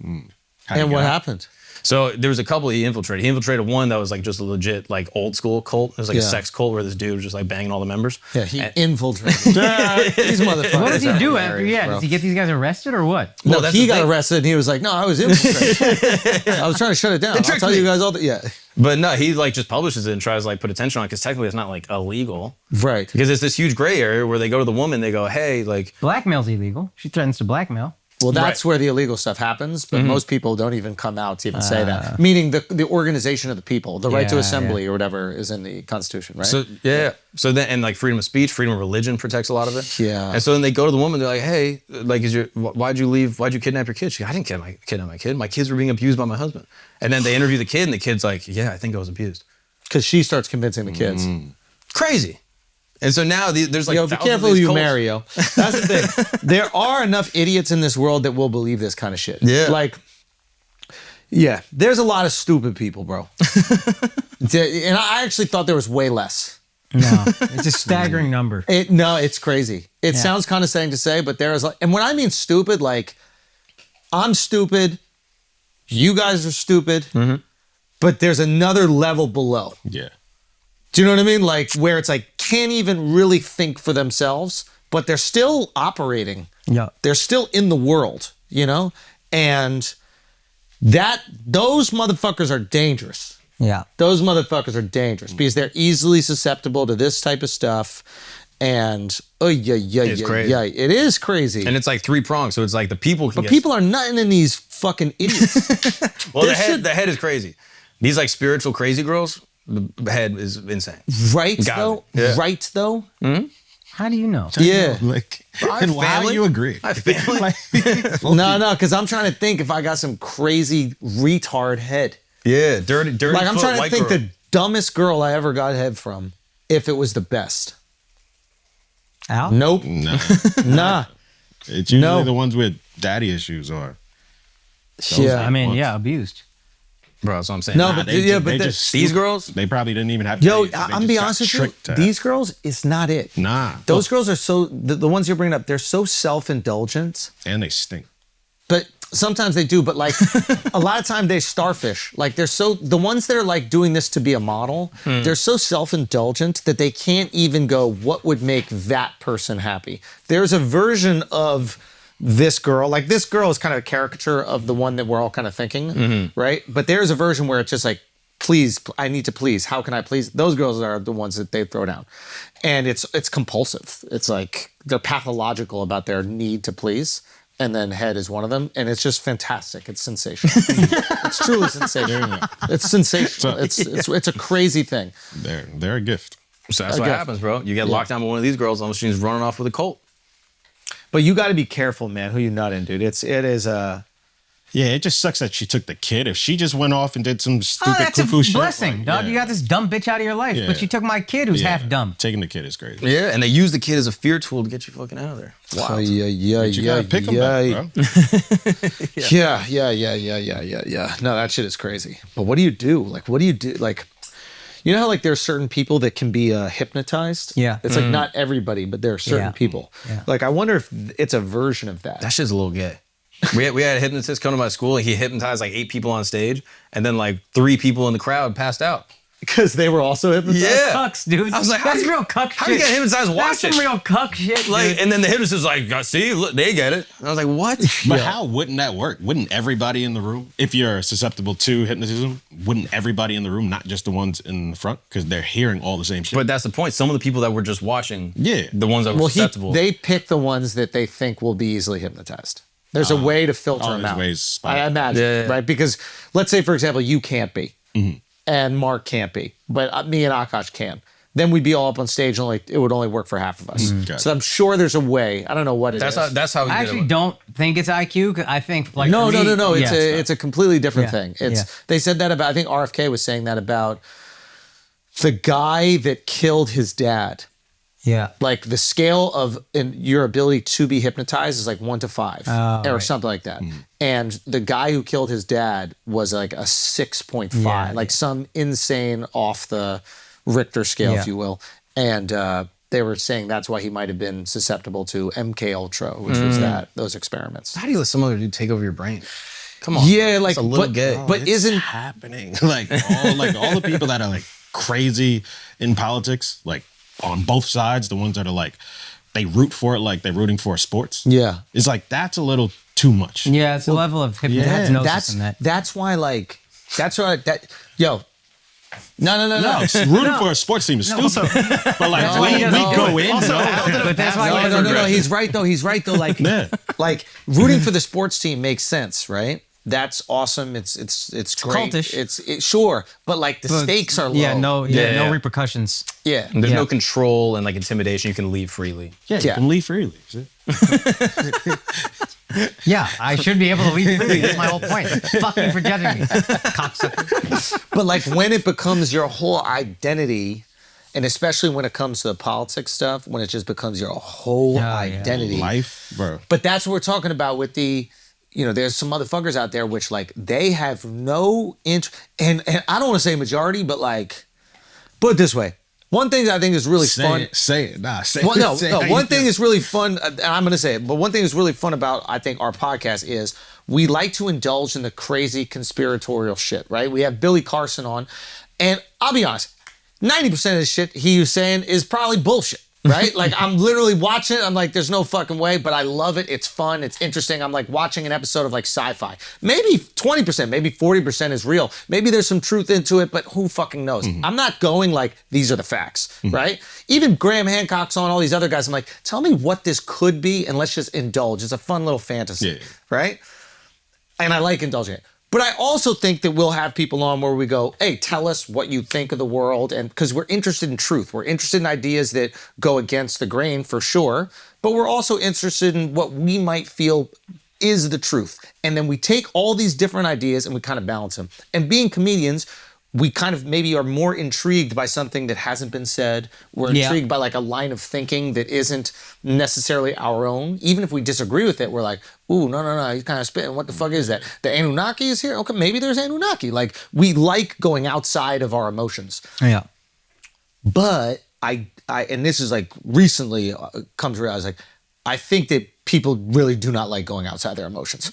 And what happened? So there was a couple he infiltrated. He infiltrated one that was like just a legit like old school cult. It was like a sex cult where this dude was just like banging all the members. Yeah, he infiltrated. These motherfuckers. What does he do after? Yeah, does he get these guys arrested or what? No, he got arrested and he was like, no, I was infiltrated. I was trying to shut it down. I'll tell you guys all that. But no, he like just publishes it and tries to like put attention on it because technically it's not like illegal. Right. Because it's this huge gray area where they go to the woman, they go, hey, like. Blackmail's illegal. She threatens to blackmail. Well, that's where the illegal stuff happens, but most people don't even come out to even say that. Meaning the organization of the people, the right to assembly or whatever is in the Constitution, right? So So then, and like freedom of speech, freedom of religion protects a lot of it. Yeah. And so then they go to the woman, they're like, hey, like, why'd you kidnap your kid? She goes, I didn't kidnap my kid. My kids were being abused by my husband. And then they interview the kid and the kid's like, yeah, I think I was abused. Because she starts convincing the kids. Crazy. And so now there's like, yo, be careful who you marry, yo. That's the thing. There are enough idiots in this world that will believe this kind of shit. Yeah. Like, yeah, there's a lot of stupid people, bro. And I actually thought there was way less. No, it's a staggering number. No, it's crazy. It sounds condescending to say, but there is like, and when I mean stupid, like, I'm stupid, you guys are stupid, but there's another level below. Yeah. Do you know what I mean? Like where it's like can't even really think for themselves, but they're still operating. Yeah. They're still in the world, you know? And Those motherfuckers are dangerous. Yeah. Those motherfuckers are dangerous because they're easily susceptible to this type of stuff. And it's crazy. It is crazy. And it's like 3 prongs, so it's like the people can people are nutting in these fucking idiots. Well, the head is crazy. These like spiritual crazy girls, the head is insane. Right though? Yeah. Right though? Mm-hmm. How do you know? Yeah. Like, and why do you agree? I family. No, because I'm trying to think if I got some crazy retard head. Yeah, dirty. Like I'm trying to think the dumbest girl I ever got head from, if it was the best. Al? Nope. No. Nah. It's usually the ones with daddy issues or. Yeah. I mean, abused. Bro, that's what I'm saying. No, but these girls, they probably didn't even have. Yo, I'm be honest with you. These girls, it's not it. Nah. Those girls are so the ones you're bringing up. They're so self-indulgent. And they stink. But sometimes they do. But like a lot of time they starfish. Like the ones that are like doing this to be a model. They're so self-indulgent that they can't even go, what would make that person happy? There's a version of this girl, like this girl is kind of a caricature of the one that we're all kind of thinking, right? But there's a version where it's just like, please, I need to please. How can I please? Those girls are the ones that they throw down. And it's compulsive. It's like they're pathological about their need to please. And then head is one of them. And it's just fantastic. It's sensational. It's truly sensational. It's sensational. It's a crazy thing. They're a gift. So that's what happens, bro. You get locked down by one of these girls, almost she's running off with a Colt. But you got to be careful, man, who you nut in, dude. It is Yeah, it just sucks that she took the kid. If she just went off and did some stupid that's cuckoo a shit. blessing, dog. You got this dumb bitch out of your life, but you took my kid who's half dumb. Taking the kid is crazy. Yeah, and they use the kid as a fear tool to get you fucking out of there. Wow. You gotta pick them back, bro. Yeah. No, that shit is crazy. But what do you do? Like, what do you do? Like, you know how like there's certain people that can be hypnotized? Yeah. It's like not everybody, but there are certain people. Yeah. Like, I wonder if it's a version of that. That shit's a little gay. We had a hypnotist come to my school and he hypnotized like 8 people on stage and then like 3 people in the crowd passed out. Because they were also hypnotized? Yeah. Cucks, dude. I was like, that's real cuck shit. How do you get hypnotized watching? That's some real cuck shit, like, dude. and then the hypnotist was like, see, look, they get it. And I was like, what? But how wouldn't that work? Wouldn't everybody in the room, if you're susceptible to hypnotism, wouldn't everybody in the room, not just the ones in the front? Because they're hearing all the same shit. But that's the point. Some of the people that were just watching, the ones that were susceptible. They pick the ones that they think will be easily hypnotized. There's a way to filter them out. I imagine, right? Because let's say, for example, you can't be, and Mark can't be, but me and Akaash can. Then we'd be all up on stage, and it would only work for half of us. So I'm sure there's a way. I don't know what it is. That's how. I actually don't think it's IQ. I think like no. It's a completely different thing. They said that about. I think RFK was saying that about the guy that killed his dad. Yeah. Like the scale of your ability to be hypnotized is like 1 to 5 or something like that. And the guy who killed his dad was like a 6.5, like some insane off the Richter scale, if you will. And they were saying that's why he might have been susceptible to MK Ultra, which was those experiments. How do you let some other dude take over your brain? Come on. Yeah, like a little gay. But isn't happening like all the people that are like crazy in politics, like on both sides, the ones that are like they root for it like they're rooting for sports. Yeah. It's like that's a little too much. Yeah, it's a level of hypnosis in that. That's why No, rooting for a sports team is stupid. But like when we go in, but that's why no, he's right though. Like, like rooting for the sports team makes sense, right? That's awesome. It's great. Cultish. It's sure, but like the stakes are low. Yeah, no repercussions. Yeah, and there's no control and like intimidation. You can leave freely. Yeah, you can leave freely. Yeah, I should be able to leave freely. That's my whole point. Fuck you for judging me, cocksucker. But like when it becomes your whole identity, and especially when it comes to the politics stuff, when it just becomes your whole identity, life, bro. But that's what we're talking about with the. There's some motherfuckers out there which like they have no interest, and I don't want to say majority, but like, put it this way. One thing I think is really fun. Say it. One thing is really fun, and I'm going to say it, but one thing is really fun about, I think, our podcast is we like to indulge in the crazy conspiratorial shit, right? We have Billy Carson on, and I'll be honest, 90% of the shit he was saying is probably bullshit. right? Like I'm literally watching it. I'm like, there's no fucking way, but I love it. It's fun. It's interesting. I'm like watching an episode of like sci-fi. Maybe 20%, maybe 40% is real. Maybe there's some truth into it, but who fucking knows? I'm not going like, these are the facts, right? Even Graham Hancock's on, all these other guys. I'm like, tell me what this could be and let's just indulge. It's a fun little fantasy, right? And I like indulging it. But I also think that we'll have people on where we go, hey, tell us what you think of the world. And because we're interested in truth. We're interested in ideas that go against the grain for sure. But we're also interested in what we might feel is the truth. And then we take all these different ideas and we kind of balance them. And being comedians, we kind of maybe are more intrigued by something that hasn't been said. We're intrigued by like a line of thinking that isn't necessarily our own. Even if we disagree with it, we're like, ooh, no, he's kind of spitting. What the fuck is that? The Anunnaki is here? Okay, maybe there's Anunnaki. Like, we like going outside of our emotions. Yeah. But I and this is like recently come to realize, like, I think that people really do not like going outside their emotions.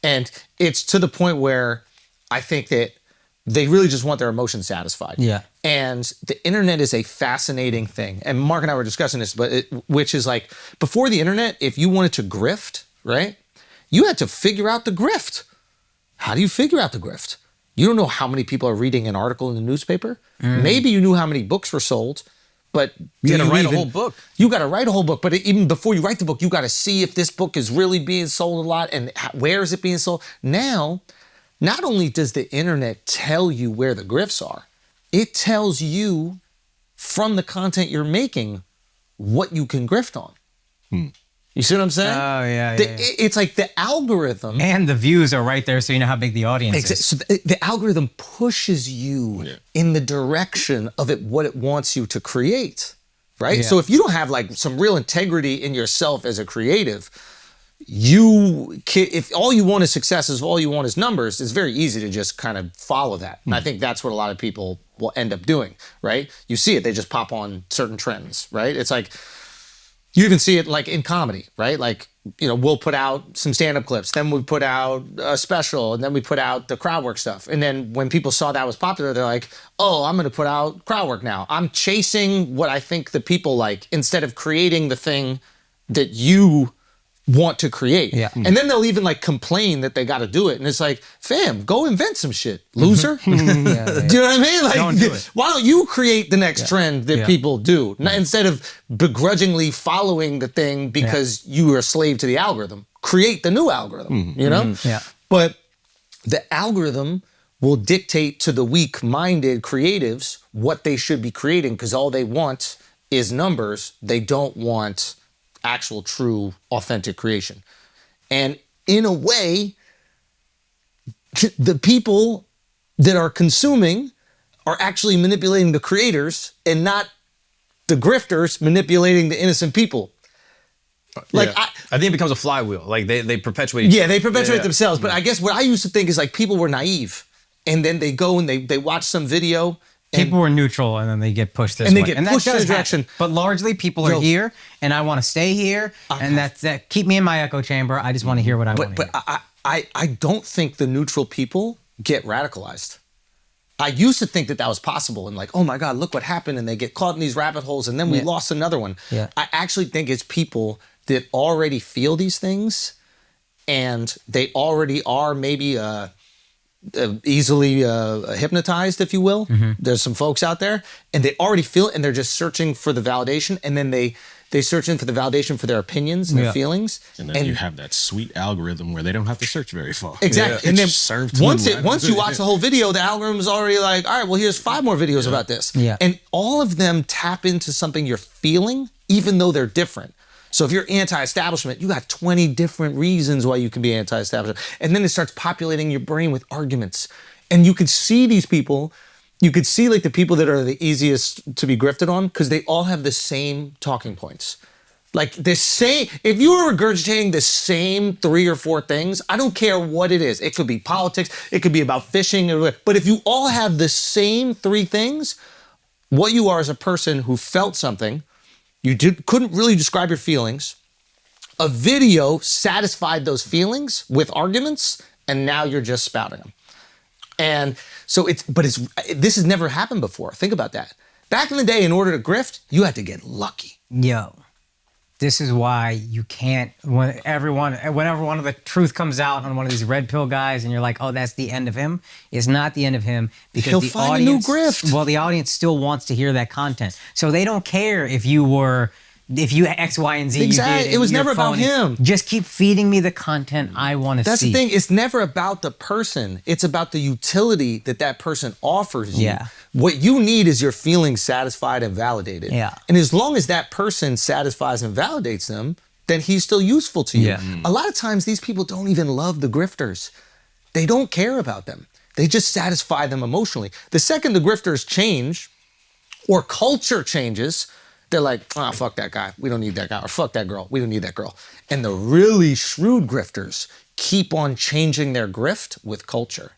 And it's to the point where I think that they really just want their emotions satisfied. Yeah. And the internet is a fascinating thing. And Mark and I were discussing this, which is like, before the internet, if you wanted to grift, right, you had to figure out the grift. How do you figure out the grift? You don't know how many people are reading an article in the newspaper. Maybe you knew how many books were sold, but you got to write a whole book. You got to write a whole book, but even before you write the book, you got to see if this book is really being sold a lot and where is it being sold. Now, not only does the internet tell you where the grifts are, it tells you from the content you're making what you can grift on. You see what I'm saying? Oh, yeah. It's like the algorithm. And the views are right there, so you know how big the audience is. So the algorithm pushes you in the direction of what it wants you to create, right? Yeah. So if you don't have like some real integrity in yourself as a creative, if all you want is success, if all you want is numbers, it's very easy to just kind of follow that. And I think that's what a lot of people will end up doing, right? You see it, they just pop on certain trends, right? It's like, you even see it like in comedy, right? Like, you know, we'll put out some stand-up clips, then we put out a special, and then we put out the crowd work stuff. And then when people saw that was popular, they're like, oh, I'm gonna put out crowd work now. I'm chasing what I think the people like instead of creating the thing that you want to create. Yeah. And then they'll even like complain that they got to do it. And it's like, fam, go invent some shit, loser. Do you know what I mean? Like, Don't do it. why don't you create the next trend that people do? Instead of begrudgingly following the thing because you are a slave to the algorithm. Create the new algorithm, you know? Yeah. But the algorithm will dictate to the weak-minded creatives what they should be creating because all they want is numbers. They don't want actual, true, authentic creation. And in a way, the people that are consuming are actually manipulating the creators and not the grifters manipulating the innocent people. Like I think it becomes a flywheel. Like they perpetuate each other. They perpetuate themselves. But I guess what I used to think is like people were naive and then they go and they watch some video. People were neutral and then they get pushed this and way. They get pushed in a direction. But largely people are here and I want to stay here and that keep me in my echo chamber. I just want to hear what I want to hear. But I don't think the neutral people get radicalized. I used to think that was possible and like, oh my God, look what happened. And they get caught in these rabbit holes and then we lost another one. Yeah. I actually think it's people that already feel these things and they already are maybe easily hypnotized, if you will. There's some folks out there and they already feel it and they're just searching for the validation and then they search in for the validation for their opinions and their feelings. And then you have that sweet algorithm where they don't have to search very far. Exactly. And then once you watch the whole video, the algorithm is already like, all right, well, here's 5 more videos about this. Yeah. And all of them tap into something you're feeling, even though they're different. So if you're anti-establishment, you got 20 different reasons why you can be anti-establishment. And then it starts populating your brain with arguments. And you could see these people, you could see like the people that are the easiest to be grifted on because they all have the same talking points. Like the same, if you are regurgitating the same 3 or 4 things, I don't care what it is. It could be politics, it could be about fishing, but if you all have the same 3 things, what you are is a person who felt something, couldn't really describe your feelings. A video satisfied those feelings with arguments, and now you're just spouting them. And so this has never happened before. Think about that. Back in the day, in order to grift, you had to get lucky. Yo, this is why you can't, whenever one of the truth comes out on one of these red pill guys and you're like, oh, that's the end of him. It's not the end of him because He'll the find audience, a new grift. well, the audience still wants to hear that content. So they don't care if you X, Y, and Z Exactly. you did. It was never about him. Just keep feeding me the content I want to see. That's the thing. It's never about the person. It's about the utility that person offers you. Yeah. What you need is your feelings satisfied and validated. Yeah. And as long as that person satisfies and validates them, then he's still useful to you. Yeah. A lot of times these people don't even love the grifters. They don't care about them. They just satisfy them emotionally. The second the grifters change or culture changes, they're like, oh, fuck that guy. We don't need that guy. Or fuck that girl. We don't need that girl. And the really shrewd grifters keep on changing their grift with culture.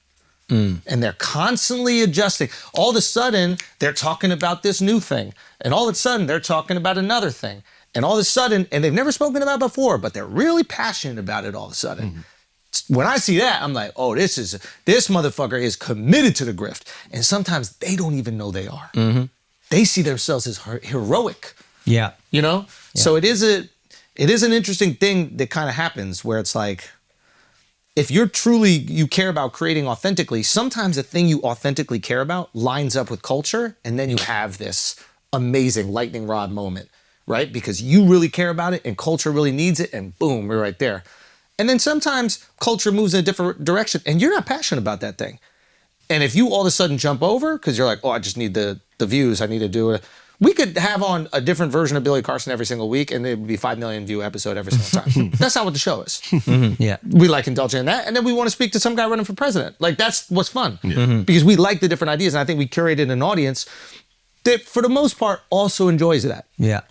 And they're constantly adjusting. All of a sudden, they're talking about this new thing. And all of a sudden, they're talking about another thing. And all of a sudden, and they've never spoken about it before, but they're really passionate about it all of a sudden. When I see that, I'm like, oh, this motherfucker is committed to the grift. And sometimes they don't even know they are. They see themselves as heroic. Yeah. You know? Yeah. So it is an interesting thing that kind of happens where it's like, if you care about creating authentically, sometimes the thing you authentically care about lines up with culture, and then you have this amazing lightning rod moment, right? Because you really care about it and culture really needs it, and boom, we're right there. And then sometimes culture moves in a different direction and you're not passionate about that thing. And if you all of a sudden jump over, because you're like, oh, I just need the views, I need to do it. We could have on a different version of Billy Carson every single week and it would be 5 million view episode every single time. That's not what the show is. Yeah. We like indulging in that. And then we want to speak to some guy running for president. Like that's what's fun. Because we like the different ideas. And I think we curated an audience that for the most part also enjoys that. Yeah.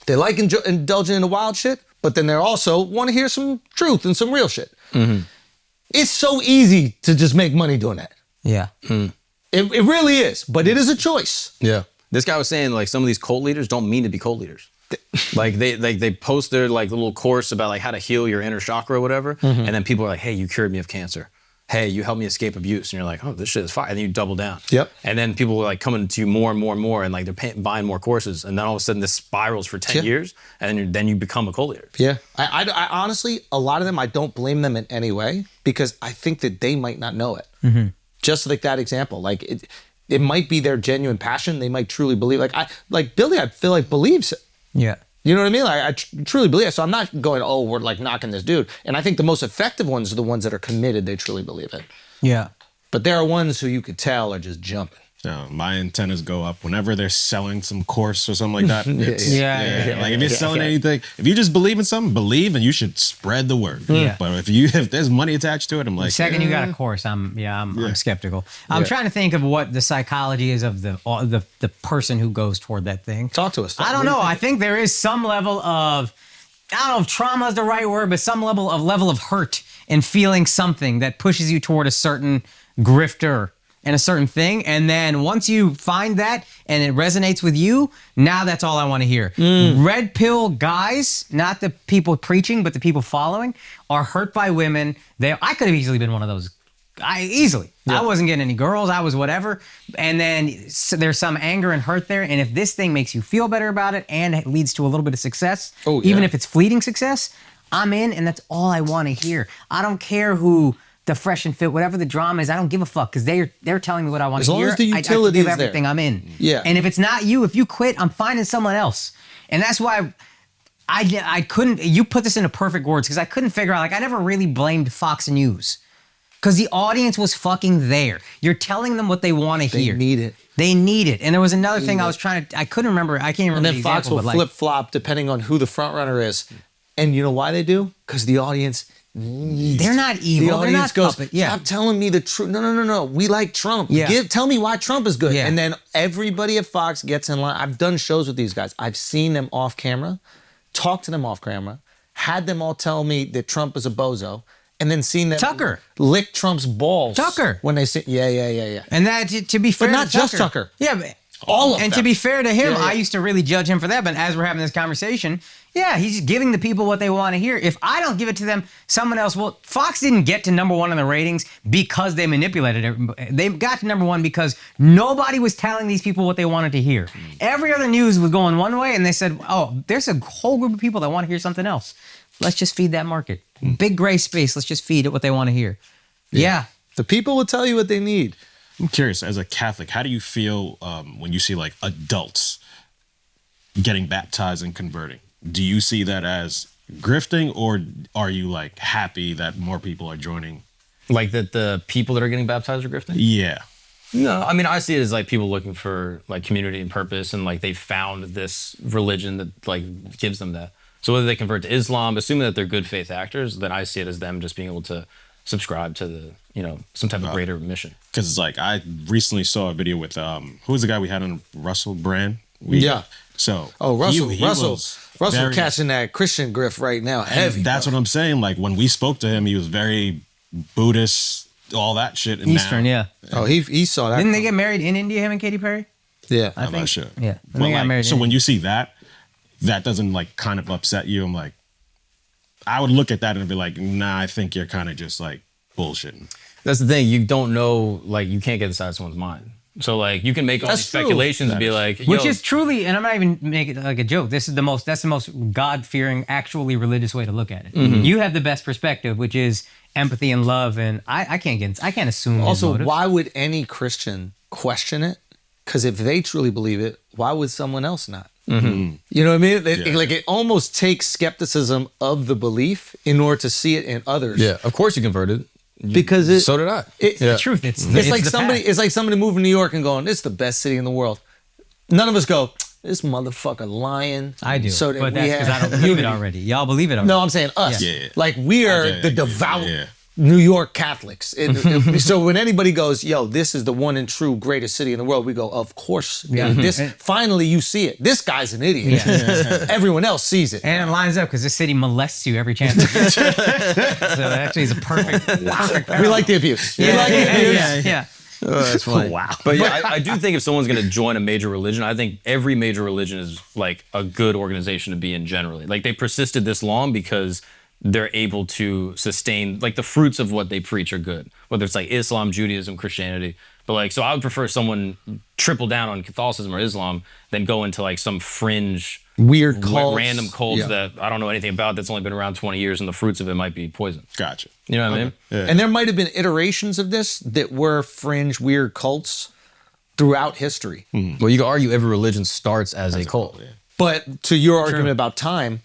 They like indulging in the wild shit, but then they also want to hear some truth and some real shit. It's so easy to just make money doing that. Yeah. It really is, but it is a choice. Yeah. This guy was saying like some of these cult leaders don't mean to be cult leaders. Like they post their like little course about like how to heal your inner chakra or whatever, and then people are like, "Hey, you cured me of cancer. Hey, you helped me escape abuse," and you're like, "Oh, this shit is fire." And then you double down. Yep. And then people are like coming to you more and more and more, and like they're buying more courses, and then all of a sudden this spirals for 10 years, and then you become a cult leader. Yeah. I honestly, a lot of them, I don't blame them in any way because I think that they might not know it. Just like that example, like it might be their genuine passion. They might truly believe. Like Billy, I feel like believes it. Yeah. You know what I mean? Like I truly believe it. So I'm not going, oh, we're like knocking this dude. And I think the most effective ones are the ones that are committed. They truly believe it. Yeah. But there are ones who you could tell are just jumping. So my antennas go up whenever they're selling some course or something like that. Yeah. Like if you're selling anything, if you just believe in something, believe, and you should spread the word. Yeah. But if there's money attached to it, I'm like, the second you got a course, I'm skeptical. I'm trying to think of what the psychology is of the person who goes toward that thing. Talk to us. I don't know. I think there is some level of, I don't know if trauma is the right word, but some level of hurt and feeling something that pushes you toward a certain grifter and a certain thing. And then once you find that and it resonates with you, now that's all I want to hear. Red pill guys, not the people preaching, but the people following, are hurt by women. I could have easily been one of those. I wasn't getting any girls. I was whatever. And then there's some anger and hurt there. And if this thing makes you feel better about it and it leads to a little bit of success, even if it's fleeting success, I'm in, and that's all I want to hear. I don't care who the fresh and fit, whatever the drama is, I don't give a fuck because they're telling me what I want to hear. As long as the utility I is forgive everything, there. I'm in. Yeah. And if it's not you, if you quit, I'm finding someone else. And that's why I couldn't, you put this into perfect words because I couldn't figure out, like I never really blamed Fox News because the audience was fucking there. You're telling them what they want to hear. They need it. They need it. And there was another thing I was trying to, I couldn't remember, I can't remember And then the Fox example, will flip-flop depending on who the front runner is. And you know why they do? Because the audience needs. They're not evil. The audience goes, puppet. Yeah. stop telling me the truth. No. We like Trump. Yeah. Tell me why Trump is good. Yeah. And then everybody at Fox gets in line. I've done shows with these guys. I've seen them off camera, talked to them off camera, had them all tell me that Trump is a bozo, and then seen them Tucker lick Trump's balls. Tucker. When they say, yeah. And that, to be fair, But not to just Tucker. Yeah, but All of and them. to be fair to him, Yeah, yeah. I used to really judge him for that. But as we're having this conversation, yeah, he's giving the people what they want to hear. If I don't give it to them, someone else will. Fox didn't get to #1 in the ratings because they manipulated it. They got to #1 because nobody was telling these people what they wanted to hear. Every other news was going one way, and they said, oh, there's a whole group of people that want to hear something else. Let's just feed that market. Big gray space. Let's just feed it what they want to hear. Yeah. The people will tell you what they need. I'm curious, as a Catholic, how do you feel when you see like adults getting baptized and converting? Do you see that as grifting, or are you like happy that more people are joining? Like that the people that are getting baptized are grifting? Yeah. No, I mean, I see it as like people looking for like community and purpose, and like they found this religion that like gives them that. So whether they convert to Islam, assuming that they're good faith actors, then I see it as them just being able to subscribe to the, some type of greater mission. Because it's like, I recently saw a video with, who was the guy we had on, Russell Brand? Yeah. So. Russell was very, catching that Christian grift right now. Heavy. That's what I'm saying. Like when we spoke to him, he was very Buddhist, all that shit. And Eastern, now, yeah. Oh, he saw that. Didn't they get married in India, him and Katy Perry? Yeah. I'm not sure. Yeah. But They got like, married so in when you see that, that doesn't like kind of upset you. I'm like, I would look at that and be like, nah, I think you're kind of just like bullshitting. That's the thing. You don't know, like, you can't get inside someone's mind. So, like, you can make all these speculations and be like, which is truly, and I'm not even making it like a joke. That's the most God-fearing, actually religious way to look at it. Mm-hmm. You have the best perspective, which is empathy and love, and I can't assume. Also, why would any Christian question it? Because if they truly believe it, why would someone else not? Mm-hmm. You know what I mean? Like it almost takes skepticism of the belief in order to see it in others. Yeah, of course you converted. Because so did I. The truth. It's like somebody. It's like somebody moving to New York and going, "It's the best city in the world." None of us go, "This motherfucker lying." I do, So that but that's because I don't believe it already. Y'all believe it already. No, I'm saying us. Yeah. Like we are the devout New York Catholics. So when anybody goes, "Yo, this is the one and true greatest city in the world," we go, "Of course." Yeah. Finally, you see it. This guy's an idiot. Yeah. Everyone else sees it. And it lines up because this city molests you every chance. So actually, it's a perfect. We like the abuse. Yeah. Oh, that's funny. Wow. But yeah, I do think if someone's going to join a major religion, I think every major religion is like a good organization to be in generally. Like they persisted this long because they're able to sustain, like the fruits of what they preach are good. Whether it's like Islam, Judaism, Christianity. But like, so I would prefer someone triple down on Catholicism or Islam than go into like some fringe weird cults. Random cults that I don't know anything about that's only been around 20 years and the fruits of it might be poison. Gotcha. You know what I mean? Yeah. And there might have been iterations of this that were fringe, weird cults throughout history. Mm-hmm. Well, you could argue every religion starts as a cult. Yeah. But to your argument about time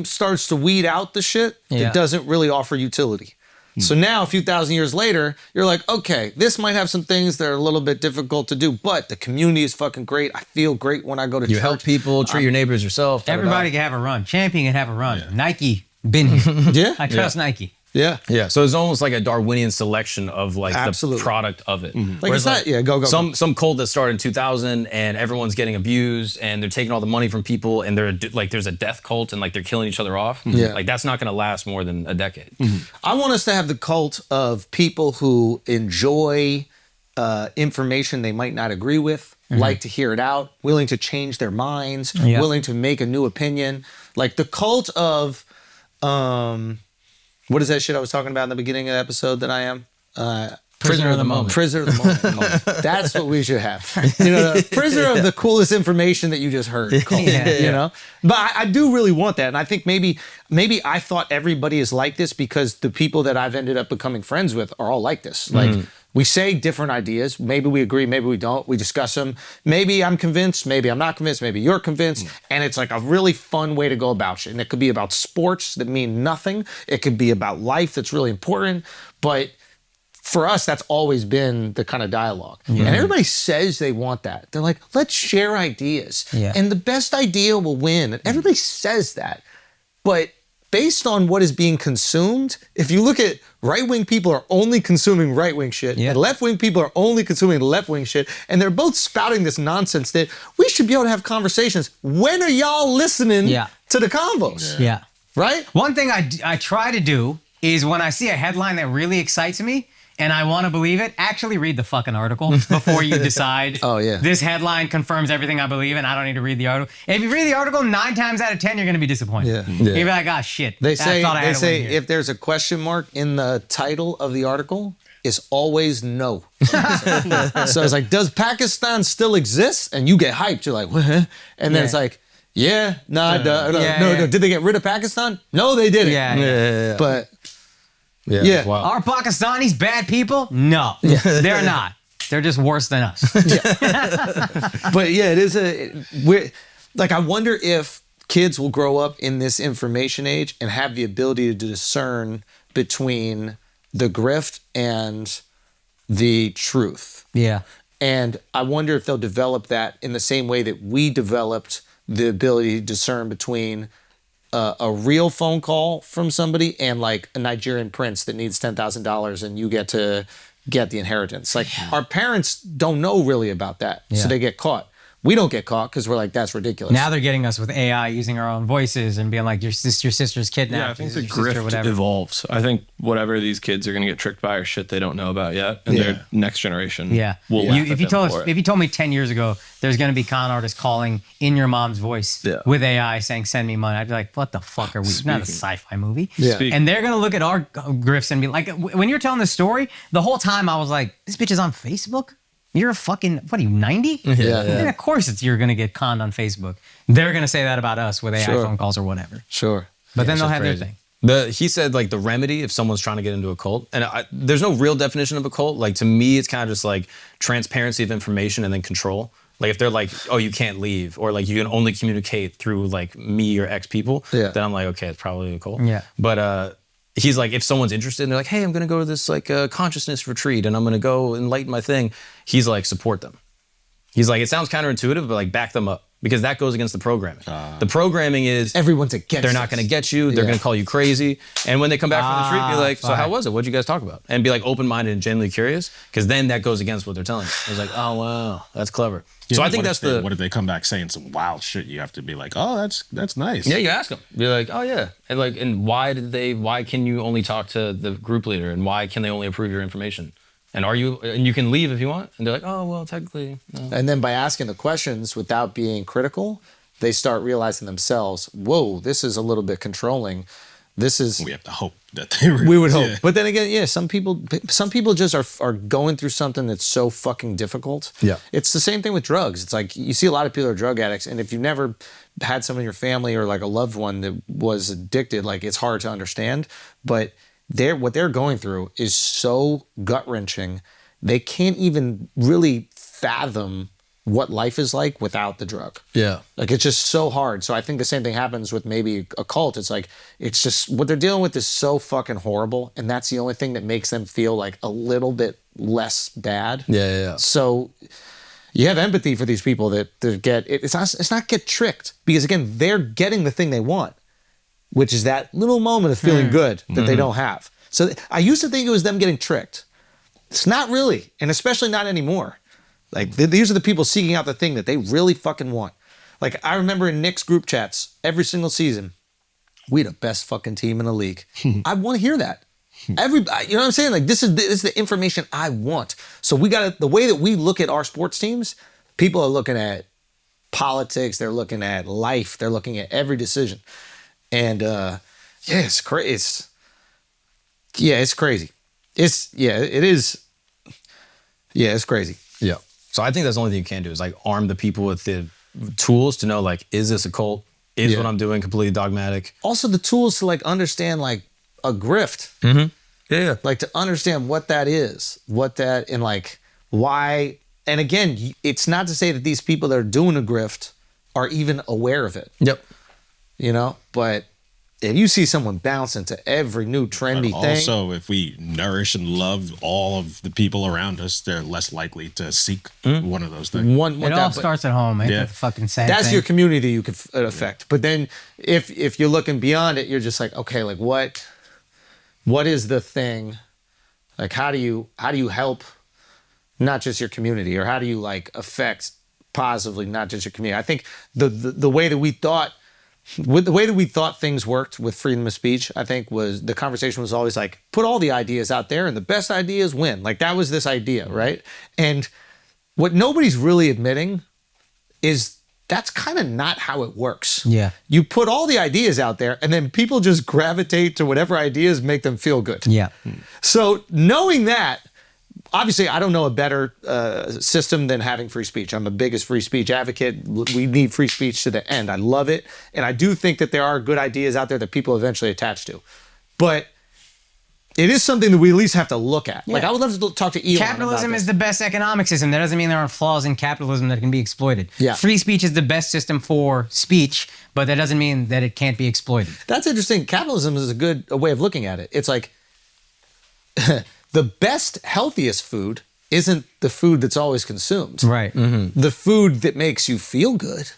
starts to weed out the shit that doesn't really offer utility. So now, a few thousand years later, you're like, okay, this might have some things that are a little bit difficult to do, but the community is fucking great. I feel great when I go to church. You help people, treat your neighbors yourself. Everybody can have a run. Champion can have a run. Yeah. Nike, been here. Yeah. I trust Nike. Yeah. Yeah. So it's almost like a Darwinian selection of like the product of it. Mm-hmm. Like it's not, go. Some cult that started in 2000 and everyone's getting abused and they're taking all the money from people and they're like, there's a death cult and like they're killing each other off. Yeah. Like that's not going to last more than a decade. Mm-hmm. I want us to have the cult of people who enjoy information they might not agree with, like to hear it out, willing to change their minds, willing to make a new opinion. Like the cult of, what is that shit I was talking about in the beginning of the episode that I am? Prisoner of the moment. Prisoner of the moment. That's what we should have. The prisoner of the coolest information that you just heard. You know? But I do really want that. And I think maybe I thought everybody is like this because the people that I've ended up becoming friends with are all like this. Like we say different ideas. Maybe we agree, maybe we don't. We discuss them. Maybe I'm convinced, maybe I'm not convinced, maybe you're convinced. And it's like a really fun way to go about shit. And it could be about sports that mean nothing. It could be about life that's really important. But for us, that's always been the kind of dialogue. And everybody says they want that. They're like, let's share ideas. And the best idea will win. And everybody says that. But based on what is being consumed, if you look at right-wing people are only consuming right-wing shit, and left-wing people are only consuming left-wing shit, and they're both spouting this nonsense that we should be able to have conversations. When are y'all listening to the convos? Yeah. Right? One thing I try to do is when I see a headline that really excites me, and I want to believe it, actually read the fucking article before you decide. Oh, yeah. This headline confirms everything I believe, and I don't need to read the article. If you read the article, 9 times out of 10, you're going to be disappointed. Yeah. You'll be like, oh, shit. They say if if there's a question mark in the title of the article, it's always no. So it's like, does Pakistan still exist? And you get hyped. You're like, what? And then it's like, yeah, no. Did they get rid of Pakistan? No, they didn't. Yeah. But Wow. Are Pakistanis bad people? No, they're not. They're just worse than us. But yeah, it is I wonder if kids will grow up in this information age and have the ability to discern between the grift and the truth. Yeah. And I wonder if they'll develop that in the same way that we developed the ability to discern between a real phone call from somebody and like a Nigerian prince that needs $10,000 and you get to get the inheritance. Like our parents don't know really about that. Yeah. So they get caught. We don't get caught because we're like, that's ridiculous. Now they're getting us with AI using our own voices and being like, your sister's kidnapped. Yeah, I think the your sister, grift whatever. evolves. I think whatever these kids are going to get tricked by or shit they don't know about yet, and their next generation. Yeah. Will If you told me 10 years ago there's going to be con artists calling in your mom's voice with AI saying send me money, I'd be like, what the fuck are we? It's not a sci-fi movie. Yeah. And they're going to look at our grifts and be like, when you're telling the story, the whole time I was like, this bitch is on Facebook. You're a fucking, what are you, 90? Yeah. And of course you're going to get conned on Facebook. They're going to say that about us with AI phone calls or whatever. Sure. But then they'll have crazy. their thing. He said like the remedy if someone's trying to get into a cult, and there's no real definition of a cult. Like to me, it's kind of just like transparency of information and then control. Like if they're like, oh, you can't leave, or like you can only communicate through like me or X people, then I'm like, okay, it's probably a cult. Yeah. But he's like, if someone's interested and they're like, hey, I'm gonna go to this like consciousness retreat and I'm gonna go enlighten my thing, he's like, support them. He's like, it sounds counterintuitive, but like back them up. Because that goes against the programming. The programming is everyone's against. They're not going to get you. They're going to call you crazy. And when they come back from the treat, be like, so how was it? What'd you guys talk about? And be like open-minded and genuinely curious. Because then that goes against what they're telling you. It's like, oh wow, that's clever. Yeah, so I think that's what if they come back saying some wild shit? You have to be like, oh, that's nice. Yeah, you ask them. Be like, oh yeah, and why can you only talk to the group leader, and why can they only approve your information? And you can leave if you want. And they're like, oh well, technically. No. And then by asking the questions without being critical, they start realizing themselves, whoa, this is a little bit controlling. This is. We have to hope that they. We would hope, but then again, some people just are going through something that's so fucking difficult. Yeah, it's the same thing with drugs. It's like you see a lot of people who are drug addicts, and if you've never had someone in your family or like a loved one that was addicted, like it's hard to understand. But what they're going through is so gut wrenching. They can't even really fathom what life is like without the drug. Yeah. Like it's just so hard. So I think the same thing happens with maybe a cult. It's like, it's just what they're dealing with is so fucking horrible. And that's the only thing that makes them feel like a little bit less bad. Yeah. So you have empathy for these people that it's not get tricked, because again, they're getting the thing they want, which is that little moment of feeling good that they don't have. So I used to think it was them getting tricked. It's not really, and especially not anymore. Like these are the people seeking out the thing that they really fucking want. Like I remember in Knicks group chats every single season, we the best fucking team in the league. I want to hear that. You know what I'm saying? Like this is the information I want. So the way that we look at our sports teams, people are looking at politics, they're looking at life, they're looking at every decision. And it's crazy. It's crazy. It's crazy. Yeah. So I think that's the only thing you can do is like arm the people with the tools to know like, is this a cult? Is what I'm doing completely dogmatic? Also the tools to like understand like a grift. Mm-hmm. Yeah. Like to understand what that is, and like why. And again, it's not to say that these people that are doing a grift are even aware of it. Yep. You know, but if you see someone bounce into every new trendy thing. Also, if we nourish and love all of the people around us, they're less likely to seek one of those things. It all starts at home. That's fucking sad. That's your community you could affect. But then if you're looking beyond it, you're just like, okay, like what is the thing? Like how do you help not just your community, or how do you like affect positively not just your community? I think the way that we thought with the way that we thought things worked with freedom of speech, I think was the conversation was always like, put all the ideas out there and the best ideas win. Like that was this idea, right? And what nobody's really admitting is that's kind of not how it works. Yeah. You put all the ideas out there and then people just gravitate to whatever ideas make them feel good. Yeah. So knowing that, obviously, I don't know a better system than having free speech. I'm the biggest free speech advocate. We need free speech to the end. I love it. And I do think that there are good ideas out there that people eventually attach to. But it is something that we at least have to look at. Yeah. Like, I would love to talk to Elon Capitalism is the best economic system. That doesn't mean there aren't flaws in capitalism that can be exploited. Yeah. Free speech is the best system for speech, but that doesn't mean that it can't be exploited. That's interesting. Capitalism is a way of looking at it. It's like... the best, healthiest food isn't the food that's always consumed. Right. Mm-hmm. The food that makes you feel good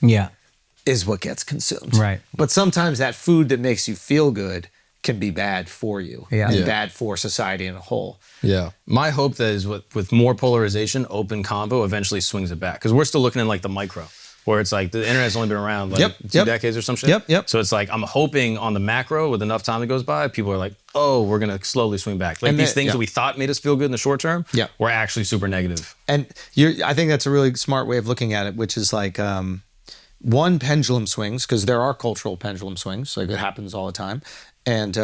is what gets consumed. Right. But sometimes that food that makes you feel good can be bad for you and bad for society in a whole. Yeah. My hope that is with more polarization, open combo eventually swings it back. Because we're still looking at like the micro. Where it's like the internet's only been around like 2 decades or some shit. So it's like I'm hoping on the macro with enough time that goes by, people are like, oh, we're gonna slowly swing back. Like and these things that we thought made us feel good in the short term, were actually super negative. And I think that's a really smart way of looking at it, which is like one, pendulum swings, because there are cultural pendulum swings, like it happens all the time. And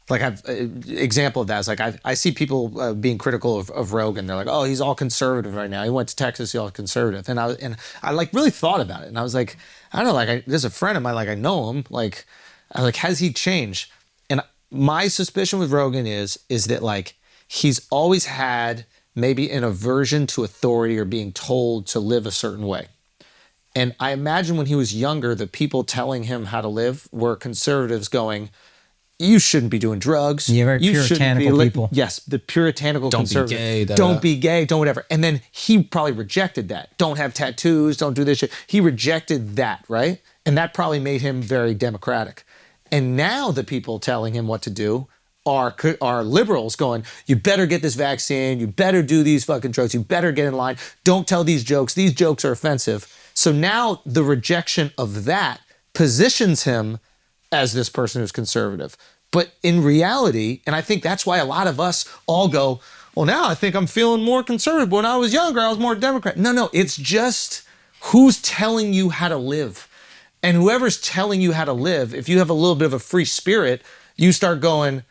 like I've example of that is like I see people being critical of Rogan. They're like, oh, he's all conservative right now. He went to Texas, he's all conservative. And I like really thought about it. And I was like, I don't know, like there's a friend of mine, like I know him. Like I was like, has he changed? And my suspicion with Rogan is that like he's always had maybe an aversion to authority or being told to live a certain way. And I imagine when he was younger, the people telling him how to live were conservatives going, you shouldn't be doing drugs. Yeah, very puritanical people. Yes, the puritanical conservative. Don't be gay. Don't be gay, don't whatever. And then he probably rejected that. Don't have tattoos, don't do this shit. He rejected that, right? And that probably made him very democratic. And now the people telling him what to do are liberals going, you better get this vaccine, you better do these fucking drugs, you better get in line, don't tell these jokes are offensive. So now the rejection of that positions him as this person who's conservative. But in reality, and I think that's why a lot of us all go, well, now I think I'm feeling more conservative. When I was younger, I was more Democrat. No, it's just who's telling you how to live. And whoever's telling you how to live, if you have a little bit of a free spirit, you start going,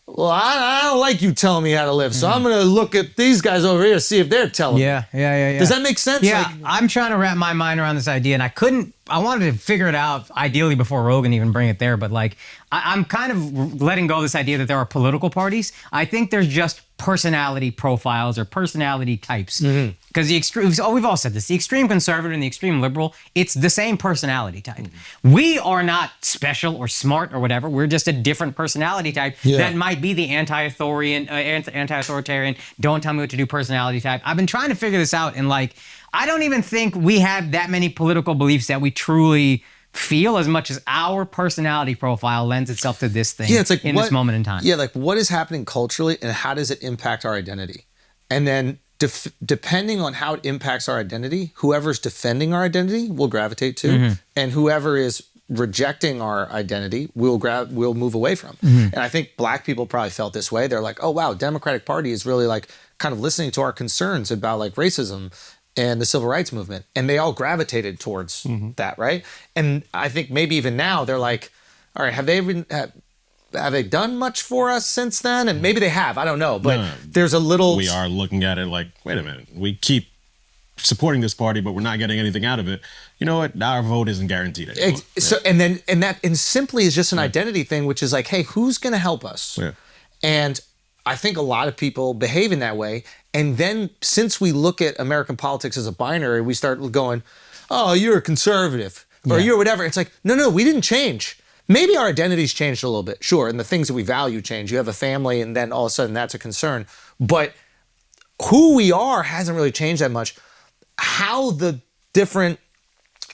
well, I don't like you telling me how to live, so I'm going to look at these guys over here to see if they're telling me. Yeah. Does that make sense? Yeah, like, I'm trying to wrap my mind around this idea, and I wanted to figure it out ideally before Rogan even bring it there, but like, I'm kind of letting go of this idea that there are political parties. I think there's just personality profiles or personality types. Because the extreme, we've all said this, the extreme conservative and the extreme liberal, it's the same personality type. We are not special or smart or whatever. We're just a different personality type that might be the anti-authoritarian, don't tell me what to do personality type. I've been trying to figure this out, and like, I don't even think we have that many political beliefs that we truly feel as much as our personality profile lends itself to this thing in this moment in time. Yeah, like what is happening culturally and how does it impact our identity? And then depending on how it impacts our identity, whoever's defending our identity will gravitate to, and whoever is rejecting our identity we'll move away from. And I think black people probably felt this way. They're like, oh wow, Democratic Party is really like kind of listening to our concerns about like racism and the civil rights movement, and they all gravitated towards that, right? And I think maybe even now they're like, all right, have they done much for us since then? And maybe they have, I don't know, but there's a little... We are looking at it like, wait a minute, we keep supporting this party, but we're not getting anything out of it. You know what? Our vote isn't guaranteed anymore. So, and simply is just an identity thing, which is like, hey, who's going to help us? And I think a lot of people behave in that way. And then since we look at American politics as a binary, we start going, oh, you're a conservative or you're whatever. It's like, no, we didn't change. Maybe our identity's changed a little bit, sure, and the things that we value change. You have a family and then all of a sudden that's a concern. But who we are hasn't really changed that much. How the different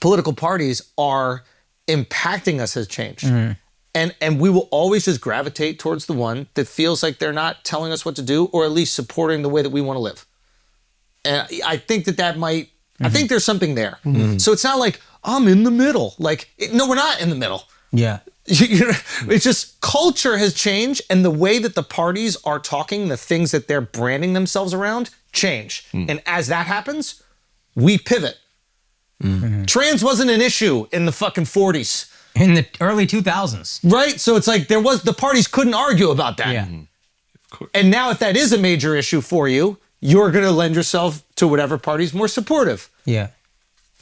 political parties are impacting us has changed. And we will always just gravitate towards the one that feels like they're not telling us what to do, or at least supporting the way that we want to live. And I think that might, I think there's something there. So it's not like, I'm in the middle. Like, no, we're not in the middle. Yeah. It's just culture has changed, and the way that the parties are talking, the things that they're branding themselves around, change. And as that happens, we pivot. Trans wasn't an issue in the fucking 40s. In the early 2000s. Right? So it's like the parties couldn't argue about that. Yeah. And now if that is a major issue for you, you're going to lend yourself to whatever party's more supportive. Yeah.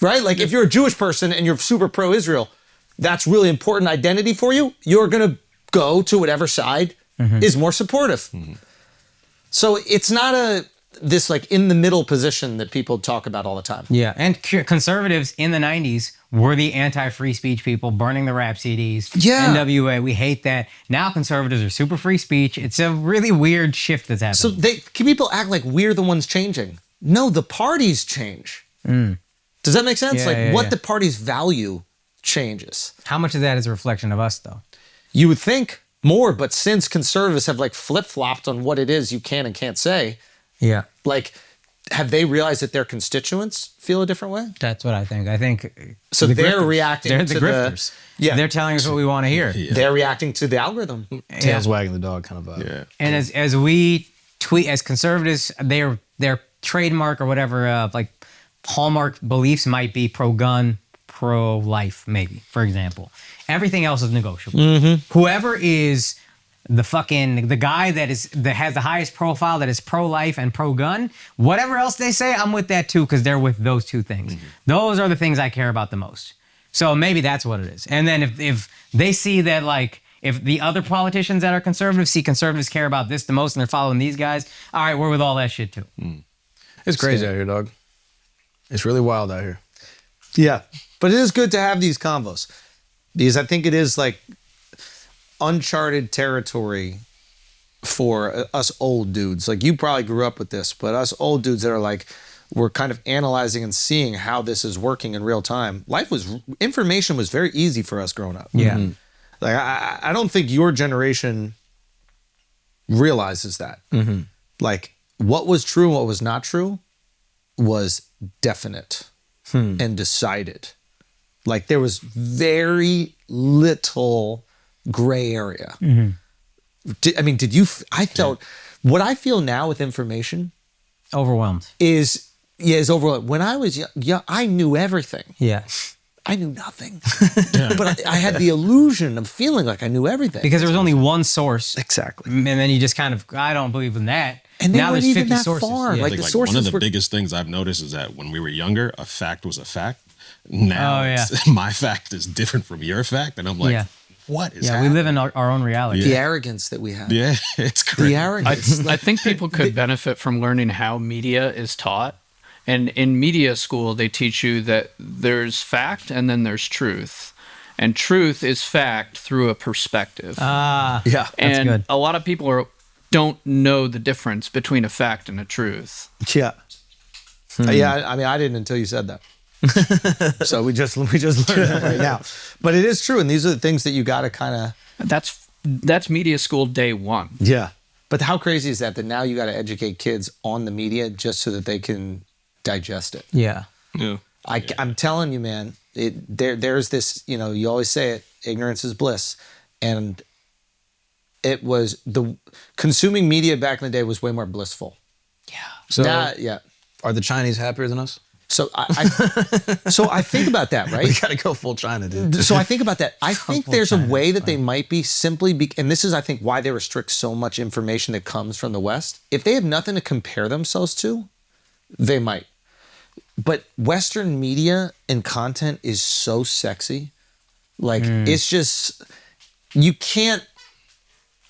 Right? Like if you're a Jewish person and you're super pro-Israel, that's really important identity for you, you're going to go to whatever side is more supportive. So it's not this like in the middle position that people talk about all the time. Yeah, and conservatives in the 90s were the anti-free speech people burning the rap CDs. Yeah. NWA, we hate that. Now conservatives are super free speech. It's a really weird shift that's happening. So people act like we're the ones changing. No, the parties change. Does that make sense? Yeah, the parties value changes. How much of that is a reflection of us, though? You would think more, but since conservatives have like flip-flopped on what it is you can and can't say, Yeah. like, have they realized that their constituents feel a different way? That's what I think. I think so. They're reacting. They're to the grifters. They're telling us what we want to hear. They're reacting to the algorithm. Tails wagging the dog kind of vibe. Yeah. And as we tweet as conservatives, their trademark or whatever like hallmark beliefs might be pro-gun, pro-life, maybe, for example. Everything else is negotiable. Whoever is the guy that has the highest profile, that is pro-life and pro-gun, whatever else they say, I'm with that too, because they're with those two things. Those are the things I care about the most. So maybe that's what it is. And then if they see that, like, if the other politicians that are conservatives see conservatives care about this the most and they're following these guys, all right, we're with all that shit too. It's crazy out here, dog. It's really wild out here. Yeah, but it is good to have these combos because I think it is like uncharted territory for us old dudes. Like you probably grew up with this, but us old dudes that are like, we're kind of analyzing and seeing how this is working in real time. Information was very easy for us growing up. Yeah. Like I don't think your generation realizes that. Like what was true and what was not true was definite and decided. Like there was very little gray area. I felt what I feel now with information Overwhelmed. is overwhelmed. When I was young, I knew everything. Yeah. I knew nothing. But I had the illusion of feeling like I knew everything. Because there was only one source. Exactly. And then you just kind of, I don't believe in that. And they now weren't there's even 50 that sources. far. Yeah. Like Like the one sources of the were... biggest things I've noticed is that when we were younger, a fact was a fact. Now my fact is different from your fact. And I'm like, what is happening? We live in our own reality. The arrogance that we have. Yeah, it's crazy. The arrogance. I think people could benefit from learning how media is taught. And in media school, they teach you that there's fact and then there's truth. And truth is fact through a perspective. Yeah, and good. a lot of people don't know the difference between a fact and a truth. Yeah. Yeah, I mean, I didn't until you said that. So we just learned that right now. But it is true, and these are the things that you got to kind of... That's media school day one. Yeah. But how crazy is that now you got to educate kids on the media just so that they can digest it? Yeah. Yeah. I'm telling you, man, there's this, you always say it, ignorance is bliss. And it was consuming media back in the day was way more blissful. Yeah. So Yeah. are the Chinese happier than us? So I think about that, right? We got to go full China, dude. So I think about that. I think there's a way that they might be simply, and this is, I think, why they restrict so much information that comes from the West. If they have nothing to compare themselves to, they might. But Western media and content is so sexy. Like, it's just, you can't.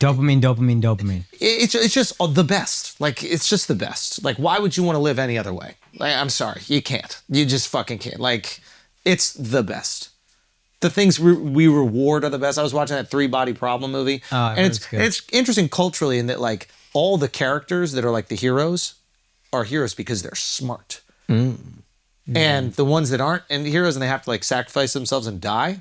Dopamine. It's just the best. Like, it's just the best. Like, why would you want to live any other way? Like, I'm sorry, you can't. You just fucking can't. Like, it's the best. The things we reward are the best. I was watching that 3-Body Problem movie. And it's interesting culturally in that, like, all the characters that are like the heroes are heroes because they're smart. And the ones that aren't and heroes and they have to like sacrifice themselves and die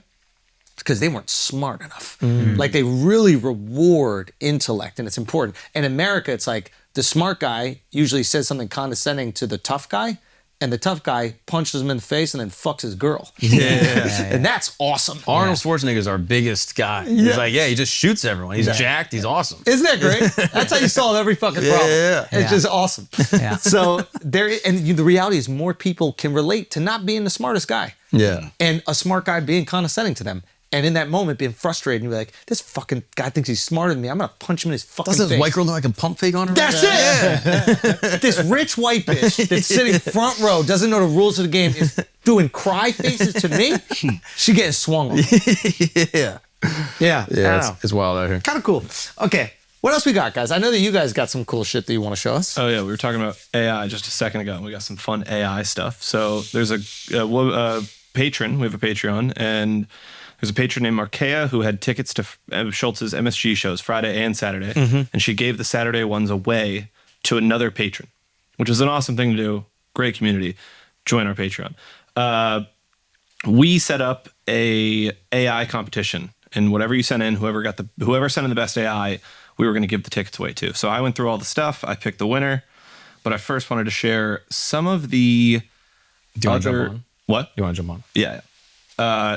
because they weren't smart enough. Like they really reward intellect and it's important. And in America, it's like the smart guy usually says something condescending to the tough guy and the tough guy punches him in the face and then fucks his girl. And that's awesome. Arnold Schwarzenegger's our biggest guy. He's like, he just shoots everyone. He's jacked. He's awesome. Isn't that great? That's how you solve every fucking problem. It's just awesome. So the reality is more people can relate to not being the smartest guy. And a smart guy being condescending to them. And in that moment, being frustrated, and you're like, this fucking guy thinks he's smarter than me. I'm going to punch him in his fucking face. Doesn't this white girl know I can pump fake on her? That's it! This rich white bitch that's sitting front row, doesn't know the rules of the game, is doing cry faces to me. She getting swung on. Yeah, it's wild out here. Kind of cool. Okay, what else we got, guys? I know that you guys got some cool shit that you want to show us. Oh, yeah, we were talking about AI just a second ago, and we got some fun AI stuff. So there's a patron. We have a Patreon, and there's a patron named Markea who had tickets to Schulz's MSG shows Friday and Saturday, and she gave the Saturday ones away to another patron, which is an awesome thing to do. Great community. Join our Patreon. We set up a AI competition, and whatever you sent in, whoever sent in the best AI, we were going to give the tickets away to. So I went through all the stuff. I picked the winner, but I first wanted to share some of the Do you want to jump on? What? You want to jump on? Yeah.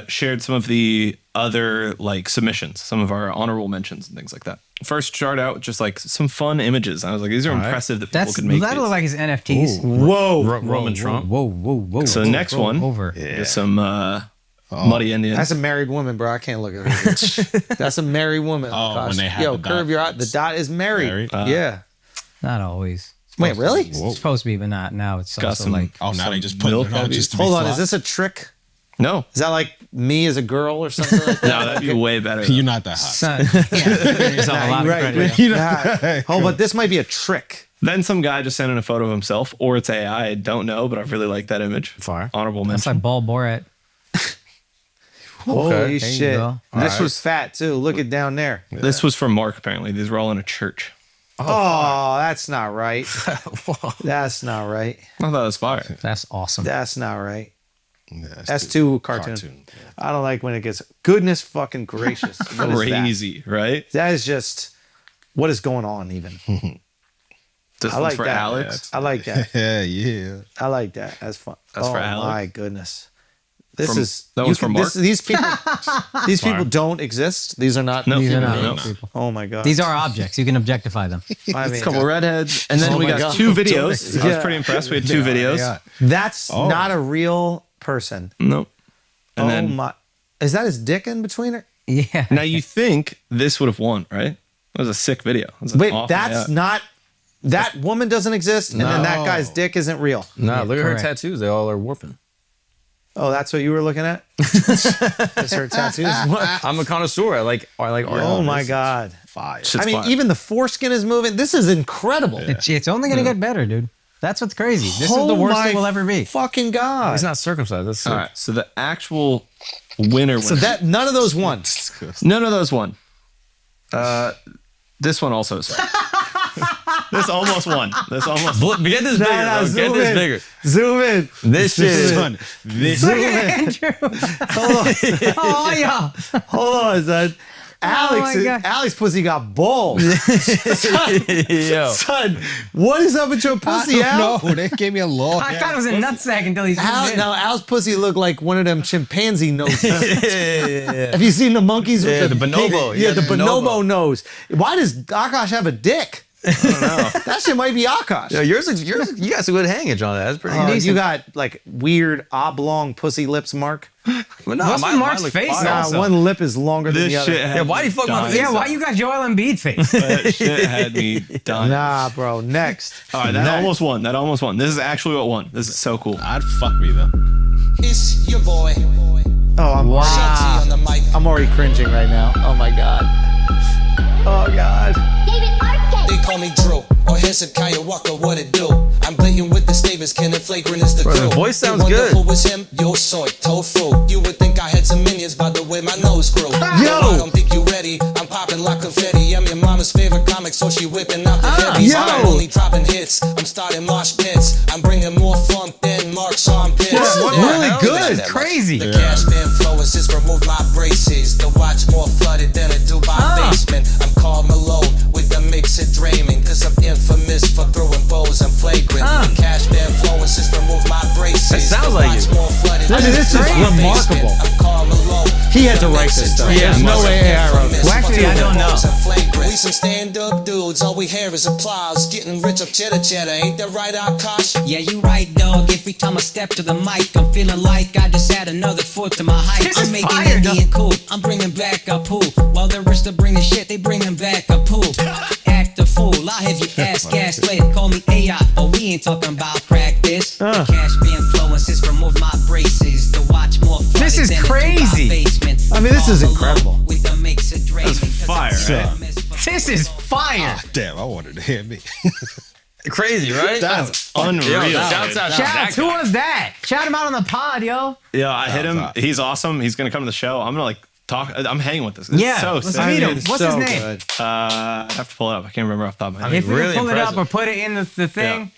Shared some of the other like submissions, some of our honorable mentions and things like that. First, start out with just like some fun images. I was like, these are impressive that people could make. That look like his NFTs. Whoa. Roman Trump. Whoa. So the next one is some muddy Indian. That's a married woman, bro. I can't look at her. That's a married woman. When they have the curve dot. your eye. The dot is married. Yeah. Not always. Wait, really? It's supposed to be, but not now. It's Got also some- like. Oh, now they just put it on just to be Hold on. fly. Is this a trick? No, Is that like me as a girl or something like that? no, that'd be way better. You're not that hot. Son, giving yourself a lot of credit. Yeah. Oh, but this might be a trick. Then some guy just sent in a photo of himself, or it's AI. I don't know, but I really like that image. Fire. Honorable That's mention. like Ball Borat. Holy There you shit. go. This was fat too. Look it down there. This was from Mark, apparently. These were all in a church. Oh, that's not right. That's not right. I thought that was fire. That's awesome. That's not right. Yeah, That's too cartoon. I don't like when it gets goodness fucking gracious. What is that? Crazy, right? That is just what is going on even. This I one's like for that. Alex. I like that. Yeah. I like that. That's fun. That's for Alex? My goodness. This From- is that one's from Mark? these people don't exist. These are not. No, These are no, not no. real people. Oh my god. These are objects. You can objectify them. I mean, A couple redheads, and then Oh we my got God. 2 videos. I was Yeah. pretty impressed. We had 2 videos. Yeah. that's not a real person. Nope. And Oh then my! Is that his dick in between her? Yeah. now you think this would have won, right? It was a sick video. It was an Wait, awesome that's AI. not. That woman doesn't exist, and then that guy's dick isn't real. Nah, look at her correct. tattoos. They all are warping. Oh, that's what you were looking at? That's her tattoos. What? I'm a connoisseur. I like art. Oh my god! Fire. Shit's I mean, fire. even the foreskin is moving. This is incredible. It's only going to get better, dude. That's what's crazy. This is the Oh worst my it will ever be. Fucking god! He's not circumcised. That's sick. All right, so the actual winner. So that none of those won. none of those won. This one also is. This almost won. This almost. Get this bigger, bro. Get zoom this in. bigger. Zoom in. This shit is Son, this Look at Andrew. Oh, yeah. Hold on, son. my God. Alex pussy got balls. Yo. Son, what is up with your pussy, Al? No, they gave me a long. I thought it was a nutsack until he zoomed in. Now Al's pussy looked like one of them chimpanzee noses. Have you seen the monkeys with Yeah, the bonobo. Yeah, Yeah, the the bonobo bonobo. nose. Why does Akaash have a dick? I don't know. That shit might be Akaash. Yo, yours, you got some good hangage on that. That's pretty good. You got like weird oblong pussy lips, Mark. But no, What's with Mark's look face fire. now? Nah, Also. one lip is longer than This the other. shit. Had Yeah, why do you fuck my me face? Yeah, dying. why you got Joel Embiid face? That shit had me dying. Nah, bro. Next. All right, that almost won. That almost won. This is actually what won. This is so cool. I'd fuck me though. It's your boy. Oh, Shotzi on the mic. I'm already cringing right now. Oh my god. Oh god. They call me Drew, or Hezekiah Walker, what it do? I'm blatant with the statements, Kenneth Flagrant is the Bro, crew. the voice sounds They wonder good. who was him, yo soy, tofu. You would think I had some minions by the way my nose grew. Yo! I don't think you ready, I'm popping like confetti. I'm your mama's favorite comic, so she whipping out the heavies. yo! I'm only dropping hits, I'm starting mosh pits. I'm bringing more fun than Mark's armpits. Really good. Crazy. The cash been flowing since remove my braces. The watch more flooded than a Dubai basement. I'm called Malone with the mix of dreaming, cause I'm infamous disc for throwing bows and flagrant. Cash been flowing since remove my braces. That sounds like it. I mean, this is remarkable. He had to write this stuff. Yeah, There's no way AI wrote this. Well, actually, I don't know. We some stand-up dudes, all we hear is applause. Getting rich of cheddar, ain't that right, Akaash? Yeah, you right, dog. Every time I step to the mic, I'm feeling like I just add another foot to my height. This I'm is making fire, Indian cool. I'm bringing back a pool. While the rest are bringing shit, they bringing back a pool. Act a fool. I have you ass gaslit. Call me AI, but we ain't talking about practice. The cash being flowing since remove my braces. To watch more. This is crazy. I mean, this is incredible. That's fire, right? This is fire. Damn, I wanted to hear me. Crazy, right? That's unreal. Yo, shouts out to that Who guy. was that? Shout him out on the pod, yo. Yeah, I hit him. He's awesome. He's gonna come to the show. I'm gonna like talk. I'm hanging with this. It's Yeah, so let's sick. meet him. What's his name? Good. I have to pull it up. I can't remember off the top of my head. If we really can pull it up impressive. or put it in the thing.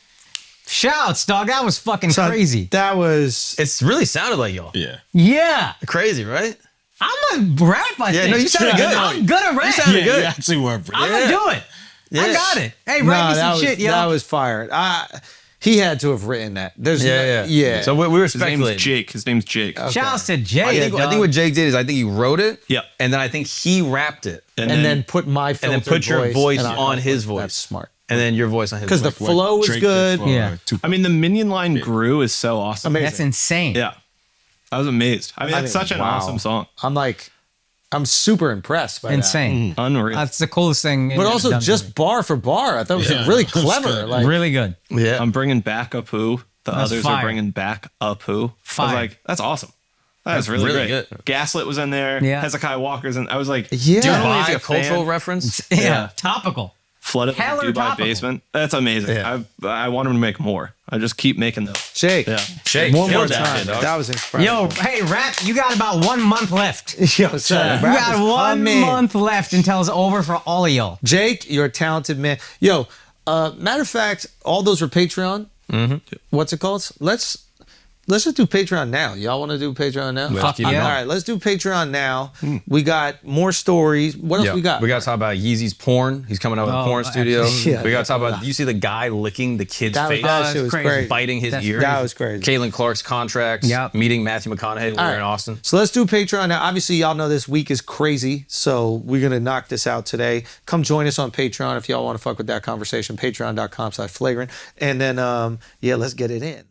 Shouts, dog. That was fucking So crazy. That was. It's really sounded like y'all. Yeah. Yeah. Crazy, right? I'm a rap, I think. no, you sounded good. I'm good at rap. You sounded good. You actually were. I'm going to do it. I Yeah. got it. Hey, No, write me that some was, shit, yo. that was fire. He had to have written that. There's yeah. So we were His name's speculating. Jake. His name's Jake. Shouts to Jay. I think dog. what Jake did is I think he wrote it. Yep. And then I think he rapped it. and then put my filter then put your voice and I- on his voice. That's smart. And then your voice on his Because the voice. flow was Drake good. did for, Yeah. Tupac. I mean, the minion line grew is so awesome. Amazing. That's insane. Yeah. I was amazed. I mean, it's such an wow. awesome song. I'm super impressed by Insane. Unreal. That's the coolest thing. that. But also done to just me. bar for bar. I thought it was really clever. good. Like really good. Yeah. I'm bringing back a poo. The That's others fire. are bringing back a poo. I Fire. was like, that's awesome. That's really, really great. good. Gaslit was in there. Yeah. Hezekiah Walker's in. I was like, Yeah. Dubai, Dubai, a a cultural fan. reference. Yeah. Topical. Flooded the Hella Dubai topical. basement. That's amazing. Yeah. I want him to make more. I just keep making those. Jake. Yeah. Shake. One more Killed that time. shit, dog. That was incredible. Yo, hey, rap, you got about 1 month left. Yo, son, You rap got is 1 coming. month left until it's over for all of y'all. Jake, you're a talented man. Yo, matter of fact, all those were Patreon. Mm-hmm. What's it called? Let's just do Patreon now. Y'all want to do Patreon now? Let's keep it All going. right, let's do Patreon now. We got more stories. What else we got? We got to talk about Yeezy's porn. He's coming out with a porn studio. Yeah. We got to talk about, you see the guy licking the kid's face? That shit was crazy. Biting his ear. That was crazy. Caitlin Clark's contracts. Yep. Meeting Matthew McConaughey when we were in Austin. So let's do Patreon now. Obviously, y'all know this week is crazy, so we're going to knock this out today. Come join us on Patreon if y'all want to fuck with that conversation. Patreon.com/flagrant. And then, let's get it in.